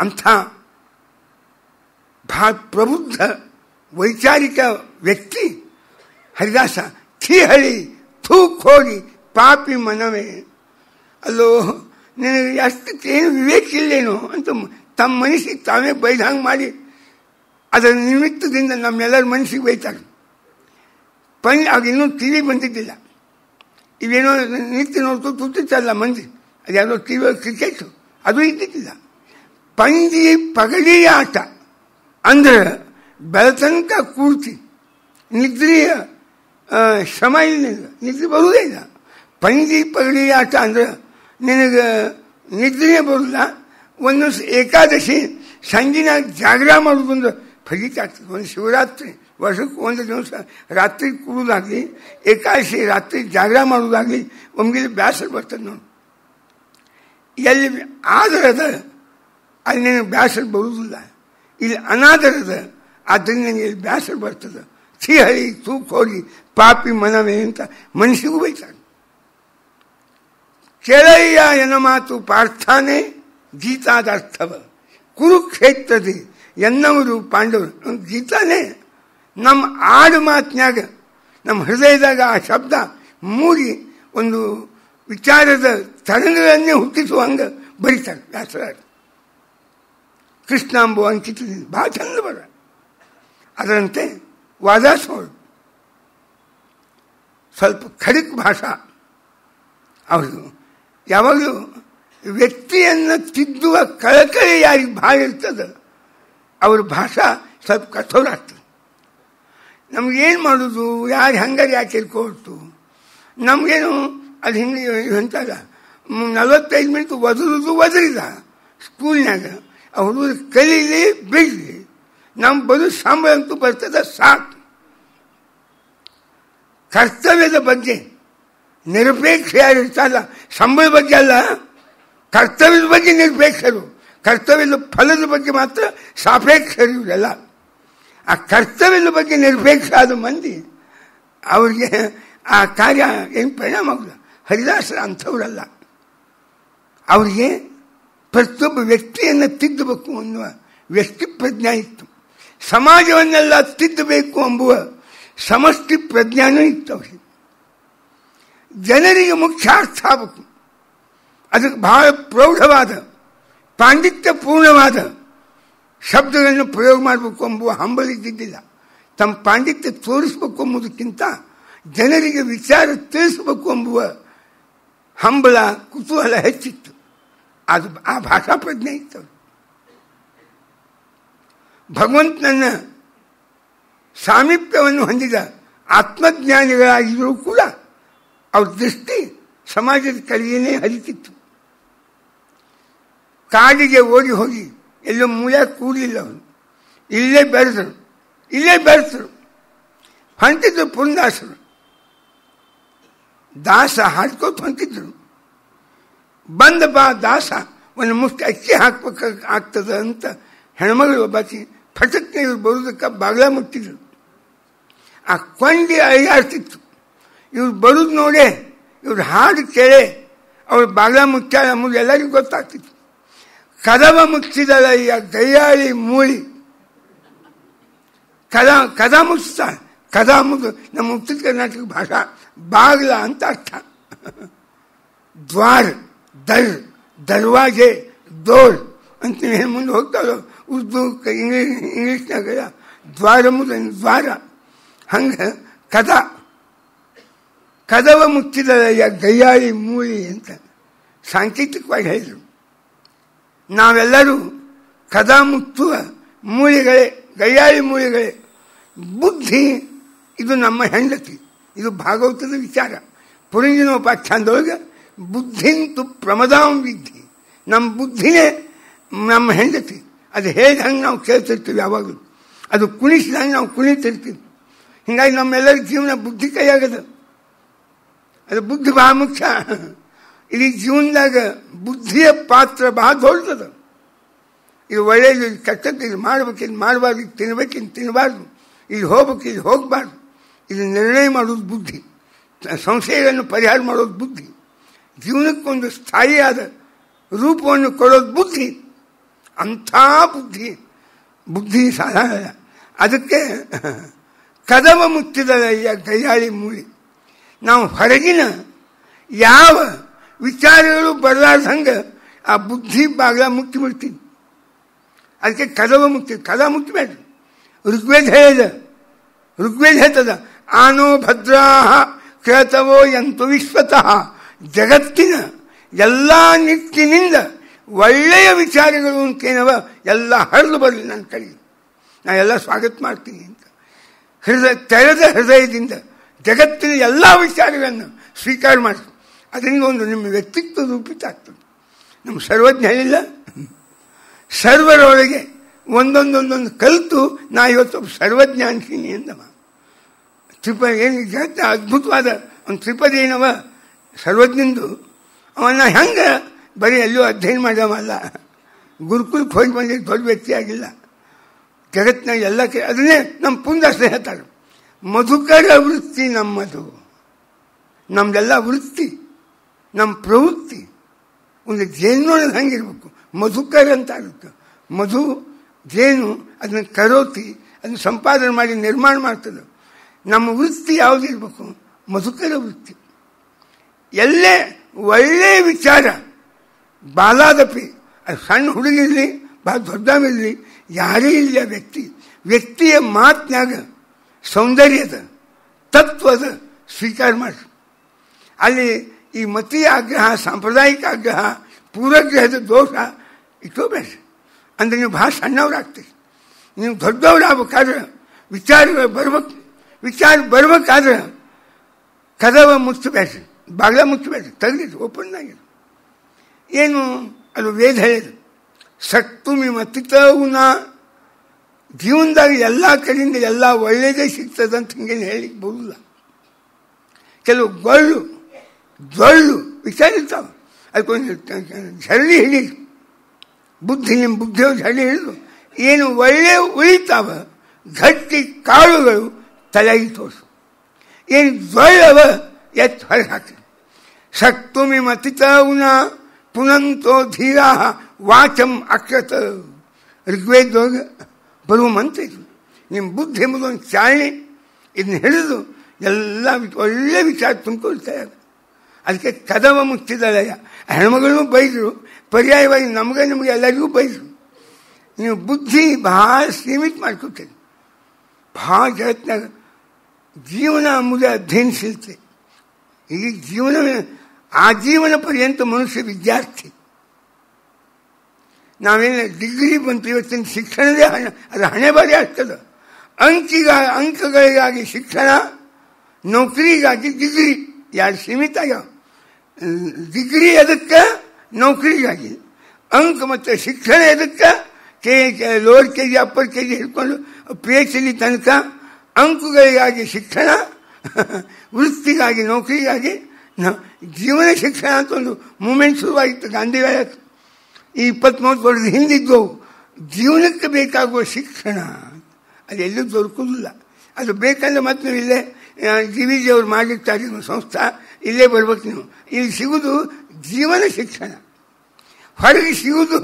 ಅಂಥ ಪ್ರಬುದ್ಧ ವೈಚಾರಿಕ ವ್ಯಕ್ತಿ ಹರಿದಾಸ. ಥೀಹಳಿ ಥೂ ಖೋಡಿ ಪಾಪಿ ಮನವೇ, ಅಲ್ಲೋ ನಿನಗೆ ಅಷ್ಟಕ್ಕೇನು ವಿವೇಕ ಇಲ್ಲೇನು ಅಂತ ತಮ್ಮ ಮನಸ್ಸಿಗೆ ತಾವೇ ಬೈದಂಗೆ ಮಾಡಿ ಅದರ ನಿಮಿತ್ತದಿಂದ ನಮ್ಮೆಲ್ಲರ ಮನಸ್ಸಿಗೆ ಬೈತಾರೆ. ಆಗ ಇನ್ನೂ ಟಿವಿ ಬಂದಿದ್ದಿಲ್ಲ, ಇವೇನೋ ನಿತ್ಯ ನೋಡ್ತು ತುತ್ತಿತ್ತಲ್ಲ ಮಂದಿ, ಅದ್ಯಾವುದೋ ಟಿವಿ ಕ್ರಿಕೆಟು ಅದು ಇದ್ದಿದ್ದಿಲ್ಲ. ಪಂಜಿ ಪಗಡಿ ಆಟ ಅಂದ್ರೆ ಬೆಳತನಕ ಕೂರ್ತಿ, ನಿದ್ರೆಯ ಶ್ರಮ ಇಲ್ಲ, ನಿದ್ರೆ ಬರುವುದೇ ಇಲ್ಲ. ಪಂಜಿ ಪಗಡಿ ಆಟ ಅಂದ್ರೆ ನಿನಗೆ ನಿದ್ರೆಯೇ ಬರೋಲ್ಲ. ಒಂದು ಏಕಾದಶಿ ಸಂಜಿನ ಜಾಗರ ಮಾಡೋದಂದ್ರೆ ಫಲಿತ ಆಗ್ತದೆ. ಒಂದು ಶಿವರಾತ್ರಿ ವರ್ಷಕ್ಕೆ ಒಂದು ದಿವಸ ರಾತ್ರಿ ಕೂಡೋದಾಗಲಿ, ಏಕಾದಶಿ ರಾತ್ರಿ ಜಾಗರ ಮಾಡೋದಾಗಲಿ ಒಮ್ಗೆ ಬೇಸರ ಬರ್ತದೆ ನೋಡಿ. ಎಲ್ಲಿ ಆದರದ ಅಲ್ಲಿ ನನಗೆ ಬೇಸರ ಬರುವುದಿಲ್ಲ, ಇಲ್ಲಿ ಅನಾದರದ ಆದ್ದರಿಂದ ನನಗೆ ಇಲ್ಲಿ ಬೇಸರ ಬರ್ತದೆ. ಥೀಹಳಿ ತೂಕ್ ಹೋಗಿ ಪಾಪಿ ಮನವೇ ಅಂತ ಮನಸ್ಸಿಗೂ ಬೈತಾರೆ. ಕೇಳಯ್ಯ ಎನ್ನ ಮಾತು ಪಾರ್ಥಾನೆ ಗೀತಾದ ಅರ್ಥವ, ಕುರುಕ್ಷೇತ್ರದಿ ಎನ್ನವರು ಪಾಂಡವರು. ಗೀತಾನೇ ನಮ್ಮ ಆಡು ಮಾತಿನಾಗ ನಮ್ಮ ಹೃದಯದಾಗ ಆ ಶಬ್ದ ಮೂಡಿ ಒಂದು ವಿಚಾರದ ತರಂಗಗಳನ್ನೇ ಹುಟ್ಟಿಸುವ ಹಂಗೆ ಬರೀತಾರೆ ವ್ಯಾಸರಾಜ. ಕೃಷ್ಣಾಂಬು ಅಂಕಿತದಿಂದ ಭಾಳ ಚಂದ ಬರ. ಅದರಂತೆ ವಾದಾಸೋಳು ಸ್ವಲ್ಪ ಖಡಿಕ್ ಭಾಷಾ ಅವರು. ಯಾವಾಗಲೂ ವ್ಯಕ್ತಿಯನ್ನು ತಿದ್ದುವ ಕಳಕಳಿ ಯಾರಿಗೆ ಭಾಳ ಇರ್ತದೆ ಅವ್ರ ಭಾಷಾ ಸ್ವಲ್ಪ ಕಠೋರ ಆಗ್ತದೆ. ನಮಗೇನು ಮಾಡೋದು, ಯಾರು ಹಂಗಾರೆ ಯಾಕೆ ಇರ್ಕೊಳ್ತು, ನಮಗೇನು ಅದು ಹಿಂಗೆ ಅಂತಲ್ಲ. 45 ಮಿನಿಟ್ ಒದರಿದ ಸ್ಕೂಲ್ನಾಗ ಆ ಹುಡುಗರು ಕಲೀಲಿ ಬಿಡಲಿ, ನಮ್ಮ ಬದು ಸಂಬಳ ಅಂತೂ ಬರ್ತದೆ ಸಾಕು. ಕರ್ತವ್ಯದ ಬಗ್ಗೆ ನಿರಪೇಕ್ಷ ಯಾರು ಇರ್ತಲ್ಲ, ಸಂಬಳ ಬಗ್ಗೆ ಅಲ್ಲ, ಕರ್ತವ್ಯದ ಬಗ್ಗೆ ನಿರಪೇಕ್ಷರು, ಕರ್ತವ್ಯದ ಫಲದ ಬಗ್ಗೆ ಮಾತ್ರ ಸಾಪೇಕ್ಷರು ಇವರೆಲ್ಲ. ಆ ಕರ್ತವ್ಯದ ಬಗ್ಗೆ ನಿರಪೇಕ್ಷ ಆದ ಮಂದಿ ಅವ್ರಿಗೆ ಆ ಕಾರ್ಯ ಏನು ಪರಿಣಾಮ ಆಗೋಲ್ಲ. ಹರಿದಾಸರ ಅಂಥವರಲ್ಲ. ಅವರಿಗೆ ಪ್ರತಿಯೊಬ್ಬ ವ್ಯಕ್ತಿಯನ್ನು ತಿದ್ದಬೇಕು ಅನ್ನುವ ವ್ಯಕ್ತಿ ಪ್ರಜ್ಞೆ ಇತ್ತು, ಸಮಾಜವನ್ನೆಲ್ಲ ತಿದ್ದಬೇಕು ಎಂಬುವ ಸಮಷ್ಟಿ ಪ್ರಜ್ಞಾನೂ ಇತ್ತು ಅವರಿಗೆ. ಜನರಿಗೆ ಮುಖ್ಯ ಅರ್ಥ ಆಗಬೇಕು, ಅದಕ್ಕೆ ಬಹಳ ಪ್ರೌಢವಾದ ಪಾಂಡಿತ್ಯಪೂರ್ಣವಾದ ಶಬ್ದಗಳನ್ನು ಪ್ರಯೋಗ ಮಾಡಬೇಕು ಎಂಬುವ ಹಂಬಲಿದ್ದಿದ್ದಿಲ್ಲ. ತಮ್ಮ ಪಾಂಡಿತ್ಯ ತೋರಿಸ್ಬೇಕು ಎಂಬುದಕ್ಕಿಂತ ಜನರಿಗೆ ವಿಚಾರ ತಿಳಿಸಬೇಕು ಎಂಬುವ ಹಂಬಲ ಕುತೂಹಲ ಹೆಚ್ಚಿತ್ತು. ಅದು ಆ ಭಾಷಾ ಪ್ರಜ್ಞೆ ಇತ್ತು. ಭಗವಂತನನ್ನ ಸಾಮೀಪ್ಯವನ್ನು ಹೊಂದಿದ ಆತ್ಮಜ್ಞಾನಿಗಳಾಗಿದ್ದರೂ ಕೂಡ ಅವ್ರ ದೃಷ್ಟಿ ಸಮಾಜದ ಕಡೆಯೇ ಹರಿತಿತ್ತು. ಕಾಡಿಗೆ ಓಡಿ ಹೋಗಿ ಎಲ್ಲೋ ಮೂಲೆ ಕೂಡಲಿಲ್ಲ. ಅವರು ಇಲ್ಲೇ ಬೆಳೆದರು ಹೊಂಟಿದ್ರು. ಪುರಂದಾಸರು ದಾಸ ಹಾಡ್ಕೋತ ಹೊಂಟಿದ್ರು. ಬಂದ ಬಾ ದಾಸ, ಒಂದು ಮುಷ್ಟಿ ಅಕ್ಕಿ ಹಾಕ್ಬೇಕು ಆಗ್ತದ ಅಂತ ಹೆಣ್ಮಗಳು ಒಬ್ಬಾಕಿ ಫಟಕ್ನೆ ಇವ್ರು ಬರೋದಕ್ಕೆ ಬಾಗ್ಲ ಮುಟ್ಟಿದ್ರು. ಆ ಕೊಂಡಿ ಅಳಿಯಾಡ್ತಿತ್ತು. ಇವ್ರು ಬರೋದು ನೋಡೇ, ಇವ್ರು ಹಾಡು ಕೇಳೇ ಅವ್ರು ಬಾಗ್ಲ ಮುಚ್ಚಾಳ ಎಂಬುದು ಎಲ್ಲರಿಗೂ ಗೊತ್ತಾಗ್ತಿತ್ತು. ಕದವ ಮುಚ್ಚಿದಳ ಈಗ ಗೈಯಾಳಿ ಮೂಳಿ, ಕದ ಮುಚ್ತಾಳೆ. ಕದ ಮುದ್ದು ನಮ್ಮ ಉತ್ತರ ಕರ್ನಾಟಕ ಭಾಷಾ ಬಾಗ್ಲ ಅಂತ ಅರ್ಥ. ದ್ವಾರ, ದರ್ವಾಜೆ, ಡೋರ್ ಅಂತ ನೀವು ಮುಂದೆ ಹೋಗ್ತಾರೋ ಉರ್ದು ಇಂಗ್ಲೀಷ್ನಾಗ ದ್ವಾರ ಮುದ ದ್ವಾರ. ಹಂಗೆ ಕದವ ಮುಚ್ಚಿದಳ ಗೈಯಾಳಿ ಮೂಳಿ ಅಂತ ಸಾಂಕೇತಿಕವಾಗಿ ಹೇಳಿದರು. ನಾವೆಲ್ಲರೂ ಕದ ಮುಚ್ಚುವ ಮೂಲಿಗಳೇ, ಗೈಯಾಳಿ ಮೂಲಿಗಳೇ. ಬುದ್ಧಿ ಇದು ನಮ್ಮ ಹೆಂಡತಿ. ಇದು ಭಾಗವತದ ವಿಚಾರ. ಪುರಂಜನೋಪಾಖ್ಯಾನದೊಳಗೆ ಬುದ್ಧಿಂತು ಪ್ರಮದಾಂ ವಿದ್ಧಿ, ನಮ್ಮ ಬುದ್ಧಿನೇ ನಮ್ಮ ಹೆಂಡತಿ. ಅದು ಹೇಳಿದಂಗೆ ನಾವು ಕೇಳ್ತಿರ್ತೀವಿ, ಯಾವಾಗಲೂ ಅದು ಕುಣಿಸಿದಂಗೆ ನಾವು ಕುಣಿತಿರ್ತೀವಿ. ಹೀಗಾಗಿ ನಮ್ಮೆಲ್ಲರ ಜೀವನ ಬುದ್ಧಿ ಕೈಯಾಗದ. ಅದು ಬುದ್ಧಿ ಬಹಳ ಮುಖ್ಯ. ಇಡೀ ಜೀವನದಾಗ ಬುದ್ಧಿಯ ಪಾತ್ರ ಬಹಳ ದೊಡ್ಡದ. ಇದು ಒಳ್ಳೆಯದು, ಇದು ಕೆಟ್ಟದ್ದು, ಇದು ಮಾಡ್ಬೇಕು, ಇದು ಮಾಡಬಾರ್ದು, ಇದು ತಿನ್ಬೇಕು, ಇದು ತಿನ್ನಬಾರ್ದು, ಇದು ಹೋಗ್ಬೇಕು, ಇದು ಹೋಗಬಾರ್ದು. ಇದು ನಿರ್ಣಯ ಮಾಡೋದು ಬುದ್ಧಿ. ಸಂಶಯಗಳನ್ನು ಪರಿಹಾರ ಮಾಡೋದು ಬುದ್ಧಿ. ಜೀವನಕ್ಕೊಂದು ಸ್ಥಾಯಿಯಾದ ರೂಪವನ್ನು ಕೊಡೋದು ಬುದ್ಧಿ. ಅಂಥ ಬುದ್ಧಿ ಸಾಧಾರಣ. ಅದಕ್ಕೆ ಕದವ ಮುಚ್ಚಿದ ಕೈಯಾಳಿ ಮೂಲಿ. ನಾವು ಹೊರಗಿನ ಯಾವ ವಿಚಾರಗಳು ಬರಲಾರ್ದಂಗೆ ಆ ಬುದ್ಧಿ ಬಾಗಿಲ ಮುಚ್ಚಿಬಿಡ್ತೀವಿ. ಅದಕ್ಕೆ ಕದವ ಮುಚ್ಚಬೇಡ್ರಿ. ಋಗ್ವೇದ ಹೇಳ್ತದ, ಆನೋ ಭದ್ರಾ ಕೇತವೋ ಎಂತು ವಿಶ್ವತಃ. ಜಗತ್ತಿನ ಎಲ್ಲ ನಿಟ್ಟಿನಿಂದ ಒಳ್ಳೆಯ ವಿಚಾರಗಳು ಅಂತೇನವ ಎಲ್ಲ ಹರಿದು ಬರಲಿ ನನ್ನ ಕಡೆಗೆ, ನಾ ಎಲ್ಲ ಸ್ವಾಗತ ಮಾಡ್ತೀನಿ ಅಂತ ತೆರೆದ ಹೃದಯದಿಂದ ಜಗತ್ತಿನ ಎಲ್ಲ ವಿಚಾರಗಳನ್ನು ಸ್ವೀಕಾರ ಮಾಡಿ ಅದರಿಂದ ಒಂದು ನಿಮ್ಮ ವ್ಯಕ್ತಿತ್ವ ರೂಪಿತ ಆಗ್ತದೆ. ನಮ್ಮ ಸರ್ವಜ್ಞ ಹೇಳಿಲ್ಲ, ಸರ್ವರೊಳಗೆ ಒಂದೊಂದೊಂದೊಂದು ಕಲಿತು ನಾ ಇವತ್ತು ಸರ್ವಜ್ಞ ಅಂತೀನಿ ಅಂದವ. ಏನು ಜಗತ್ತ ಅದ್ಭುತವಾದ ಒಂದು ತ್ರಿಪದಿ ಏನವ ಸರ್ವಜ್ಞಂದು. ಅವನ್ನ ಹೆಂಗೆ ಬರೀ ಎಲ್ಲೂ ಅಧ್ಯಯನ ಮಾಡ್ಯವಲ್ಲ, ಗುರುಕುಲಕ್ಕೆ ಹೋಗಿ ಬಂದಿದ್ದು ದೊಡ್ಡ ವ್ಯಕ್ತಿ ಆಗಿಲ್ಲ. ಜಗತ್ತಿನ ಎಲ್ಲ ಅದನ್ನೇ ನಮ್ಮ ಪುಂದಾಸ ಹೇಳ್ತಾರೆ, ಮಧುಕರ ವೃತ್ತಿ ನಮ್ಮದು. ನಮ್ದೆಲ್ಲ ವೃತ್ತಿ, ನಮ್ಮ ಪ್ರವೃತ್ತಿ ಒಂದು ಜೇನೊಳಗೆ ಹಂಗಿರ್ಬೇಕು. ಮಧುಕರ ಅಂತ ಆಗುತ್ತೆ. ಮಧು ಜೇನು ಅದನ್ನು ಕರೋತಿ, ಅದನ್ನು ಸಂಪಾದನೆ ಮಾಡಿ ನಿರ್ಮಾಣ ಮಾಡ್ತದೆ. ನಮ್ಮ ವೃತ್ತಿ ಯಾವುದಿರ್ಬೇಕು? ಮಧುಕರ ವೃತ್ತಿ. ಎಲ್ಲೇ ಒಳ್ಳೆಯ ವಿಚಾರ ಬಾಲಾದಪಿ, ಅದು ಸಣ್ಣ ಹುಡುಗಿರಲಿ ಭಾಳ ದೊಡ್ಡವಿರಲಿ, ಯಾರೇ ಇಲ್ಲ ವ್ಯಕ್ತಿಯ ಮಾತಿನಾಗ ಸೌಂದರ್ಯದ ತತ್ವದ ಸ್ವೀಕಾರ ಮಾಡಿ. ಅಲ್ಲಿ ಈ ಮತೀಯ ಆಗ್ರಹ, ಸಾಂಪ್ರದಾಯಿಕ ಆಗ್ರಹ, ಪೂರ್ವಗ್ರಹದ ದೋಷ ಇಟ್ಕೋಬೇಡ್ರಿ. ಅಂದರೆ ನೀವು ಭಾಳ ಸಣ್ಣವರಾಗ್ತೀರಿ. ನೀವು ದೊಡ್ಡವರಾಗಬೇಕಾದ್ರೆ ವಿಚಾರ ಬರ್ಬೇಕಾದ್ರೆ ಕದವ ಮುಚ್ಚಬೇಡ್ರಿ, ಬಾಗಿಲ ಮುಚ್ಚಬೇಡ್ರಿ, ತೆಗೆದಿದ್ದು ಓಪನ್ ಆಗಿದ್ದು. ಏನು ಅದು ವೇದ ಹೇಳಿದ್ರು, ಸಕ್ತುಮಿ ಮತ್ತಿತವುನ. ಜೀವನದಾಗ ಎಲ್ಲ ಕಡೆಯಿಂದ ಎಲ್ಲ ಒಳ್ಳೆಯದೇ ಸಿಗ್ತದಂತ ಹಿಂಗೇನು ಹೇಳಿಕ್ಕೆ ಬರೋಲ್ಲ. ಕೆಲವು ಜೊಳ್ಳು ವಿಚಾರ ಇರ್ತಾವೆ, ಅದಕ್ಕೊಂದು ಝರಳಿ ಹಿಡಿದು ನಿಮ್ಮ ಬುದ್ಧಿಯವ್ರು ಝರಳಿ ಹಿಡಿದು ಏನು ಒಳ್ಳೆಯ ಉಳಿತಾವ ಗಟ್ಟಿ ಕಾಳುಗಳು ತಲೆಗೆ ತೋರಿಸು. ಏನು ಜೊಳ್ಳವ ಎತ್ತು ಹೊರಗೆ ಹಾಕಿ. ಸಕ್ತುಮಿ ಮತಿತವುನ ಪುನಂತೋ ಧೀರಾ ವಾಚಂ ಅಕ್ಷತ. ಋಗ್ವೇದದೊಳಗೆ ಬರುವ ಮಂತ್ರ ಇದು. ನಿಮ್ಮ ಬುದ್ಧಿ ಎಂಬುದೊಂದು ಚಾಲನೆ, ಇದನ್ನ ಹಿಡಿದು ಎಲ್ಲ ಒಳ್ಳೆ ವಿಚಾರ ತುಂಬಿಕೊಳ್ತಾರೆ. ಅದಕ್ಕೆ ಕದವ ಮುಚ್ಚಿದಳಯ್ಯ. ಹೆಣ್ಮಗಳನ್ನೂ ಬೈದರು, ಪರ್ಯಾಯವಾಗಿ ನಮಗೆ ಎಲ್ಲರಿಗೂ ಬೈದರು. ನೀವು ಬುದ್ಧಿ ಭಾಳ ಸೀಮಿತ ಮಾಡ್ಕೊತೀರಿ. ಭಾಳ ಜಗತ್ತಿನಾಗ ಜೀವನ ಎಂಬುದೇ ಅಧ್ಯಯನಶೀಲತೆ. ಈಗ ಆಜೀವನ ಪರ್ಯಂತ ಮನುಷ್ಯ ವಿದ್ಯಾರ್ಥಿ. ನಾವೇನು ಡಿಗ್ರಿ ಬಂತು, ಇವತ್ತಿನ ಶಿಕ್ಷಣದೇ ಅದು ಹಣೆ ಬಾರಿ ಆಗ್ತದೆ. ಅಂಕಗಳಿಗಾಗಿ ಶಿಕ್ಷಣ, ನೌಕರಿಗಾಗಿ ಡಿಗ್ರಿ, ಯಾರು ಸೀಮಿತ ಆಗ್ಯಾವ. ಡಿಗ್ರಿ ಎದಕ್ಕೆ? ನೌಕರಿಗಾಗಿ. ಅಂಕ ಮತ್ತು ಶಿಕ್ಷಣ ಎದಕ್ಕೆ? ಲೋವರ್ KG ಅಪ್ಪರ್ KG ಹಿಡ್ಕೊಂಡು PhD ತನಕ ಅಂಕಗಳಿಗಾಗಿ ಶಿಕ್ಷಣ, ವೃತ್ತಿಗಾಗಿ ನೌಕರಿಗಾಗಿ ಜೀವನ ಶಿಕ್ಷಣ ಅಂತ ಒಂದು ಮೂಮೆಂಟ್ ಶುರುವಾಗಿತ್ತು ಗಾಂಧಿ ವೇಳಕ್ಕೆ. ಈ 23 ವರ್ಷದ ಹಿಂದಿದ್ದವು ಜೀವನಕ್ಕೆ ಬೇಕಾಗುವ ಶಿಕ್ಷಣ ಅದೆಲ್ಲೂ ದೊರಕುವುದಿಲ್ಲ. ಅದು ಬೇಕಂದ್ರೆ ಮತ್ತೆ ನೀವು ಇಲ್ಲೇ GVG ಅವ್ರು ಮಾಡಿರ್ತಾರೆ ಸಂಸ್ಥೆ, ಇಲ್ಲೇ ಬರ್ಬೇಕು ನೀವು. ಇಲ್ಲಿ ಸಿಗುವುದು ಜೀವನ ಶಿಕ್ಷಣ, ಹೊರಗೆ ಸಿಗುವುದು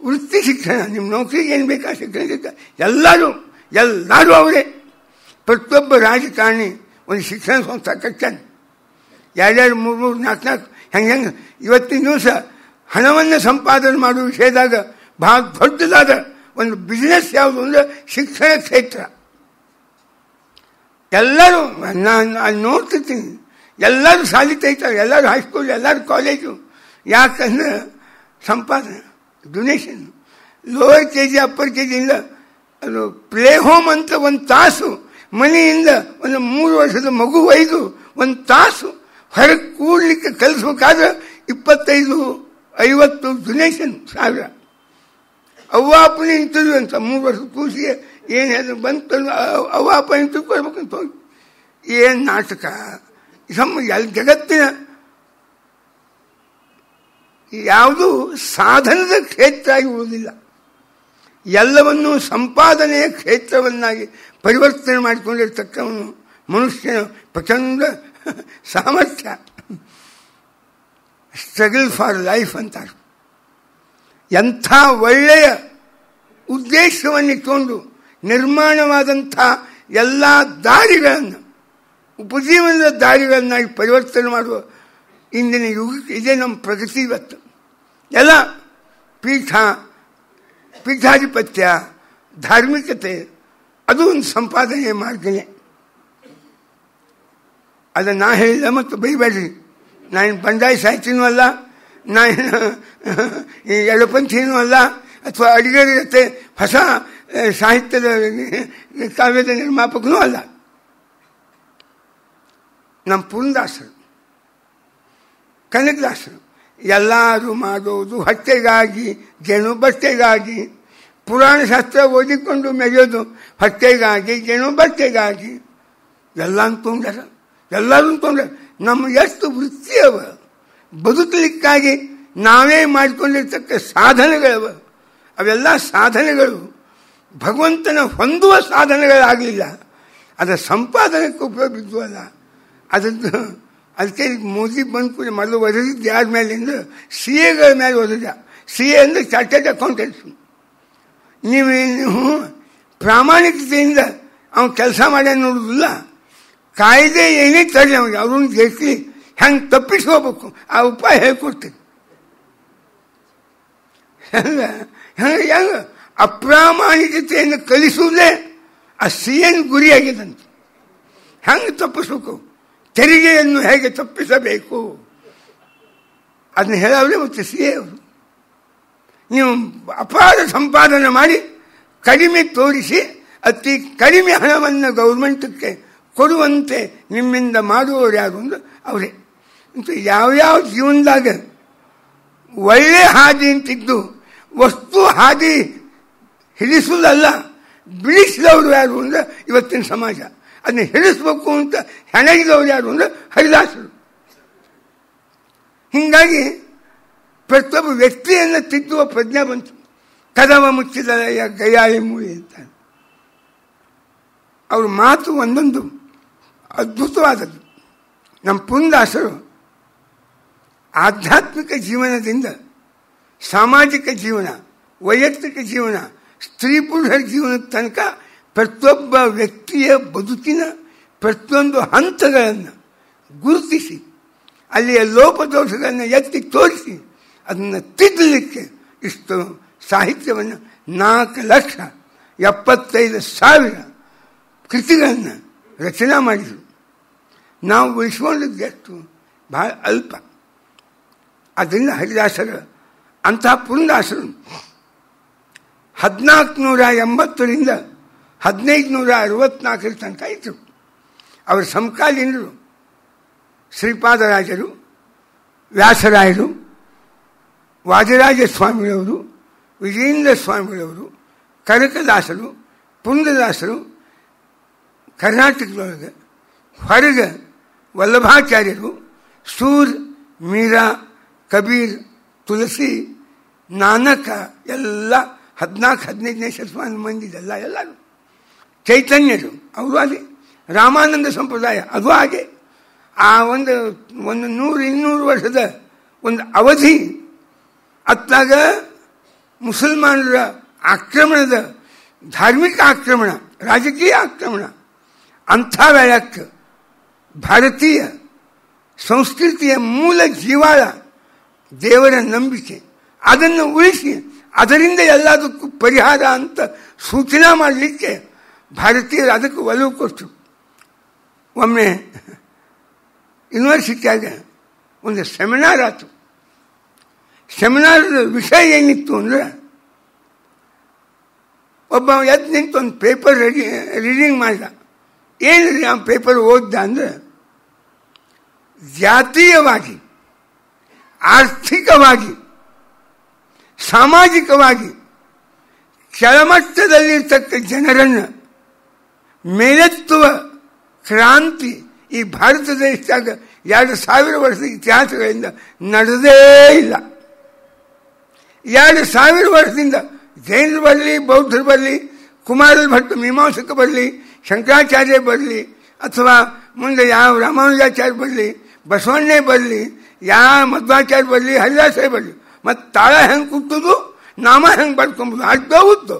ವೃತ್ತಿ ಶಿಕ್ಷಣ. ನಿಮ್ಮ ನೌಕರಿಗೆ ಏನು ಬೇಕಾ ಶಿಕ್ಷಣ ಸಿಕ್ಕ ಎಲ್ಲರೂ ಅವರೇ. ಪ್ರತಿಯೊಬ್ಬ ರಾಜಕಾರಣಿ ಒಂದು ಶಿಕ್ಷಣ ಸಂಸ್ಥೆ ಕಟ್ಟಾನೆ. 2 3 4 ಹೆಂಗೆ ಇವತ್ತಿನ ದಿವಸ ಹಣವನ್ನು ಸಂಪಾದನೆ ಮಾಡುವ ವಿಷಯದಾಗ ಬಹಳ ದೊಡ್ಡದಾದ ಒಂದು ಬಿಸ್ನೆಸ್ ಯಾವುದು ಅಂದರೆ ಶಿಕ್ಷಣ ಕ್ಷೇತ್ರ. ಎಲ್ಲರೂ ನಾನು ಅಲ್ಲಿ ನೋಡ್ತಿರ್ತೀನಿ, ಎಲ್ಲರೂ ಶಾಲೆ ತೆಗಿತಾರೆ, ಎಲ್ಲರೂ ಹೈಸ್ಕೂಲ್, ಎಲ್ಲರೂ ಕಾಲೇಜು. ಯಾಕಂದ್ರೆ ಸಂಪಾದನೆ, ಡೊನೇಷನ್. ಲೋವರ್ KG ಅಪ್ಪರ್ KGಯಿಂದ ಅದು ಪ್ಲೇ ಹೋಮ್ ಅಂತ 1 ತಾಸು ಮನೆಯಿಂದ ಒಂದು 3 ವರ್ಷದ ಮಗು ಒಯ್ದು 1 ತಾಸು ಹೊರಗೆ ಕೂಡ್ಲಿಕ್ಕೆ ಕಲಿಸ್ಬೇಕಾದ್ರೆ 25-50 ಡೊನೇಷನ್ ಸಾವಿರ. ಅವ್ವ ಅಪ್ಪನ ಇಂಟರ್ವ್ಯೂ ಅಂತ 3 ವರ್ಷದ ಕೂಸಿಗೆ ಏನು ಹೇಳಿದ್ರು ಬಂತು, ಅವ್ವ ಅಪ್ಪ ಇಂಟರ್ವ್ಯೂ ಕೊಡ್ಬೇಕಂತ ಹೋಗಿ. ಏನು ನಾಟಕ! ಜಗತ್ತಿನ ಯಾವುದೂ ಸಾಧನದ ಕ್ಷೇತ್ರ ಆಗಿ ಉಳಿದಿಲ್ಲ. ಎಲ್ಲವನ್ನೂ ಸಂಪಾದನೆಯ ಕ್ಷೇತ್ರವನ್ನಾಗಿ ಪರಿವರ್ತನೆ ಮಾಡಿಕೊಂಡಿರ್ತಕ್ಕವನು ಮನುಷ್ಯನ ಪ್ರಚಂಡ ಸಾಮರ್ಥ್ಯ. ಸ್ಟ್ರಗಲ್ ಫಾರ್ ಲೈಫ್ ಅಂತಾರೆ. ಎಂಥ ಒಳ್ಳೆಯ ಉದ್ದೇಶವನ್ನಿಟ್ಟುಕೊಂಡು ನಿರ್ಮಾಣವಾದಂಥ ಎಲ್ಲ ದಾರಿಗಳನ್ನು ಉಪಜೀವನದ ದಾರಿಗಳನ್ನಾಗಿ ಪರಿವರ್ತನೆ ಮಾಡುವ ಇಂದಿನ ಯುಗಕ್ಕೆ ಇದೇ ನಮ್ಮ ಪ್ರಗತಿ. ಇವತ್ತು ಎಲ್ಲ ಪೀಠಾಧಿಪತ್ಯ, ಧಾರ್ಮಿಕತೆ ಅದು ಒಂದು ಸಂಪಾದನೆಯ ಮಾರ್ಗನೇ. ಅದನ್ನು ನಾ ಹೇಳಿಲ್ಲ ಮತ್ತು ಬೈಬೇಡ್ರಿ. ನಾನು ಬಂಡಾಯ ಸಾಹಿತ್ಯನೂ ಅಲ್ಲ, ನಾನು ಎಡಪಂಥಿನೂ ಅಲ್ಲ, ಅಥವಾ ಅಡಿಗರ ಜೊತೆ ಹೊಸ ಸಾಹಿತ್ಯದ ಕಾವ್ಯದ ನಿರ್ಮಾಪಕನೂ ಅಲ್ಲ. ನಮ್ಮ ಪುರಂದಾಸರು, ಕನಕದಾಸರು ಎಲ್ಲರೂ ಮಾಡೋದು ಹೊಟ್ಟೆಗಾಗಿ, ಜೇನು ಬಟ್ಟೆಗಾಗಿ. ಪುರಾಣ ಶಾಸ್ತ್ರ ಓದಿಕೊಂಡು ಮೆರೆಯೋದು ಹೊಟ್ಟೆಗಾಗಿ, ಜೇನು ಬಟ್ಟೆಗಾಗಿ. ಎಲ್ಲ ಅಂದ್ಕೊಂಡ್ಯಾರ, ಎಲ್ಲರೂ ಅಂದ್ಕೊಂಡ್ರೆ ನಮ್ಮ ಎಷ್ಟು ವೃತ್ತಿಯವ, ಬದುಕಲಿಕ್ಕಾಗಿ ನಾವೇ ಮಾಡಿಕೊಂಡಿರ್ತಕ್ಕ ಸಾಧನೆಗಳವ. ಅವೆಲ್ಲ ಸಾಧನೆಗಳು ಭಗವಂತನ ಹೊಂದುವ ಸಾಧನೆಗಳಾಗಲಿಲ್ಲ, ಅದರ ಸಂಪಾದನೆಗೆ ಉಪಯೋಗ ಬಿದ್ದುವಲ್ಲ. ಅದಕ್ಕೆ ಮೋದಿ ಬಂದು ಕೂಡ ಮೊದಲು ಒದಗಿದ್ದು ಯಾರ ಮೇಲೆ ಅಂದ್ರೆ CAಗಳ ಮೇಲೆ ಒದಗ. CA ಅಂದರೆ ಚಾರ್ಟರ್ಡ್ ಅಕೌಂಟೆಂಟ್ಸ್. ನೀವು ಪ್ರಾಮಾಣಿಕತೆಯಿಂದ ಅವನು ಕೆಲಸ ಮಾಡ್ಯಾನ ನೋಡುವುದಿಲ್ಲ. ಕಾಯ್ದೆ ಏನೇ ತರಲಿ ಅವನಿಗೆ ಅವ್ರನ್ನ ಗೆಲ್ಸಿ ಹೆಂಗೆ ತಪ್ಪಿಸ್ಕೋಬೇಕು ಆ ಉಪಾಯ ಹೇಳ್ಕೊಡ್ತೀನಿ. ಹೆಂಗೆ ಅಪ್ರಾಮಾಣಿಕತೆಯನ್ನು ಕಲಿಸುವುದೇ ಆ CAನ ಗುರಿಯಾಗಿದಂತೆ. ಹೆಂಗೆ ತಪ್ಪಿಸ್ಬೇಕು, ತೆರಿಗೆಯನ್ನು ಹೇಗೆ ತಪ್ಪಿಸಬೇಕು ಅದನ್ನ ಹೇಳವ್ರೆ ಮತ್ತು CA ಅವರು. ನೀವು ಅಪಾರ ಸಂಪಾದನೆ ಮಾಡಿ ಕಡಿಮೆ ತೋರಿಸಿ ಅತಿ ಕಡಿಮೆ ಹಣವನ್ನು ಗೌರ್ಮೆಂಟಕ್ಕೆ ಕೊಡುವಂತೆ ನಿಮ್ಮಿಂದ ಮಾಡುವವರು ಯಾರು ಅಂದ್ರೆ ಅವರೇ. ಯಾವ್ಯಾವ ಜೀವನದಾಗ ಒಳ್ಳೆ ಹಾದಿ ಅಂತಿದ್ದು ವಸ್ತು ಹಾದಿ ಹಿಡಿಸುವುದಲ್ಲ, ಬಿಡಿಸಿದವರು ಯಾರು ಅಂದ್ರೆ ಇವತ್ತಿನ ಸಮಾಜ. ಅದನ್ನ ಹಿಡಿಸ್ಬೇಕು ಅಂತ ಹೆಣಗಿದವರು ಯಾರು ಅಂದ್ರೆ ಹರಿದಾಸರು. ಹೀಗಾಗಿ ಪ್ರತಿಯೊಬ್ಬ ವ್ಯಕ್ತಿಯನ್ನು ತಿದ್ದುವ ಪ್ರಜ್ಞೆ ಬಂತು. ಕದವ ಮುಚ್ಚಿದ ಗಯಾಳಿ ಮೂಳಿ ಅಂತ ಅವ್ರ ಮಾತು ಒಂದೊಂದು ಅದ್ಭುತವಾದದ್ದು. ನಮ್ಮ ಪುರಂದಾಸರು ಆಧ್ಯಾತ್ಮಿಕ ಜೀವನದಿಂದ ಸಾಮಾಜಿಕ ಜೀವನ, ವೈಯಕ್ತಿಕ ಜೀವನ, ಸ್ತ್ರೀ ಪುರುಷರ ಜೀವನದ ತನಕ ಪ್ರತಿಯೊಬ್ಬ ವ್ಯಕ್ತಿಯ ಬದುಕಿನ ಪ್ರತಿಯೊಂದು ಹಂತಗಳನ್ನು ಗುರುತಿಸಿ ಅಲ್ಲಿಯ ಲೋಪದೋಷಗಳನ್ನು ಎತ್ತಿ ತೋರಿಸಿ ಅದನ್ನು ತಿದ್ದಲಿಕ್ಕೆ ಇಷ್ಟು ಸಾಹಿತ್ಯವನ್ನು 4,75,000 ಕೃತಿಗಳನ್ನು ರಚನೆ ಮಾಡಿದರು. ನಾವು ಉಳಿಸ್ಕೊಂಡಿದ್ದು ಎಷ್ಟು ಬಹಳ ಅಲ್ಪ. ಅದರಿಂದ ಹರಿದಾಸರು ಅಂತಹ ಪುರಂದಾಸರು 1480ರಿಂದ 1564 ತನಕ ಇದ್ದರು. ಅವರ ಸಮಕಾಲೀನರು ಶ್ರೀಪಾದರಾಜರು, ವ್ಯಾಸರಾಯರು, ವಾದಿರಾಜ ಸ್ವಾಮಿಗಳವರು, ವಿಜಯೇಂದ್ರ ಸ್ವಾಮಿಗಳವರು, ಕನಕದಾಸರು, ಪುರಂದರದಾಸರು, ಕರ್ನಾಟಕದೊಳಗೆ ಹೊರಗೆ ವಲ್ಲಭಾಚಾರ್ಯರು, ಸೂರ್, ಮೀರಾ, ಕಬೀರ್, ತುಳಸಿ, ನಾನಕ ಎಲ್ಲ 14-15ನೇ ಶತಮಾನ ಮಂದಿದೆಲ್ಲ ಎಲ್ಲರೂ. ಚೈತನ್ಯರು ಅವರು ಹಾಗೆ, ರಾಮಾನಂದ ಸಂಪ್ರದಾಯ ಅದು ಹಾಗೆ. ಆ ಒಂದು 100-200 ವರ್ಷದ ಒಂದು ಅವಧಿ ಅತ್ತಾಗ ಮುಸಲ್ಮಾನರ ಆಕ್ರಮಣದ ಧಾರ್ಮಿಕ ಆಕ್ರಮಣ, ರಾಜಕೀಯ ಆಕ್ರಮಣ, ಅಂಥ ವೇಳಕ್ಕೆ ಭಾರತೀಯ ಸಂಸ್ಕೃತಿಯ ಮೂಲ ಜೀವಾಳ ದೇವರ ನಂಬಿಕೆ ಅದನ್ನು ಉಳಿಸಿ ಅದರಿಂದ ಎಲ್ಲದಕ್ಕೂ ಪರಿಹಾರ ಅಂತ ಸೂಚನೆ ಮಾಡಲಿಕ್ಕೆ ಭಾರತೀಯರು ಅದಕ್ಕೆ ಒಲವು ಕೊಟ್ಟರು. ಒಮ್ಮೆ ಯೂನಿವರ್ಸಿಟಿಯಾಗ ಒಂದು ಸೆಮಿನಾರ್ ಆಯಿತು. ಸೆಮಿನಾರದ ವಿಷಯ ಏನಿತ್ತು ಅಂದರೆ, ಒಬ್ಬ ಎದ್ದು ನಿಂತು ಒಂದು ಪೇಪರ್ ರೀಡಿಂಗ್ ಮಾಡಿದ. ಏನಿದೆ ಆ ಪೇಪರ್ ಓದ್ದ ಅಂದರೆ, ಜಾತೀಯವಾಗಿ, ಆರ್ಥಿಕವಾಗಿ, ಸಾಮಾಜಿಕವಾಗಿ ಕೆಳಮಟ್ಟದಲ್ಲಿರ್ತಕ್ಕ ಜನರನ್ನು ಮೇಲೆತ್ತುವ ಕ್ರಾಂತಿ ಈ ಭಾರತ ದೇಶದಾಗ 2000 ವರ್ಷದ ಇತಿಹಾಸಗಳಿಂದ ನಡೆದೇ ಇಲ್ಲ. 2000 ವರ್ಷದಿಂದ ಜೈನರು ಬರಲಿ, ಬೌದ್ಧರು ಬರಲಿ, ಕುಮಾರರು ಭಟ್ಟ ಮೀಮಾಂಸಕ ಬರಲಿ, ಶಂಕರಾಚಾರ್ಯ ಬರಲಿ, ಅಥವಾ ಮುಂದೆ ಯಾವ ರಾಮಾನುಜಾಚಾರ್ಯ ಬರಲಿ, ಬಸವಣ್ಣೆ ಬರಲಿ, ಯಾವ ಮಧ್ವಾಚಾರ್ಯ ಬರಲಿ, ಹರಿದಾಸರೇ ಬರಲಿ, ಮತ್ತು ತಾಳ ಹೆಂಗೆ ಕುಟ್ಟುದು, ನಾಮ ಹೆಂಗೆ ಬರ್ಕೊಂಬೋದು ಅಡ್ಡ ಉದ್ದು.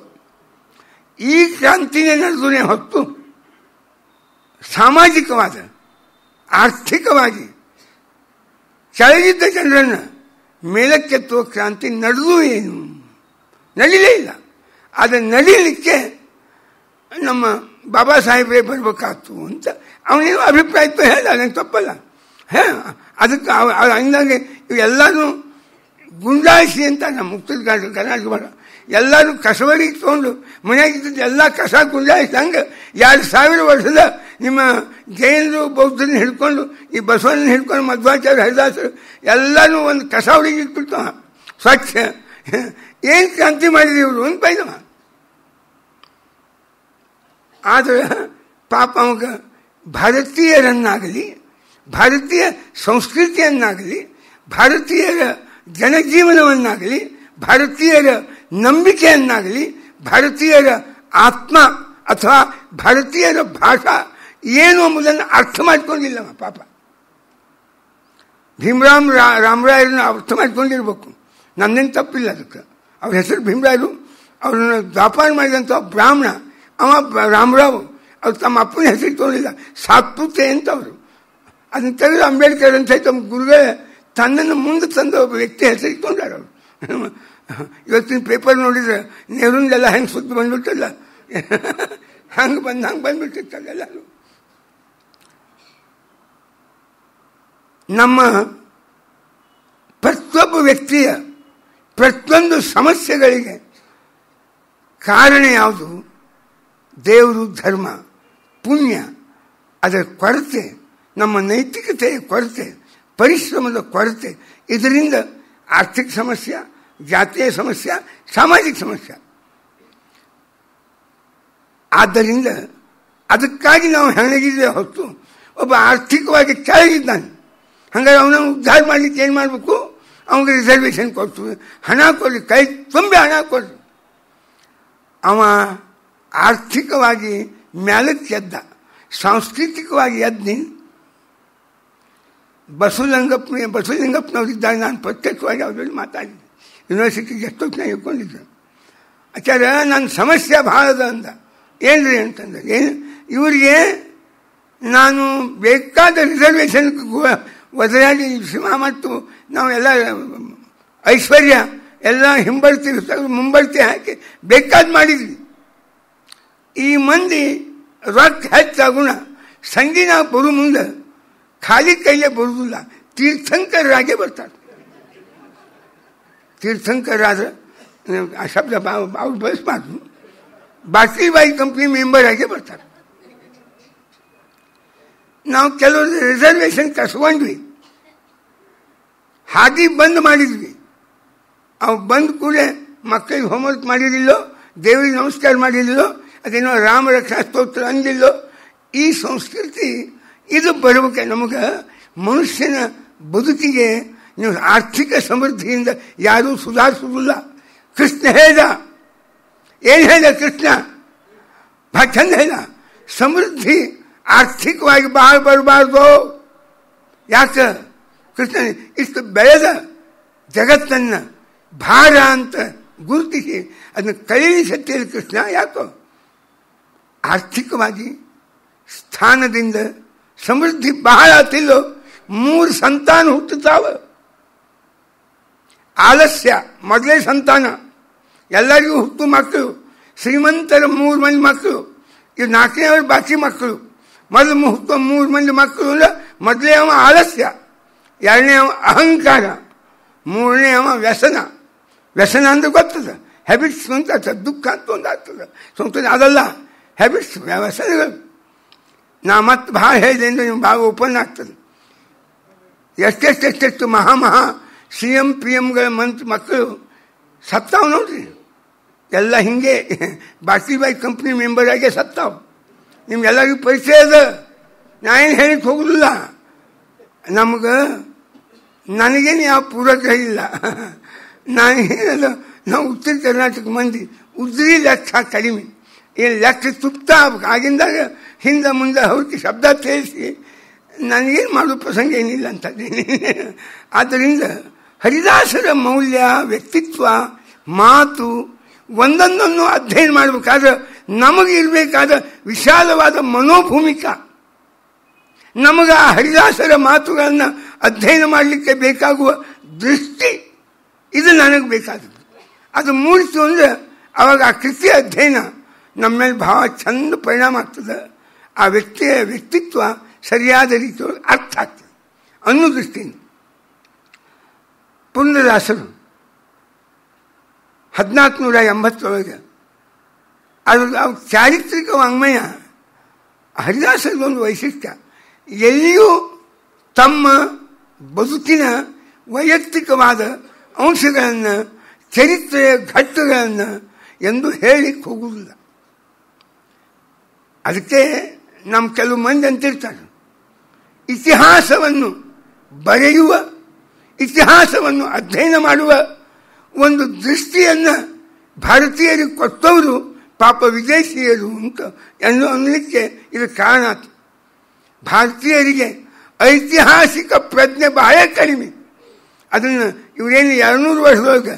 ಈ ಕ್ರಾಂತಿನೇ ನಡೆದನೇ ಹೊತ್ತು ಸಾಮಾಜಿಕವಾದ ಆರ್ಥಿಕವಾಗಿ ಕೆಳಗಿದ್ದ ಜನರನ್ನು ಮೇಲಕ್ಕೆತ್ತುವ ಕ್ರಾಂತಿ ನಡೆದೂ ಏನು ನಡೀಲೇ ಇಲ್ಲ. ಅದನ್ನು ನಡೀಲಿಕ್ಕೆ ನಮ್ಮ ಬಾಬಾ ಸಾಹೇಬ್ರೇ ಬರಬೇಕಾಗ್ತು ಅಂತ ಅವನೇನು ಅಭಿಪ್ರಾಯ ಹೇಳ, ಅದನ್ನು ತಪ್ಪಲ್ಲ. ಅದಕ್ಕೆ ಹಂಗಾಗಿ ಇವೆಲ್ಲರೂ ಗುಂಡಾಯಿಸಿ ಅಂತ ನಮ್ಮ ಮುಕ್ತದ ಕರ್ನಾಟಕ ಬರ ಎಲ್ಲರೂ ಕಸವರಿಗೆ ತೊಗೊಂಡು ಮನೆಯಾಗಿದ್ದ ಎಲ್ಲ ಕಸ ಗುಂಡಾಯಿಸಿದಂಗೆ 2000 ವರ್ಷದ ನಿಮ್ಮ ಜೈನರು ಬೌದ್ಧರನ್ನ ಹಿಡ್ಕೊಂಡು ಈ ಬಸವಣ್ಣನ ಹಿಡ್ಕೊಂಡು ಮಧ್ವಾಚಾರ್ಯ ಹರಿದಾಸರು ಎಲ್ಲರೂ ಒಂದು ಕಸ ಹೊಡಿಗೆ ಇಟ್ಬಿಟ್ಟು ಸ್ವಚ್ಛ ಏನು ಕ್ರಾಂತಿ ಮಾಡಿದ್ರು ಇವರು ಅಂತ ಬೈದವ. ಆದರೆ ಪಾಪ ಅವಾಗ ಭಾರತೀಯರನ್ನಾಗಲಿ ಭಾರತೀಯ ಸಂಸ್ಕೃತಿಯನ್ನಾಗಲಿ ಭಾರತೀಯರ ಜನಜೀವನವನ್ನಾಗಲಿ ಭಾರತೀಯರ ನಂಬಿಕೆಯನ್ನಾಗಲಿ ಭಾರತೀಯರ ಆತ್ಮ ಅಥವಾ ಭಾರತೀಯರ ಭಾಷಾ ಏನು ಎಂಬುದನ್ನು ಅರ್ಥ ಮಾಡ್ಕೊಂಡಿಲ್ಲವ ಪಾಪ. ರಾಮರಾಯರನ್ನು ಅರ್ಥ ಮಾಡ್ಕೊಂಡಿರ್ಬೇಕು, ನನ್ನೇನು ತಪ್ಪಿಲ್ಲ ಅದಕ್ಕೆ. ಅವ್ರ ಹೆಸರು ಭೀಮರಾಯರು, ಅವ್ರನ್ನ ದಾಪಾನ ಮಾಡಿದಂಥ ಬ್ರಾಹ್ಮಣ ಅವ ರಾಮರಾವ್. ಅವ್ರು ತಮ್ಮ ಅಪ್ಪನ ಹೆಸರು ತೊಗೊಂಡಿಲ್ಲ, ಸಾತ್ಪುತೆ ಅಂತ ಅವರು. ಅದನ್ನ ತೆಗೆದು ಅಂಬೇಡ್ಕರ್ ಅಂತ ತಮ್ಮ ಗುರುಗಳೇ ತನ್ನನ್ನು ಮುಂದೆ ತಂದ ಒಬ್ಬ ವ್ಯಕ್ತಿ ಹೆಸರು ಇಟ್ಕೊಂಡಾರ ಅವರು. ಇವತ್ತಿನ ಪೇಪರ್ ನೋಡಿದ್ರೆ ನೆಹರೂನ್ನೆಲ್ಲ ಹೆಂಗೆ ಸುದ್ದಿ ಬಂದ್ಬಿಟ್ಟಲ್ಲ, ಹಂಗೆ ಬಂದ್ಬಿಟ್ಟಿರ್ತಲ್ಲ ಎಲ್ಲರೂ. ನಮ್ಮ ಪ್ರತಿಯೊಬ್ಬ ವ್ಯಕ್ತಿಯ ಪ್ರತಿಯೊಂದು ಸಮಸ್ಯೆಗಳಿಗೆ ಕಾರಣ ಯಾವುದು? ದೇವರು, ಧರ್ಮ, ಪುಣ್ಯ, ಅದರ ಕೊರತೆ, ನಮ್ಮ ನೈತಿಕತೆಯ ಕೊರತೆ, ಪರಿಶ್ರಮದ ಕೊರತೆ. ಇದರಿಂದ ಆರ್ಥಿಕ ಸಮಸ್ಯೆ, ಜಾತಿಯ ಸಮಸ್ಯೆ, ಸಾಮಾಜಿಕ ಸಮಸ್ಯೆ. ಆದ್ದರಿಂದ ಅದಕ್ಕಾಗಿ ನಾವು ಹೆಣಗಿದ್ರೆ ಹೊತ್ತು ಒಬ್ಬ ಆರ್ಥಿಕವಾಗಿ ಕೆಳಗಿದ್ದಾನೆ, ಹಾಗಾಗಿ ಅವನನ್ನು ಉದ್ಧಾರ ಮಾಡಲಿಕ್ಕೆ ಏನು ಮಾಡಬೇಕು? ಅವನಿಗೆ ರಿಸರ್ವೇಷನ್ ಕೊಡ್ತೀವಿ, ಹಣ ಕೊಡ್ರಿ, ಕೈ ತುಂಬಿ ಹಣ ಕೊಡ್ರಿ. ಅವ ಆರ್ಥಿಕವಾಗಿ ಮ್ಯಾಲಕ್ಕೆ ಎದ್ದ, ಸಾಂಸ್ಕೃತಿಕವಾಗಿ ಎದ್ದು ಬಸವಲಿಂಗಪ್ಪನವರಿದ್ದಾಗ ನಾನು ಪ್ರತ್ಯಕ್ಷವಾಗಿ ಅವ್ರಲ್ಲಿ ಮಾತಾಡಿದ್ದೆ. ಯೂನಿವರ್ಸಿಟಿಗೆ ಎಷ್ಟೊತ್ತಿನ ಇಟ್ಕೊಂಡಿದ್ದೆ. ಆಚಾರ್ಯ ನನ್ನ ಸಮಸ್ಯೆ ಭಾಳ ಅದ ಅಂದ. ಏನ್ರಿ ಅಂತಂದ್ರೆ, ಏನು ಇವರಿಗೆ ನಾನು ಬೇಕಾದ ರಿಸರ್ವೇಷನ್ ಒದರಾಡಿ ಶ್ರೀಮಾ ಮತ್ತು ನಾವು ಎಲ್ಲ ಐಶ್ವರ್ಯ ಎಲ್ಲ ಹಿಂಬಡ್ತಿ ಮುಂಬಡ್ತಿ ಹಾಕಿ ಬೇಕಾದ ಮಾಡಿದ್ವಿ. ಈ ಮಂದಿ ರೊಕ್ಕ ಹೆಚ್ಚಾಗುಣ ಸಂಜೆ ಬರೋ ಮುಂದೆ ಖಾಲಿ ಕೈಲೇ ಬರುವುದಿಲ್ಲ, ತೀರ್ಥಂಕರಾಗೆ ಬರ್ತಾರೆ. ತೀರ್ಥಂಕರಾದ್ರೆ ಆ ಶಬ್ದ ಅವ್ರು ಬಳಸಬಾರ್ದು, ಬಾಟ್ಲಿಬಾಯಿ ಕಂಪ್ನಿ ಮೆಂಬರ್ ಆಗಿ ಬರ್ತಾರೆ. ನಾವು ಕೆಲವರು ರಿಸರ್ವೇಷನ್ ಕಸ್ಕೊಂಡ್ವಿ, ಹಾದಿ ಬಂದ್ ಮಾಡಿದ್ವಿ. ಅವು ಬಂದ ಕೂಡಲೇ ಮಕ್ಕಳಿಗೆ ಹೋಮ್ವರ್ಕ್ ಮಾಡಿರಲಿಲ್ಲೋ, ದೇವರಿಗೆ ನಮಸ್ಕಾರ ಮಾಡಿರಲಿಲ್ಲೋ, ಅದೇನೋ ರಾಮ ರಕ್ಷಾ ಸ್ತೋತ್ರ ಅಂದಿಲ್ಲೋ. ಈ ಸಂಸ್ಕೃತಿ ಇದು ಬರಬೇಕು. ನಮಗೆ ಮನುಷ್ಯನ ಬದುಕಿಗೆ ನೀವು ಆರ್ಥಿಕ ಸಮೃದ್ಧಿಯಿಂದ ಯಾರೂ ಸುಧಾರಿಸುವುದಿಲ್ಲ. ಕೃಷ್ಣ ಹೇಳ್ದ, ಏನು ಹೇಳ್ದ ಕೃಷ್ಣ? ಭಾಳ ಚಂದ ಹೇಳ್ದ, ಸಮೃದ್ಧಿ ಆರ್ಥಿಕವಾಗಿ ಬಹಳ ಬರಬಾರ್ದು. ಯಾಕೆ? ಕೃಷ್ಣ ಇಷ್ಟು ಬೆಳೆದ ಜಗತ್ತನ್ನು ಭಾರ ಅಂತ ಗುರುತಿಸಿ ಅದನ್ನು ಕಳೀಲಿಸತ್ತಿಲ್ಲ ಕೃಷ್ಣ. ಯಾಕೋ? ಆರ್ಥಿಕವಾಗಿ ಸ್ಥಾನದಿಂದ ಸಮೃದ್ಧಿ ಬಹಳ ಆತಿಲ್ಲೋ. 3 ಸಂತಾನ ಹುಟ್ಟುತ್ತಾವ. ಆಲಸ್ಯ ಮೊದಲೇ ಸಂತಾನ, ಎಲ್ಲರಿಗೂ ಹುಟ್ಟು ಮಕ್ಕಳು. ಶ್ರೀಮಂತರ 3 ಮಂದಿ ಮಕ್ಕಳು, ಇವು 4ನೇವರು ಬಾಕಿ ಮಕ್ಕಳು. ಮೊದಲು ಹುಟ್ಟು 3 ಮಂದಿ ಮಕ್ಕಳು ಅಂದ್ರೆ ಮೊದಲೇ ಅವ ಆಲಸ್ಯ, 2ನೇ ಅವ ಅಹಂಕಾರ, 3ನೇ ಅವ ವ್ಯಸನ. ವ್ಯಸನ ಅಂದ್ರೆ ಗೊತ್ತದ, ಹ್ಯಾಬಿಟ್ಸ್ ಅಂತ ಆಗ್ತದೆ, ದುಃಖ ಅಂತ ಒಂದು ಆಗ್ತದೆ. ಸ್ವಂತ ಅದಲ್ಲ, ಹ್ಯಾಬಿಟ್ಸ್, ವ್ಯಸನಗಳು. ನಾ ಮತ್ತೆ ಭಾಳ ಹೇಳಿದೆ ಅಂದರೆ ನಿಮ್ಗೆ ಭಾಳ ಓಪನ್ ಆಗ್ತದೆ. ಎಷ್ಟೆಷ್ಟು ಮಹಾ CM PM ಮಕ್ಕಳು ಸತ್ತಾವ್ ನೋಡ್ರಿ. ಎಲ್ಲ ಹಿಂಗೆ ಬಾಟ್ಲಿಬಾಯಿ ಕಂಪ್ನಿ ಮೆಂಬರ್ ಆಗಿ ಸತ್ತಾವ್. ನಿಮ್ಗೆಲ್ಲರಿಗೂ ಪರಿಚಯ ಅದ, ನಾ ಏನು ಹೇಳಿಕ್ಕೆ ಹೋಗುದಿಲ್ಲ. ನನಗೇನು ಯಾವ ಪೂರಕ ಇಲ್ಲ. ನಾನೇನಲ್ಲ, ನಾವು ಉತ್ತರ ಕರ್ನಾಟಕ ಮಂದಿ ಉದ್ರಿ ಲೆಕ್ಕ ಕಡಿಮೆ, ಏನು ಲೆಕ್ಕ ತುಪ್ತಾ ಆಗಿಂದಾಗ ಹಿಂದೆ ಮುಂದೆ ಅವ್ರಿಗೆ ಶಬ್ದ ತಿಳಿಸಿ ನನಗೇನು ಮಾಡೋ ಪ್ರಸಂಗ ಏನಿಲ್ಲ ಅಂತ. ಆದ್ದರಿಂದ ಹರಿದಾಸರ ಮೌಲ್ಯ, ವ್ಯಕ್ತಿತ್ವ, ಮಾತು ಒಂದೊಂದನ್ನು ಅಧ್ಯಯನ ಮಾಡಬೇಕಾದ್ರೆ ನಮಗೆ ಇರಬೇಕಾದ ವಿಶಾಲವಾದ ಮನೋಭೂಮಿಕ, ನಮಗೆ ಆ ಹರಿದಾಸರ ಮಾತುಗಳನ್ನು ಅಧ್ಯಯನ ಮಾಡಲಿಕ್ಕೆ ಬೇಕಾಗುವ ದೃಷ್ಟಿ, ಇದು ನನಗೆ ಬೇಕಾದದ್ದು. ಅದು ಮೂಡಿತು ಅಂದರೆ ಅವಾಗ ಆ ಕೃತಿಯ ಅಧ್ಯಯನ ನಮ್ಮ ಮೇಲೆ ಭಾಳ ಚಂದ ಪರಿಣಾಮ ಆಗ್ತದೆ. ಆ ವ್ಯಕ್ತಿಯ ವ್ಯಕ್ತಿತ್ವ ಸರಿಯಾದ ರೀತಿಯೊಳಗೆ ಅರ್ಥ ಆಗ್ತದೆ ಅನ್ನೋ ದೃಷ್ಟಿಯಿಂದ ಪುರಂದರದಾಸರು 1480 ಅದು ಚಾರಿತ್ರಿಕ ವಾಂಗ್ಮಯ. ಹರಿದಾಸರದೊಂದು ವೈಶಿಷ್ಟ್ಯ, ಎಲ್ಲಿಯೂ ತಮ್ಮ ಬದುಕಿನ ವೈಯಕ್ತಿಕವಾದ ಅಂಶಗಳನ್ನು, ಚರಿತ್ರೆಯ ಘಟ್ಟಗಳನ್ನು ಎಂದು ಹೇಳಿಕ್ಕೆ ಹೋಗುವುದಿಲ್ಲ. ಅದಕ್ಕೆ ನಮ್ಮ ಕೆಲವು ಮಂದಿ ಅಂತಿರ್ತಾರೆ, ಇತಿಹಾಸವನ್ನು ಬರೆಯುವ, ಇತಿಹಾಸವನ್ನು ಅಧ್ಯಯನ ಮಾಡುವ ಒಂದು ದೃಷ್ಟಿಯನ್ನು ಭಾರತೀಯರಿಗೆ ಕೊಟ್ಟವರು ಪಾಪ ವಿದೇಶಿಯರು ಅಂತ ಅನ್ನಲಿಕ್ಕೆ ಇದು ಕಾರಣ ಆಯ್ತು. ಭಾರತೀಯರಿಗೆ ಐತಿಹಾಸಿಕ ಪ್ರಜ್ಞೆ ಬಹಳ ಕಡಿಮೆ. ಅದನ್ನು ಇವರೇನು 200 ವರ್ಷದೊಳಗೆ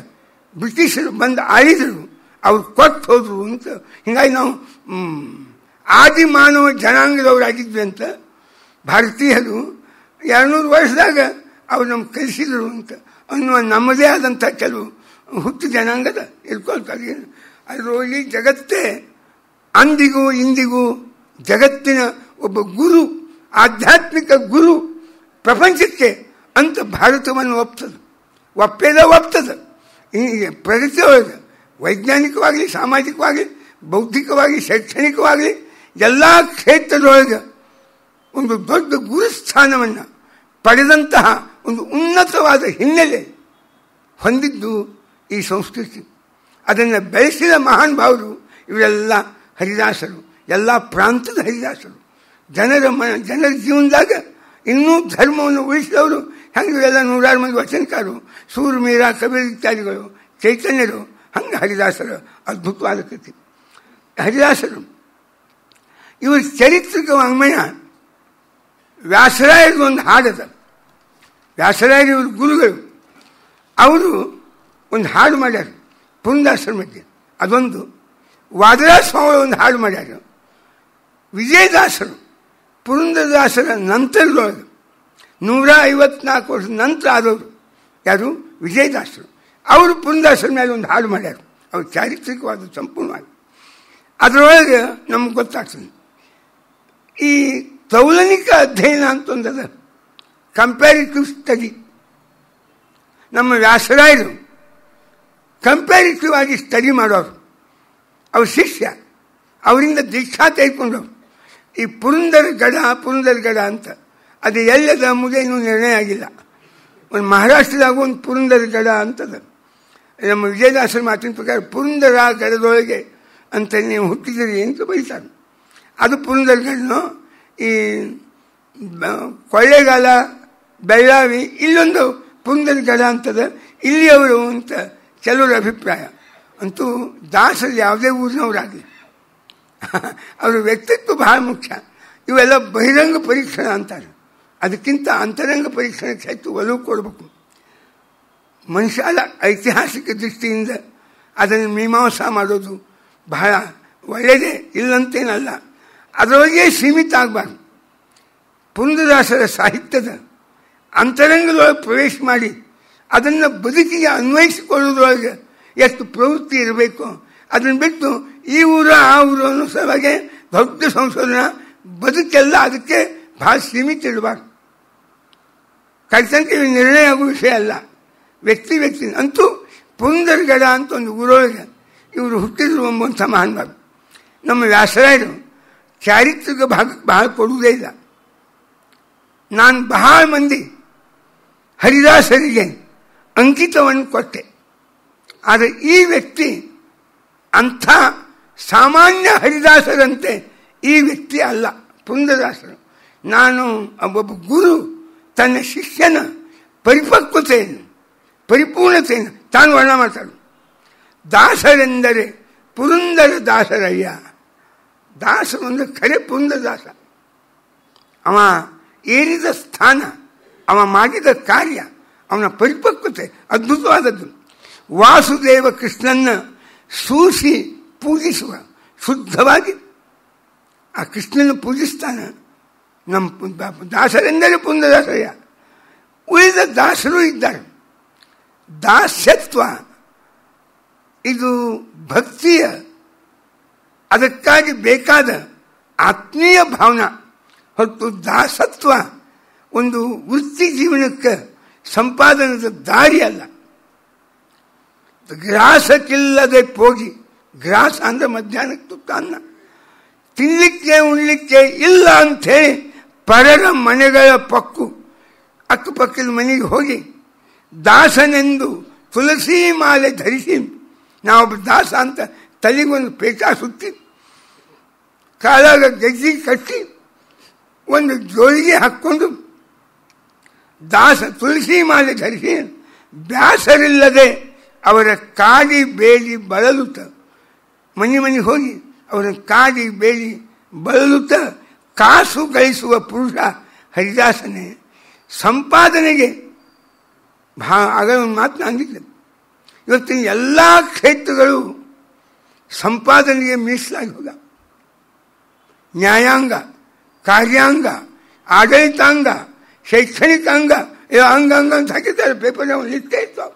ಬ್ರಿಟಿಷರು ಬಂದು ಆಳಿದರು, ಅವ್ರು ಕೊಟ್ಟು ಹೋದ್ರು ಅಂತ. ಹೀಗಾಗಿ ನಾವು ಆದಿ ಮಾನವ ಜನಾಂಗದವರಾಗಿದ್ವಿ ಅಂತ ಭಾರತೀಯರು 200 ವರ್ಷದಾಗ ಅವ್ರು ನಮ್ಗೆ ಕಲಿಸಿದರು ಅಂತ ಅನ್ನುವ ನಮ್ಮದೇ ಆದಂಥ ಕೆಲವು ಹುಟ್ಟು ಜನಾಂಗದ ಇಟ್ಕೊಳ್ತಾರೆ. ಅದರಲ್ಲಿ ಜಗತ್ತೇ ಅಂದಿಗೂ ಇಂದಿಗೂ ಜಗತ್ತಿನ ಒಬ್ಬ ಗುರು, ಆಧ್ಯಾತ್ಮಿಕ ಗುರು ಪ್ರಪಂಚಕ್ಕೆ ಅಂತ ಭಾರತವನ್ನು ಒಪ್ತದೆ. ಈಗ ಪ್ರಗತಿ ಒಳಗೆ ವೈಜ್ಞಾನಿಕವಾಗಲಿ, ಸಾಮಾಜಿಕವಾಗಲಿ, ಬೌದ್ಧಿಕವಾಗಿ, ಶೈಕ್ಷಣಿಕವಾಗಲಿ ಎಲ್ಲ ಕ್ಷೇತ್ರದೊಳಗೆ ಒಂದು ದೊಡ್ಡ ಗುರುಸ್ಥಾನವನ್ನು ಪಡೆದಂತಹ ಒಂದು ಉನ್ನತವಾದ ಹಿನ್ನೆಲೆ ಹೊಂದಿದ್ದು ಈ ಸಂಸ್ಕೃತಿ. ಅದನ್ನು ಬೆಳೆಸಿದ ಮಹಾನ್ ಭಾವರು ಇವರೆಲ್ಲ ಹರಿದಾಸರು, ಎಲ್ಲ ಪ್ರಾಂತದ ಹರಿದಾಸರು. ಜನರ ಜೀವನದಾಗ ಇನ್ನೂ ಧರ್ಮವನ್ನು ಉಳಿಸಿದವರು ಹಂಗೆ ಇವೆಲ್ಲ 100 ಮಂದಿ ವಚನಕಾರರು, ಸೂರ್ಮೀರ, ಕಬೀರ್ ಇತ್ಯಾದಿಗಳು, ಚೈತನ್ಯರು, ಹಂಗೆ ಹರಿದಾಸರ ಅದ್ಭುತವಾದ ಕೃತಿ. ಹರಿದಾಸರು ಇವರು ಚರಿತ್ರಿಕ ವಾಂಗ್ಮಯ. ವ್ಯಾಸರಾಯರು ಒಂದು ಹಾಡದ, ವ್ಯಾಸರಾಯರು ಇವರು ಗುರುಗಳು, ಅವರು ಒಂದು ಹಾಡು ಮಾಡ್ಯಾರ ಪುರಂದರದಾಸರ ಮಧ್ಯೆ. ಅದೊಂದು. ವಾದರಾಜ ಸ್ವಾಮಿ ಒಂದು ಹಾಡು ಮಾಡ್ಯಾರ. ವಿಜಯದಾಸರು ಪುರಂದರದಾಸರ ನಂತರದೊಳಗೆ 154 ವರ್ಷದ ನಂತರ ಆದವರು ಯಾರು? ವಿಜಯದಾಸರು. ಅವರು ಪುರಂದರದಾಸರ ಮೇಲೆ ಒಂದು ಹಾಡು ಮಾಡ್ಯಾರ. ಅವ್ರು ಚಾರಿತ್ರಿಕವಾದ ಸಂಪೂರ್ಣವಾಗಿ. ಅದರೊಳಗೆ ನಮ್ಗೆ ಗೊತ್ತಾಗ್ತದೆ ಈ ತೌಲನಿಕ ಅಧ್ಯಯನ ಅಂತಂದದ, ಕಂಪ್ಯಾರಿಟಿವ್ ಸ್ಟಡಿ. ನಮ್ಮ ವ್ಯಾಸರಾಯರು ಕಂಪ್ಯಾರಿಟಿವ್ ಆಗಿ ಸ್ಟಡಿ ಮಾಡೋರು. ಅವ್ರ ಶಿಷ್ಯ, ಅವರಿಂದ ದೀಕ್ಷಾ ತೆಗೆದುಕೊಂಡವ್ರು. ಈ ಪುರಂದರಗಡ ಅಂತ ಅದು ಎಲ್ಲದ ಮುದೆ ಇನ್ನೂ ನಿರ್ಣಯ ಆಗಿಲ್ಲ. ಒಂದು ಮಹಾರಾಷ್ಟ್ರದಾಗ ಒಂದು ಪುರಂದರಗಡ ಅಂತದ. ನಮ್ಮ ವಿಜಯದಾಸರ ಮಾತಿನ ಪ್ರಕಾರ ಪುರಂದರ ಗಡದೊಳಗೆ ಅಂತ ನೀವು ಹುಟ್ಟಿದಿರಿ ಅಂತ ಬರೀತಾರೆ. ಅದು ಪುರಂದರಗಡನೋ ಈ ಕೊಳ್ಳೇಗಾಲ, ಬೆಳಗಾವಿ ಇಲ್ಲೊಂದು ಪುರಂದರಗಡ ಅಂತದ, ಇಲ್ಲಿಯವರು ಅಂತ ಕೆಲವರ ಅಭಿಪ್ರಾಯ. ಅಂತೂ ದಾಸರು ಯಾವುದೇ ಊರಿನವರಾಗಲಿ ಅವರ ವ್ಯಕ್ತಿತ್ವ ಬಹಳ ಮುಖ್ಯ. ಇವೆಲ್ಲ ಬಹಿರಂಗ ಪರೀಕ್ಷಣ ಅಂತಾರೆ. ಅದಕ್ಕಿಂತ ಅಂತರಂಗ ಪರೀಕ್ಷಣಕ್ಕೆ ಹೆಚ್ಚು ಒಲವು ಕೊಡಬೇಕು. ಮನುಷ್ಯನ ಐತಿಹಾಸಿಕ ದೃಷ್ಟಿಯಿಂದ ಅದನ್ನು ಮೀಮಾಂಸಾ ಮಾಡೋದು ಬಹಳ ಒಳ್ಳೆಯದೇ, ಇಲ್ಲಂತೇನಲ್ಲ. ಅದರೊಳಗೆ ಸೀಮಿತ ಆಗಬಾರ್ದು. ಪುರಂದರದಾಸರ ಸಾಹಿತ್ಯದ ಅಂತರಂಗದೊಳಗೆ ಪ್ರವೇಶ ಮಾಡಿ ಅದನ್ನು ಬದುಕಿಗೆ ಅನ್ವಯಿಸಿಕೊಳ್ಳೋದ್ರೊಳಗೆ ಎಷ್ಟು ಪ್ರವೃತ್ತಿ ಇರಬೇಕು. ಅದನ್ನು ಬಿಟ್ಟು ಈ ಊರು ಆ ಊರು ಅನ್ನೋ ಸಲುವಾಗಿ ದೊಡ್ಡ ಸಂಶೋಧನಾ ಬದುಕೆಲ್ಲ ಅದಕ್ಕೆ ಭಾಳ ಸೀಮಿತ ಇಡಬಾರ್ದು. ಕಳ್ತನಕ್ಕೆ ನಿರ್ಣಯ ಆಗುವ ವಿಷಯ ಅಲ್ಲ, ವ್ಯಕ್ತಿ ಅಂತೂ ಪುರಂದರಗಡ ಅಂತ ಒಂದು ಊರೊಳಗೆ ಇವರು ಹುಟ್ಟಿದ್ರು ಎಂಬಂಥ ಮಹಾನ್ಭಾವ. ನಮ್ಮ ವ್ಯಾಸರಾಯರು ಚಾರಿತ್ರಿಕ ಭಾಗಕ್ಕೆ ಬಹಳ ಕೊಡುವುದೇ ಇಲ್ಲ. ನಾನು ಬಹಳ ಮಂದಿ ಹರಿದಾಸರಿಗೆ ಅಂಕಿತವನ್ನು ಕೊಟ್ಟೆ, ಆದರೆ ಈ ವ್ಯಕ್ತಿ ಅಂಥ ಸಾಮಾನ್ಯ ಹರಿದಾಸರಂತೆ ಈ ವ್ಯಕ್ತಿ ಅಲ್ಲ. ಪುರಂದರದಾಸರು ನಾನು ಒಬ್ಬ ಗುರು ತನ್ನ ಶಿಷ್ಯನ ಪರಿಪಕ್ವತೆಯನ್ನು, ಪರಿಪೂರ್ಣತೆಯನ್ನು ತಾನು ವರ್ಣ ಮಾಡ್ತಾನೆ. ದಾಸರೆಂದರೆ ಪುರಂದರ ದಾಸರಯ್ಯ. ದಾಸರು ಅಂದರೆ ಖರೆ ಪುರಂದರದಾಸ. ಅವ ಏರಿದ ಸ್ಥಾನ, ಅವ ಮಾಡಿದ ಕಾರ್ಯ, ಅವನ ಪರಿಪಕ್ವತೆ ಅದ್ಭುತವಾದದ್ದು. ವಾಸುದೇವ ಕೃಷ್ಣನ್ನ ಸೂಸಿ ಪೂಜಿಸುವ, ಶುದ್ಧವಾಗಿ ಆ ಕೃಷ್ಣನ ಪೂಜಿಸ್ತಾನೆ. ನಮ್ಮ ದಾಸರೆಂದರೆ ಪುಂಡದಾಸಯ್ಯ. ಉಳಿದ ದಾಸರು ಇದ್ದಾರೆ. ದಾಸ್ಯತ್ವ ಇದು ಭಕ್ತಿಯ, ಅದಕ್ಕಾಗಿ ಬೇಕಾದ ಆತ್ಮೀಯ ಭಾವನಾ ಹೊರತು ದಾಸತ್ವ ಒಂದು ವೃತ್ತಿ ಜೀವನಕ್ಕೆ ಸಂಪಾದನದ ದಾರಿ ಅಲ್ಲ. ಗ್ರಾಸಕ್ಕಿಲ್ಲದೆ ಹೋಗಿ, ಗ್ರಾಸ ಅಂದ್ರೆ ಮಧ್ಯಾಹ್ನಕ್ಕೆ ತುತ್ತ ಅನ್ನ, ತಿನ್ನಲಿಕ್ಕೆ ಉಣ್ಲಿಕ್ಕೆ ಇಲ್ಲ ಅಂಥೇಳಿ ಪರರ ಮನೆಗಳ ಪಕ್ಕು ಅಕ್ಕಪಕ್ಕದ ಮನೆಗೆ ಹೋಗಿ ದಾಸನೆಂದು ತುಳಸಿ ಮಾಲೆ ಧರಿಸಿ, ನಾವೊಬ್ಬ ದಾಸ ಅಂತ ತಲೆಗೊಂದು ಪೇಟ ಸುತ್ತಿ, ಕಾಲಾಗ ಗೆಜ್ಜಿ ಕಟ್ಟಿ, ಒಂದು ಜೋಳಿಗೆ ಹಾಕ್ಕೊಂಡು ದಾಸ ತುಳಸಿ ಮಾಲೆ ಧರಿಸಿ ಬ್ಯಾಸರಿಲ್ಲದೆ ಅವರ ಕಾಡಿ ಬೇಡಿ ಬಳಲುತ್ತ, ಮನೆ ಹೋಗಿ ಅವರ ಕಾಡಿ ಬೇಡಿ ಬಳಲುತ್ತ ಕಾಸು ಗಳಿಸುವ ಪುರುಷ ಹರಿದಾಸನೇ. ಸಂಪಾದನೆಗೆ ಆಗ ಒಂದು ಮಾತು ಅಂದಿದ್ದೆ, ಇವತ್ತಿನ ಎಲ್ಲ ಕ್ಷೇತ್ರಗಳು ಸಂಪಾದನೆಗೆ ಮೀಸಲಾಗಿ ಹೋದ. ನ್ಯಾಯಾಂಗ, ಕಾರ್ಯಾಂಗ, ಆಡಳಿತಾಂಗ, ಶೈಕ್ಷಣಿಕ ಅಂಗ, ಅಂಗ ಅಂತ ಹಾಕಿದ್ದಾರೆ. ಪೇಪರ್ ಲಿಸ್ಟೇ ಇತ್ತು.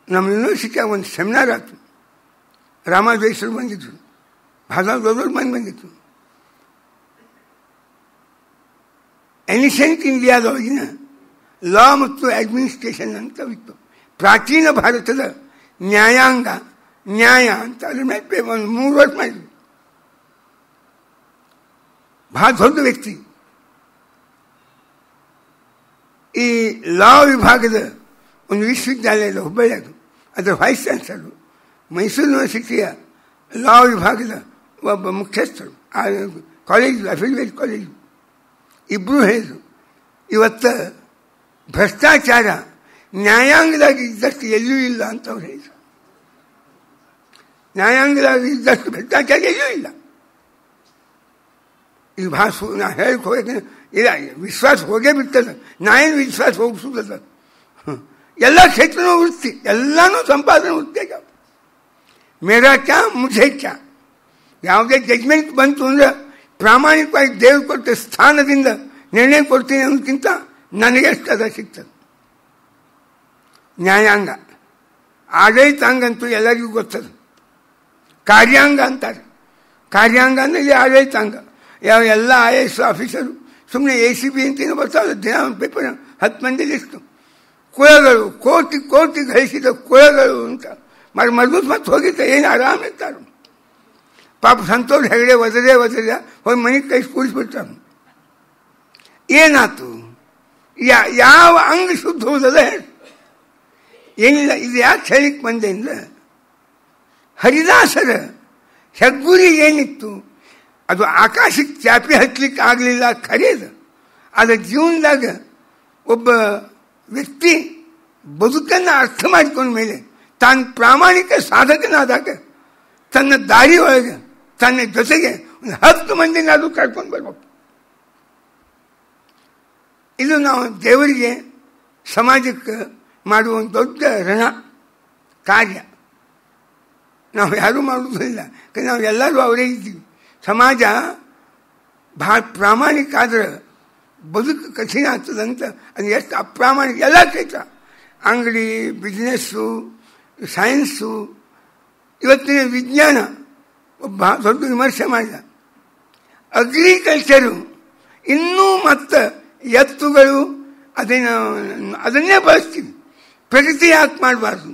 ನಮ್ಮ ಯೂನಿವರ್ಸಿಟಿಯಾಗ ಒಂದು ಸೆಮಿನಾರ್ ಆಯ್ತು. ರಾಮಾದೇಶರು ಬಂದಿದ್ರು, ಭಾಗವತರು ಬಂದಿತ್ತು. ಏನ್ಷಿಯಂಟ್ ಇಂಡಿಯಾದೊಳಗಿನ ಲಾ ಮತ್ತು ಅಡ್ಮಿನಿಸ್ಟ್ರೇಷನ್ ಅಂತ ಇತ್ತು. ಪ್ರಾಚೀನ ಭಾರತದ ನ್ಯಾಯಾಂಗ, ನ್ಯಾಯ ಅಂತ ಅದ್ರ ಮೇಲೆ ಒಂದು 3 ವರ್ಷ ಮಾಡಿದ್ವಿ. ಬಹಳ ದೊಡ್ಡ ವ್ಯಕ್ತಿ. ಈ ಲಾ ವಿಭಾಗದ ಒಂದು ವಿಶ್ವವಿದ್ಯಾಲಯದ ಹುಬ್ಬಳ್ಳಿಯದು, ಅದರ ವೈಸ್ ಚಾನ್ಸಲರು, ಮೈಸೂರು ಯೂನಿವರ್ಸಿಟಿಯ ಲಾ ವಿಭಾಗದ ಒಬ್ಬ ಮುಖ್ಯಸ್ಥರು, ಆ ಕಾಲೇಜು ಅಫಿಲಿಯೇಟ್ ಕಾಲೇಜು, ಇಬ್ಬರು ಹೇಳಿದರು, ಇವತ್ತು ಭ್ರಷ್ಟಾಚಾರ ನ್ಯಾಯಾಂಗದಾಗ ಇದ್ದಷ್ಟು ಎಲ್ಲೂ ಇಲ್ಲ ಅಂತ ಅವ್ರು ಹೇಳಿದರು. ನ್ಯಾಯಾಂಗದಾಗ ಇದ್ದಷ್ಟು ಭ್ರಷ್ಟಾಚಾರ ಎಲ್ಲೂ ಇಲ್ಲ. ಇದು ಭಾಳ ನಾ ಹೇಳಕ್ಕೆ ಹೋಗಿ ಇಲ್ಲ, ವಿಶ್ವಾಸ ಹೋಗೇ ಬಿಡ್ತದೆ. ನಾವೇನು ವಿಶ್ವಾಸ ಹೋಗಿಸುವುದಲ್ಲ. ಎಲ್ಲ ಕ್ಷೇತ್ರನೂ ವೃತ್ತಿ, ಎಲ್ಲನೂ ಸಂಪಾದನೆ ವೃತ್ತಿ. ಮೇರಾ ಕ್ಯಾ ಮುझे ಕ್ಯಾ, ಯಾವುದೇ ಜಡ್ಜ್ಮೆಂಟ್ ಬಂತು ಅಂದ್ರೆ ಪ್ರಾಮಾಣಿಕವಾಗಿ ದೇವ್ರು ಕೊಟ್ಟ ಸ್ಥಾನದಿಂದ ನಿರ್ಣಯ ಕೊಡ್ತೀನಿ ಅನ್ನೋದಕ್ಕಿಂತ ನನಗೆ ಎಷ್ಟು ಅದ ಸಿಗ್ತದೆ. ನ್ಯಾಯಾಂಗ, ಆಡಳಿತಾಂಗ ಅಂತೂ ಎಲ್ಲರಿಗೂ ಗೊತ್ತದು. ಕಾರ್ಯಾಂಗ ಅಂತಾರೆ. ಕಾರ್ಯಾಂಗ ಅಂದರೆ ಇಲ್ಲಿ ಆಡಳಿತಾಂಗ. ಎಲ್ಲ IAS ಆಫೀಸರು ಸುಮ್ಮನೆ ACB ಅಂತೇನು ಬರ್ತಾವೆ, ದಿನ ಒಂದು ಪೇಪರ್ 10 ಮಂದಿ ಲಿಸ್ಟು. ಕುಳಗಳು, ಕೋಟಿ ಗಳಿಸಿದ ಕುಳಗಳು ಅಂತ ಮರ್ದೂತ್ ಮತ್ತೆ ಹೋಗಿದ್ದ, ಏನು ಆರಾಮಿರ್ತಾರೆ. ಪಾಪ ಸಂತೋಷ್ ಹೆಗಡೆ ಒದರೇ ಹೋಗಿ ಮನೆಗೆ ಕೈ ಕೂಡಿಸ್ಬಿಡ್ತಾರೆ. ಏನಾಯ್ತು? ಯಾವ ಅಂಗ ಶುದ್ಧ ಹೋದಲ್ಲ ಏನಿಲ್ಲ. ಇದು ಯಾಕೆ ಹೇಳಿಕ್ ಬಂದೆ ಅಂದ್ರೆ, ಹರಿದಾಸರ ಹೆಗ್ಗುರಿ ಏನಿತ್ತು ಅದು ಆಕಾಶಕ್ಕೆ ಚಾಪಿ ಹಚ್ಚಲಿಕ್ಕೆ ಆಗಲಿಲ್ಲ, ಖರೇದು. ಅದರ ಜೀವನದಾಗ ಒಬ್ಬ ವ್ಯಕ್ತಿ ಬದುಕನ್ನು ಅರ್ಥ ಮಾಡಿಕೊಂಡ ಮೇಲೆ ತಾನು ಪ್ರಾಮಾಣಿಕ ಸಾಧಕನಾದಾಗ ತನ್ನ ದಾರಿ ಒಳಗೆ ತನ್ನ ಜೊತೆಗೆ ಒಂದು 10 ಮಂದಿನಾದರೂ ಕರ್ಕೊಂಡು ಬರ್ಬೇಕು. ಇದು ನಾವು ದೇವರಿಗೆ ಸಮಾಜಕ್ಕೆ ಮಾಡುವ ಒಂದು ದೊಡ್ಡ ಋಣ ಕಾರ್ಯ. ನಾವು ಯಾರೂ ಮಾಡುವುದಿಲ್ಲ, ನಾವು ಎಲ್ಲರೂ ಅವರೇ ಇದ್ದೀವಿ. ಸಮಾಜ ಭಾಳ ಪ್ರಾಮಾಣಿಕ ಆದ್ರೆ ಬದುಕು ಕಠಿಣ ಆಗ್ತದಂತ. ಅದು ಎಷ್ಟು ಅಪ್ರಾಮಾಣಿಕ ಎಲ್ಲ ಕ್ಷೇತ್ರ, ಅಂಗಡಿ, ಬಿಸ್ನೆಸ್ಸು, ಸೈನ್ಸು, ಇವತ್ತಿನ ವಿಜ್ಞಾನ ಒಬ್ಬ ದೊಡ್ಡ ವಿಮರ್ಶೆ ಮಾಡಿದ. ಅಗ್ರಿಕಲ್ಚರು ಇನ್ನೂ ಮತ್ತು ಎತ್ತುಗಳು ಅದನ್ನೇ ಬಳಸ್ತೀವಿ. ಪ್ರಗತಿ ಯಾಕೆ ಮಾಡಬಾರ್ದು?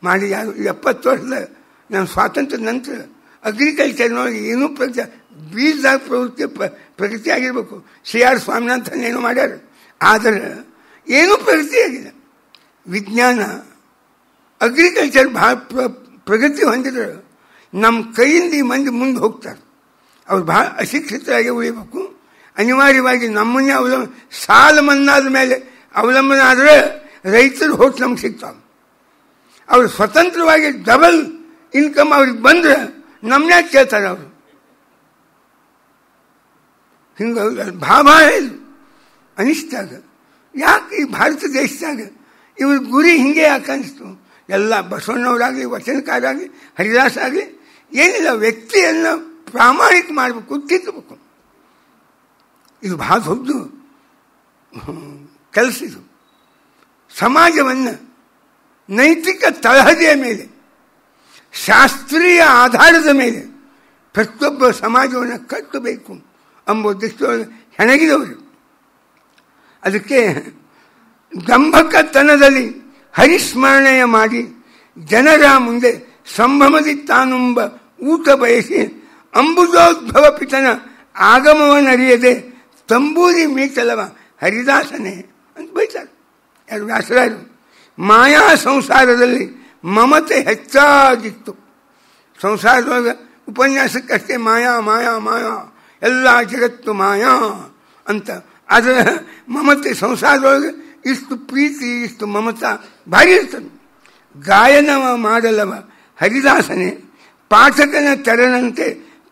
ಮಾಡಿ ಯಾರು 70 ವರ್ಷದ ನಮ್ಮ ಸ್ವಾತಂತ್ರ್ಯದ ನಂತರ ಅಗ್ರಿಕಲ್ಚರ್ನೊಳಗೆ ಏನೂ ಬೀಜದಾಗ ಪ್ರಗತಿ ಆಗಿರಬೇಕು. CR ಸ್ವಾಮಿನಾಥನ್ ಏನೋ ಮಾಡ್ಯಾರ, ಆದರೆ ಏನೂ ಪ್ರಗತಿ ಆಗಿದೆ. ವಿಜ್ಞಾನ, ಅಗ್ರಿಕಲ್ಚರ್ ಭಾಳ ಪ್ರಗತಿ ಹೊಂದಿದ್ರೆ ನಮ್ಮ ಕೈಯಿಂದ ಈ ಮಂದಿ ಮುಂದೆ ಹೋಗ್ತಾರೆ. ಅವ್ರು ಭಾಳ ಅಶಿಕ್ಷಿತರಾಗಿ ಉಳಿಬೇಕು. ಅನಿವಾರ್ಯವಾಗಿ ನಮ್ಮನ್ನೇ ಸಾಲ ಮನ್ನಾದ ಮೇಲೆ ಅವಲಂಬನೆ ಆದರೆ ರೈತರು ಹೋಟ್ ನಮ್ಗೆ ಸಿಗ್ತಾವೆ. ಅವರು ಸ್ವತಂತ್ರವಾಗಿ ಡಬಲ್ ಇನ್ಕಮ್ ಅವ್ರಿಗೆ ಬಂದರೆ ನಮ್ಮನ್ನೇ ಕೇಳ್ತಾರೆ. ಅವರು ಹಿಂಗೆ ಭಾಳ ಇದು ಅನಿಷ್ಟಾಗ ಯಾಕೆ ಈ ಭಾರತ ದೇಶದಾಗ ಇವ್ರ ಗುರಿ ಹಿಂಗೆ ಯಾಕೆ ಅನಿಸ್ತು? ಎಲ್ಲ ಬಸವಣ್ಣವರಾಗಲಿ, ವಚನಕಾರಾಗಲಿ, ಹರಿದಾಸ್ ಆಗಲಿ, ಏನಿಲ್ಲ, ವ್ಯಕ್ತಿಯನ್ನು ಪ್ರಾಮಾಣಿಕ ಮಾಡಬೇಕು, ತಿದ್ದಬೇಕು. ಇದು ಭಾಳ ದೊಡ್ಡ ಕೆಲಸ. ಇದು ಸಮಾಜವನ್ನು ನೈತಿಕ ತಳಹದಿಯ ಮೇಲೆ, ಶಾಸ್ತ್ರೀಯ ಆಧಾರದ ಮೇಲೆ ಪ್ರತಿಯೊಬ್ಬ ಸಮಾಜವನ್ನು ಕಟ್ಟಬೇಕು ಎಂಬ ದೃಷ್ಟಿಯೊಳಗೆ ಹೆಣಗಿದವರು. ಅದಕ್ಕೆ ದಂಭಕತನದಲ್ಲಿ ಹರಿಸ್ಮರಣೆಯ ಮಾಡಿ ಜನರ ಮುಂದೆ ಸಂಭ್ರಮದಿ ತಾನುಂಬ ಊಟ ಬಯಸಿ ಅಂಬುಜೋದ್ಭವ ಪಿತನ ಆಗಮವನ್ನರಿಯದೆ ತಂಬೂರಿ ಮೀಸಲವ ಹರಿದಾಸನೇ ಅಂತ ಬೈತಾರೆ ಯಾರು? ವ್ಯಾಸರಾಯರು. ಮಾಯಾ ಸಂಸಾರದಲ್ಲಿ ಮಮತೆ ಹೆಚ್ಚಾಗಿತ್ತು. ಸಂಸಾರದೊಳಗೆ ಉಪನ್ಯಾಸಕ್ಕಷ್ಟೇ ಮಾಯಾ ಮಾಯಾ ಮಾಯಾ, ಎಲ್ಲ ಜಗತ್ತು ಮಾಯಾ ಅಂತ. ಅದರ ಮಮತೆ ಸಂಸಾರದೊಳಗೆ ಇಷ್ಟು ಪ್ರೀತಿ, ಇಷ್ಟು ಮಮತಾ ಭಾರಿ ಇರ್ತದೆ. ಗಾಯನವ ಮಾಡಲವ ಹರಿದಾಸನೇ ಪಾಠಕನ ತೆರನಂತೆ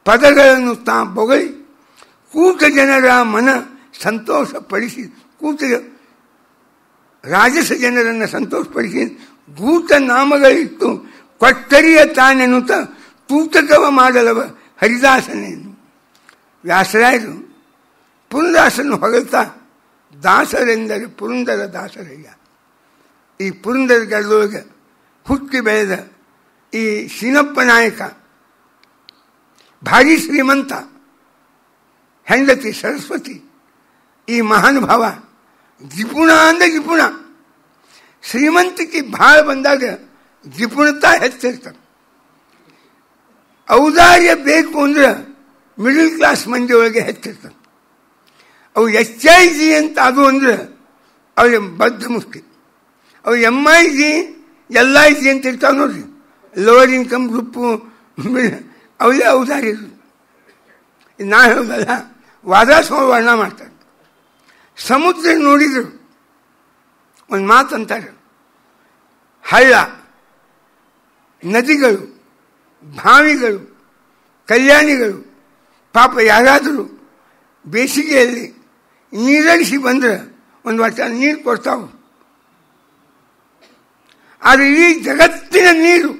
ಪದಗಳನ್ನು ತಾ ಬೊಗಳಿ ಕೂಟ ಜನರ ಮನ ಸಂತೋಷಪಡಿಸಿ, ಕೂಟ ರಾಜಸ ಜನರನ್ನು ಸಂತೋಷಪಡಿಸಿ ಗೂಟ ನಾಮಗಳಿತ್ತು ಕೊಟ್ಟರಿಯ ತಾನೆನ್ನುತ್ತ ತೂತಕವ ಮಾಡಲವ ಹರಿದಾಸನೇನು. ವ್ಯಾಸರಾಯರು ಪುರಂದಾಸನ್ನು ಹೊಗಳ್ತಾ ದಾಸರೆಂದರೆ ಪುರಂದರ ದಾಸರಯ್ಯ. ಈ ಪುರಂದರ ಗಡದೊಳಗೆ ಹುಟ್ಟಿ ಬೆಳೆದ ಈ ಶೀನಪ್ಪ ನಾಯಕ ಭಾರಿ ಶ್ರೀಮಂತ, ಹೆಂಡತಿ ಸರಸ್ವತಿ. ಈ ಮಹಾನುಭಾವ ಜಿಪುಣ ಅಂದರೆ ಜಿಪುಣ. ಶ್ರೀಮಂತಿಕೆ ಭಾಳ ಬಂದಾಗ ಜಿಪುಣತಾ ಹೆಚ್ಚಿರ್ತಾರೆ. ಔದಾರ್ಯ ಬೇಕು ಅಂದ್ರೆ ಮಿಡಲ್ ಕ್ಲಾಸ್ ಮಂದಿ ಒಳಗೆ ಹೆಚ್ಚಿರ್ತಾರೆ. ಅವು HIG ಅಂತ ಅದು ಅಂದ್ರೆ ಅವ್ರಿಗೆ ಬದ್ಧ ಮುಖ್ಯ. ಅವು MIG LIG ಅಂತ ಇರ್ತಾವೆ ನೋಡ್ರಿ, ಲೋವರ್ ಇನ್ಕಮ್ ಗ್ರೂಪು, ಅವೇ ಔದಾರ್ಯ. ನಾ ಹೇಳೋದಲ್ಲ, ವಾದಾಸ್ವಾಮಿ ವರ್ಣ ಮಾಡ್ತಾರೆ. ಸಮುದ್ರ ನೋಡಿದ್ರು ಒಂದು ಮಾತಂತಾರೆ, ಹಳ್ಳ, ನದಿಗಳು, ಬಾವಿಗಳು, ಕಲ್ಯಾಣಿಗಳು ಪಾಪ ಯಾರಾದರೂ ಬೇಸಿಗೆಯಲ್ಲಿ ನೀರಳಿಸಿ ಬಂದರೆ ಒಂದು ವರ್ಷ ನೀರು ಕೊಡ್ತಾವೆ. ಆದರೆ ಈ ಜಗತ್ತಿನ ನೀರು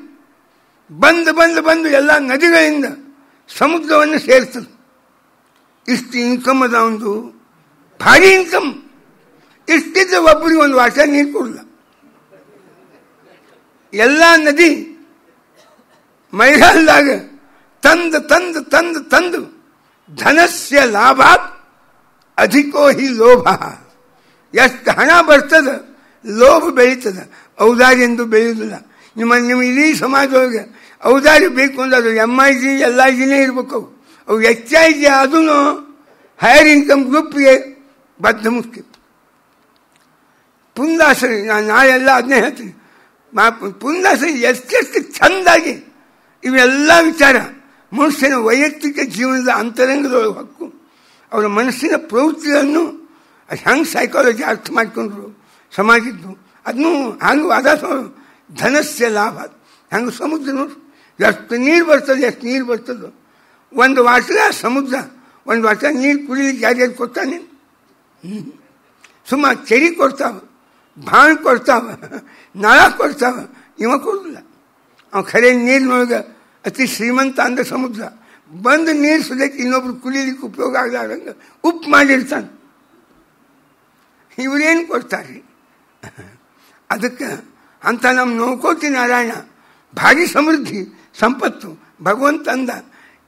ಬಂದು ಬಂದು ಬಂದು ಎಲ್ಲ ನದಿಗಳಿಂದ ಸಮುದ್ರವನ್ನು ಸೇರ್ತದೆ. ಇಷ್ಟು ಇನ್ಕಮ್ ಅದ, ಒಂದು ಭಾರಿ ಇನ್ಕಮ್. ಇಷ್ಟಿದ್ರೆ ಒಬ್ಬರಿಗೆ ಒಂದು ವರ್ಷ ನೀರು ಕೊಡಲ್ಲ. ಎಲ್ಲ ನದಿ ಮಳೆಗಾಲದಾಗ ತಂದು ತಂದು ತಂದು ತಂದು ಧನಸ್ಯ ಲಾಭ ಅಧಿಕೋ ಹಿ ಲೋಭ. ಎಷ್ಟು ಹಣ ಬರ್ತದ ಲೋಭ ಬೆಳೀತದ, ಔದಾರ್ಯ ಎಂದು ಬೆಳೆಯುವುದಿಲ್ಲ. ನಿಮ್ಮ ಇಡೀ ಸಮಾಜದೊಳಗೆ ಔದಾರ್ಯ ಬೇಕು ಅಂದ್ರೆ ಅದು MIG LIGನೇ ಇರಬೇಕು. ಅವು HIG ಅದೂ ಹೈಯರ್ ಇನ್ಕಮ್ ಗ್ರೂಪ್ಗೆ ಬದ್ಧ ಮುಖ್ಯ. ಪುಂದಾಸರಿ ನಾಳೆಲ್ಲ ಅದನ್ನೇ ಹೇಳ್ತೀನಿ. ಪುಂದಾಸರಿ ಎಷ್ಟೆಷ್ಟು ಚೆಂದಾಗಿ ಇವೆಲ್ಲ ವಿಚಾರ ಮನುಷ್ಯನ ವೈಯಕ್ತಿಕ ಜೀವನದ ಅಂತರಂಗದೊಳಗೆ ಹಕ್ಕು, ಅವರ ಮನಸ್ಸಿನ ಪ್ರವೃತ್ತಿಗಳನ್ನು ಹೆಂಗೆ ಸೈಕಾಲಜಿ ಅರ್ಥ ಮಾಡ್ಕೊಂಡ್ರು ಸಮಾಜದ್ದು ಅದನ್ನು ಹಂಗೆ ವಾದಾಸ. ಧನಸ್ಯ ಲಾಭ ಹಂಗೆ ಸಮುದ್ರ ನೋಡಿ ಎಷ್ಟು ನೀರು ಬರ್ತದೆ, ಎಷ್ಟು ನೀರು ಬರ್ತದೋ. ಒಂದು ವರ್ಷ ಸಮುದ್ರ ಒಂದು ವರ್ಷ ನೀರು ಕುಡಿಲಿಕ್ಕೆ ಯಾರ್ಯಾರು ಕೊಡ್ತಾನೆ? ಸುಮ್ಮ ಕೆರೆ ಕೊಡ್ತಾವ, ಬಾವಿ ಕೊಡ್ತಾವ, ನಳ ಕೊಡ್ತಾವ, ಇವ ಕೊಡೋದಿಲ್ಲ. ಅವ ಖರೆ ನೀರಿನೊಳಗೆ ಅತಿ ಶ್ರೀಮಂತ ಅಂದ್ರೆ ಸಮುದ್ರ. ಬಂದು ನೀರು ಸುಲಿಕ್ಕೆ ಇನ್ನೊಬ್ರು ಕುಡಿಲಿಕ್ಕೆ ಉಪಯೋಗ ಆಗಲಾರ್ದಂಗೆ ಉಪ್ಪು ಮಾಡಿರ್ತಾನೆ. ಇವರೇನು ಕೊಡ್ತಾರೆ? ಅದಕ್ಕೆ ಅಂತ ನಮ್ಮ ನೋಕೋತಿ ನಾರಾಯಣ ಭಾರಿ ಸಮೃದ್ಧಿ ಸಂಪತ್ತು ಭಗವಂತ ಅಂದ.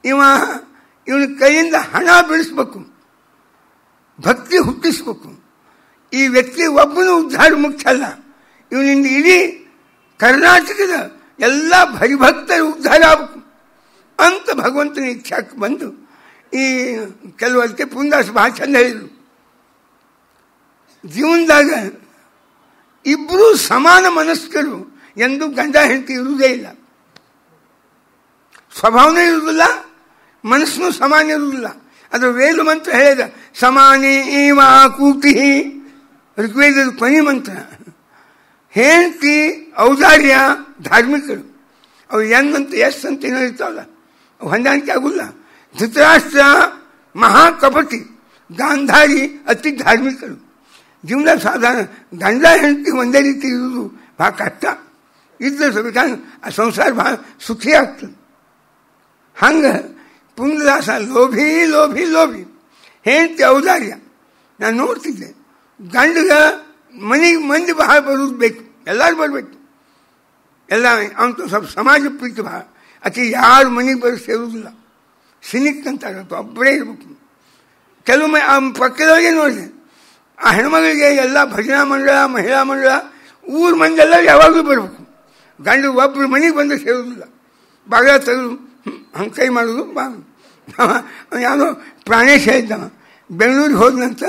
ಇವನ ಕೈಯಿಂದ ಹಣ ಬೆಳೆಸ್ಬೇಕು, ಭಕ್ತಿ ಹುಟ್ಟಿಸ್ಬೇಕು. ಈ ವ್ಯಕ್ತಿ ಒಬ್ಬನು ಉದ್ಧಾರ ಮುಖ್ಯ ಅಲ್ಲ, ಇವನಿಂದ ಇಡೀ ಕರ್ನಾಟಕದ ಎಲ್ಲ ಹರಿಭಕ್ತರ ಉದ್ಧಾರ ಆಗಬೇಕು ಅಂತ ಭಗವಂತನ ಇಚ್ಛಾಕ್ಕೆ ಬಂದು ಈ ಕೆಲವಕ್ಕೆ ಪುಂದಾಸ್ ಭಾಳ ಚಂದ ಹೇಳಿದರು. ಜೀವನದಾಗ ಇಬ್ಬರು ಸಮಾನ ಮನಸ್ಕರು ಎಂದು ಗಂಡ ಹೆಂಡತಿ ಇರುವುದೇ ಇಲ್ಲ. ಸ್ವಭಾವನೇ ಇರುವುದಿಲ್ಲ, ಮನಸ್ಸು ಸಮಾನ ಇರುವುದಿಲ್ಲ. ಅದು ವೇದ ಮಂತ್ರ ಹೇಳಿದ ಸಮಾನೇ ಏವ ಕೂಟಿ, ಋಗ್ವೇದದ ಕೊನೆ ಮಂತ್ರ. ಹೆಂಡತಿ ಔದಾರ್ಯ ಧಾರ್ಮಿಕರು, ಅವು ಅಂತ ಅಂತ ಏನೋ ಇರ್ತಾವಲ್ಲ, ಅವು ಹೊಂದಾಣಿಕೆ ಆಗುಲ್ಲ. ಧೃತರಾಷ್ಟ್ರ ಮಹಾಕಪಟಿ, ಗಾಂಧಾರಿ ಅತಿ ಧಾರ್ಮಿಕರು. ಜೀವನ ಸಾಧಾರಣ ಗಂಡ ಹೆಂಡತಿ ಒಂದೇ ರೀತಿ ಇರುವುದು ಭಾಳ ಕಷ್ಟ. ಇದ್ರೆ ಬೇಕಾದ್ರೆ ಆ ಸಂಸಾರ ಭಾಳ ಸುಖಿ ಆಗ್ತದೆ. ಹಂಗೆ ಪುಂಡದಾಸ ಲೋಭಿ ಲೋಭಿ ಲೋಭಿ, ಹೆಂಡತಿ ಔದಾರ್ಯ. ನಾನು ನೋಡ್ತಿದ್ದೆ, ಗಂಡಗ ಮನೆಗೆ ಮಂದಿ ಬಹಳ ಬರೋದು ಬೇಕು, ಎಲ್ಲರೂ ಬರಬೇಕು, ಎಲ್ಲ ಅವನು ಸ್ವಲ್ಪ ಸಮಾಜ ಪ್ರೀತಿ ಭಾಳ. ಆಕೆ ಯಾರು ಮನೆಗೆ ಬರೋ ಸೇರುವುದಿಲ್ಲ, ಸಿನಿಕ್ ಅಂತಾರೆ, ಒಬ್ಬರೇ ಇರ್ಬೇಕು. ಕೆಲವು ಪಕ್ಕದವರಿಗೆ ನೋಡಿದೆ, ಆ ಹೆಣ್ಮಗಳಿಗೆ ಎಲ್ಲ ಭಜನಾ ಮಂಡಳ, ಮಹಿಳಾ ಮಂಡಳ, ಊರ ಮಂದೆಲ್ಲ ಯಾವಾಗಲೂ ಬರಬೇಕು. ಗಂಡು ಒಬ್ಬರು ಮನೆಗೆ ಬಂದು ಸೇರುವುದಿಲ್ಲ. ಬಾಗಿಲ ತೆಗೆದು ಹಂಗೆ ಕೈ ಮಾಡೋದು ಯಾವುದೋ ಪ್ರಾಣೇಶ ಹೇಳಿದ್ದವ, ಬೆಂಗಳೂರಿಗೆ ಹೋದಂತ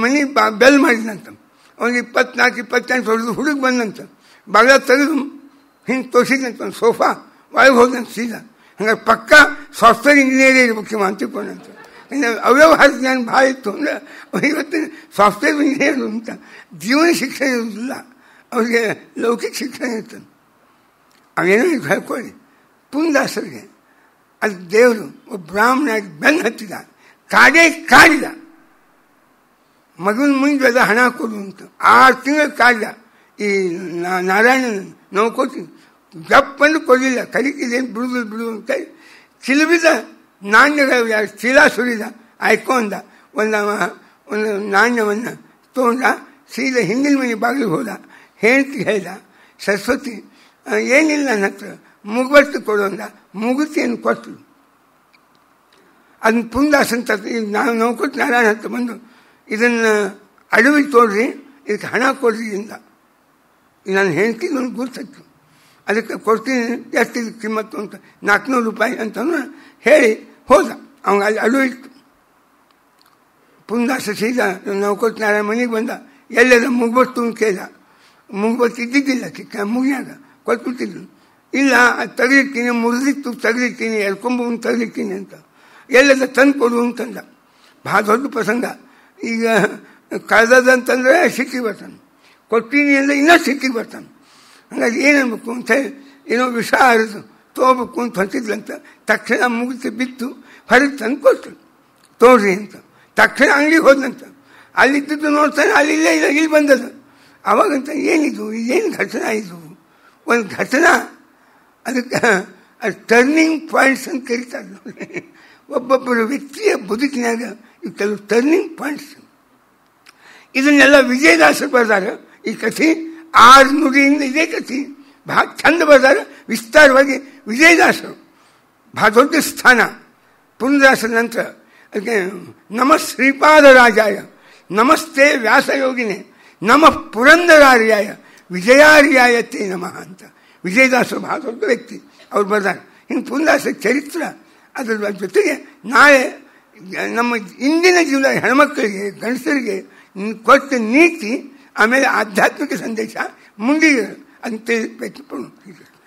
ಮನೆ ಬೆಲ್ ಮಾಡಿದಂತ, ಅವ್ನಿಗೆ 24-28 ಹೊಡೆದು ಹುಡುಗ ಬಂದಂತ, ಬಾಗಿಲ ತೆಗೆದು ಹಿಂಗೆ ತೋರಿಸಿದಂತ ಒಂದು ಸೋಫಾ ಒಳಗೆ ಹೋದಂತ ಸೀದಾ. ಹಂಗಾರೆ ಪಕ್ಕ ಸಾಫ್ಟ್ವೇರ್ ಇಂಜಿನಿಯರೇ ಇರ್ಬೇಕು ಅಂತಿಕೊಂಡಂತ. ಅವ್ಯವಹಾರ ಜ್ಞಾನ ಭಾಳ ಇತ್ತು ಅಂದರೆ ಇವತ್ತಿನ ಸಾಫ್ಟ್ವೇರ್ ಇಂಜಿನಿಯರ್ ಅಂತ ಜೀವನ ಶಿಕ್ಷಣ ಇರೋದಿಲ್ಲ, ಅವ್ರಿಗೆ ಲೌಕಿಕ ಶಿಕ್ಷಣ ಇರ್ತದೆ. ಅವೇನೋ ಈಗ ಹೇಳ್ಕೊಳ್ಳಿ, ಪುಂಡದಾಸರಿಗೆ ಅದು ದೇವರು ಒಬ್ಬ ಬ್ರಾಹ್ಮಣಾಗಿ ಬೆನ್ನು ಹತ್ತಿದ, ಕಾಡೇ ಕಾಡಿದ, ಮಗನ ಮುಂದೆ ಅದ ಹಣ ಕೊಡು ಅಂತ 6 ತಿಂಗಳು ಕಾಡಿದ. ಈ ನಾರಾಯಣನ ನಾವು ಕೊಡ್ತೀವಿ, ಗಪ್ಪನ್ನು ಕೊಡಲಿಲ್ಲ, ಕರಿಕಿದೇನು ಬಿಡುದು ಅಂತ ಚಿಲುಬಿದ ನಾಣ್ಯಗಳು ಚೀಲ ಸುರಿದ, ಆಯ್ಕೊಂಡ ಒಂದು ನಾಣ್ಯವನ್ನು ತೊಗೊಂಡ, ಸೀದಾ ಹಿಂದಿನ ಮನೆ ಬಾಗಿಲು ಹೋದ. ಹೆಂಡತಿಗೆ ಹೇಳ್ದ, ಸರಸ್ವತಿ ಏನಿಲ್ಲ ನನ್ನ ಹತ್ರ, ಮುಗುವತ್ತು ಕೊಡೋಂದ. ಮುಗುತಿಯನ್ನು ಕೊಟ್ಟರು. ಅದನ್ನ ಪುಂಡದಾಸಂತ ನಾವು ಕೊಟ್ಟು ನಾರಾಯಣ ಹತ್ರ ಬಂದು, ಇದನ್ನು ಅಡವಿ ತೋಡ್ರಿ, ಇದಕ್ಕೆ ಹಣ ಕೊಡ್ರಿ ಇಂದ. ನನ್ನ ಹೆಂಡತಿ ನನಗೆ ಗುರ್ತಿತ್ತು, ಅದಕ್ಕೆ ಕೊಡ್ತೀನಿ, ಎಷ್ಟಿದೆ ಕಿಮ್ಮತ್ತು ಅಂತ, 400 ರೂಪಾಯಿ ಅಂತ ಹೇಳಿ ಹೋದ. ಅವಂಗೆ ಅಲ್ಲಿ ಅಡು ಇತ್ತು. ಪುಂಡದಾಸ ಸೀದಾ ನಾವು ಕೊಟ್ಟು ನಾರಾಯಣ ಮನೆಗೆ ಬಂದ. ಎಲ್ಲದ ಮುಗ್ಬತ್ತು ಅಂತ ಕೇಳಿದ. ಮುಗ್ಬತ್ತು ಇದ್ದಿದ್ದಿಲ್ಲ, ಚಿಕ್ಕ ಮುಗಿಯಾಗ ಕೊಟ್ಬಿಟ್ಟಿದ್ರು. ಇಲ್ಲ ತೆಗೆದಿರ್ತೀನಿ, ಮುರಿದಿತ್ತು ತೆಗೆದಿರ್ತೀನಿ, ಎಲ್ಕೊಂಬು ತೆಗೆದಿರ್ತೀನಿ ಅಂತ. ಎಲ್ಲದ ತಂದು ಕೊಡು ಅಂತಂದ. ಭಾಳ ದೊಡ್ಡ ಪ್ರಸಂಗ. ಈಗ ಕಳೆದಂತಂದ್ರೆ ಸಿಕ್ಕಿಗೆ ಬರ್ತಾನೆ, ಕೊಡ್ತೀನಿ ಅಂದರೆ ಇನ್ನೂ ಸಿಕ್ಕಿಗೆ ಬರ್ತಾನೆ. ಹಂಗಾಗಿ ಏನನ್ಬೇಕು ಅಂತ ಹೇಳಿ ಏನೋ ವಿಷ ಹರಿದು ತೊಗೋಬೇಕು ಅಂತ ಹೊಂಟಿದ್ಲಂತ. ತಕ್ಷಣ ಮುಗಿತು ಬಿತ್ತು, ಹೊರಗೆ ತಂದು ಕೊಟ್ಟರು, ತೋಡ್ರಿ ಅಂತ. ತಕ್ಷಣ ಅಂಗಡಿಗೆ ಹೋದಂತ, ಅಲ್ಲಿದ್ದು ನೋಡ್ತಾನೆ, ಅಲ್ಲಿ ಇಲ್ಲಿ ಬಂದದು. ಅವಾಗಂತ ಏನಿದು, ಇದೇನು ಘಟನಾ ಇದು, ಒಂದು ಘಟನಾ, ಅದಕ್ಕೆ ಟರ್ನಿಂಗ್ ಪಾಯಿಂಟ್ಸ್ ಅಂತ ಕರೀತಾರೆ ನೋಡಿ. ಒಬ್ಬೊಬ್ಬರ ವ್ಯಕ್ತಿಯ ಬದುಕಿನಾಗ ಇವು ಕೆಲವು ಟರ್ನಿಂಗ್ ಪಾಯಿಂಟ್ಸ್. ಇದನ್ನೆಲ್ಲ ವಿಜಯದಾಸರು ಬರ್ದಾರ. ಈ ಕಥೆ 6 ನುಡಿಯಿಂದ ಇದೇ ಕಥೆ ಭಾಳ ಚಂದ ಬರ್ದಾರ, ವಿಸ್ತಾರವಾಗಿ. ವಿಜಯದಾಸರು ಭಾಳ ದೊಡ್ಡ ಸ್ಥಾನ. ಪುಂಡದಾಸರ ನಂತರ ಅದಕ್ಕೆ ನಮಃ ಶ್ರೀಪಾದರಾಜಾಯ, ನಮಸ್ತೆ ವ್ಯಾಸಯೋಗಿನೇ, ನಮಃ ಪುರಂದರಾರ್ಯಾಯ, ವಿಜಯಾರ್ಯಾಯತೆ ನಮಃ ಅಂತ ವಿಜಯದಾಸರು ಭಾಳ ದೊಡ್ಡ ವ್ಯಕ್ತಿ, ಅವ್ರು ಬರ್ದಾರ. ಹಿಂಗೆ ಪುಂಡದಾಸರ ಚರಿತ್ರ. ಅದರ ಜೊತೆಗೆ ನಾಳೆ ನಮ್ಮ ಇಂದಿನ ಜೀವನ ಹೆಣ್ಮಕ್ಕಳಿಗೆ, ಗಂಡಸರಿಗೆ ಕೊಟ್ಟ ನೀತಿ, ಆಮೇಲೆ ಆಧ್ಯಾತ್ಮಿಕ ಸಂದೇಶ ಮುಂದಿಗೆ ಅಂತ ತಿಳಿಬೇಕು.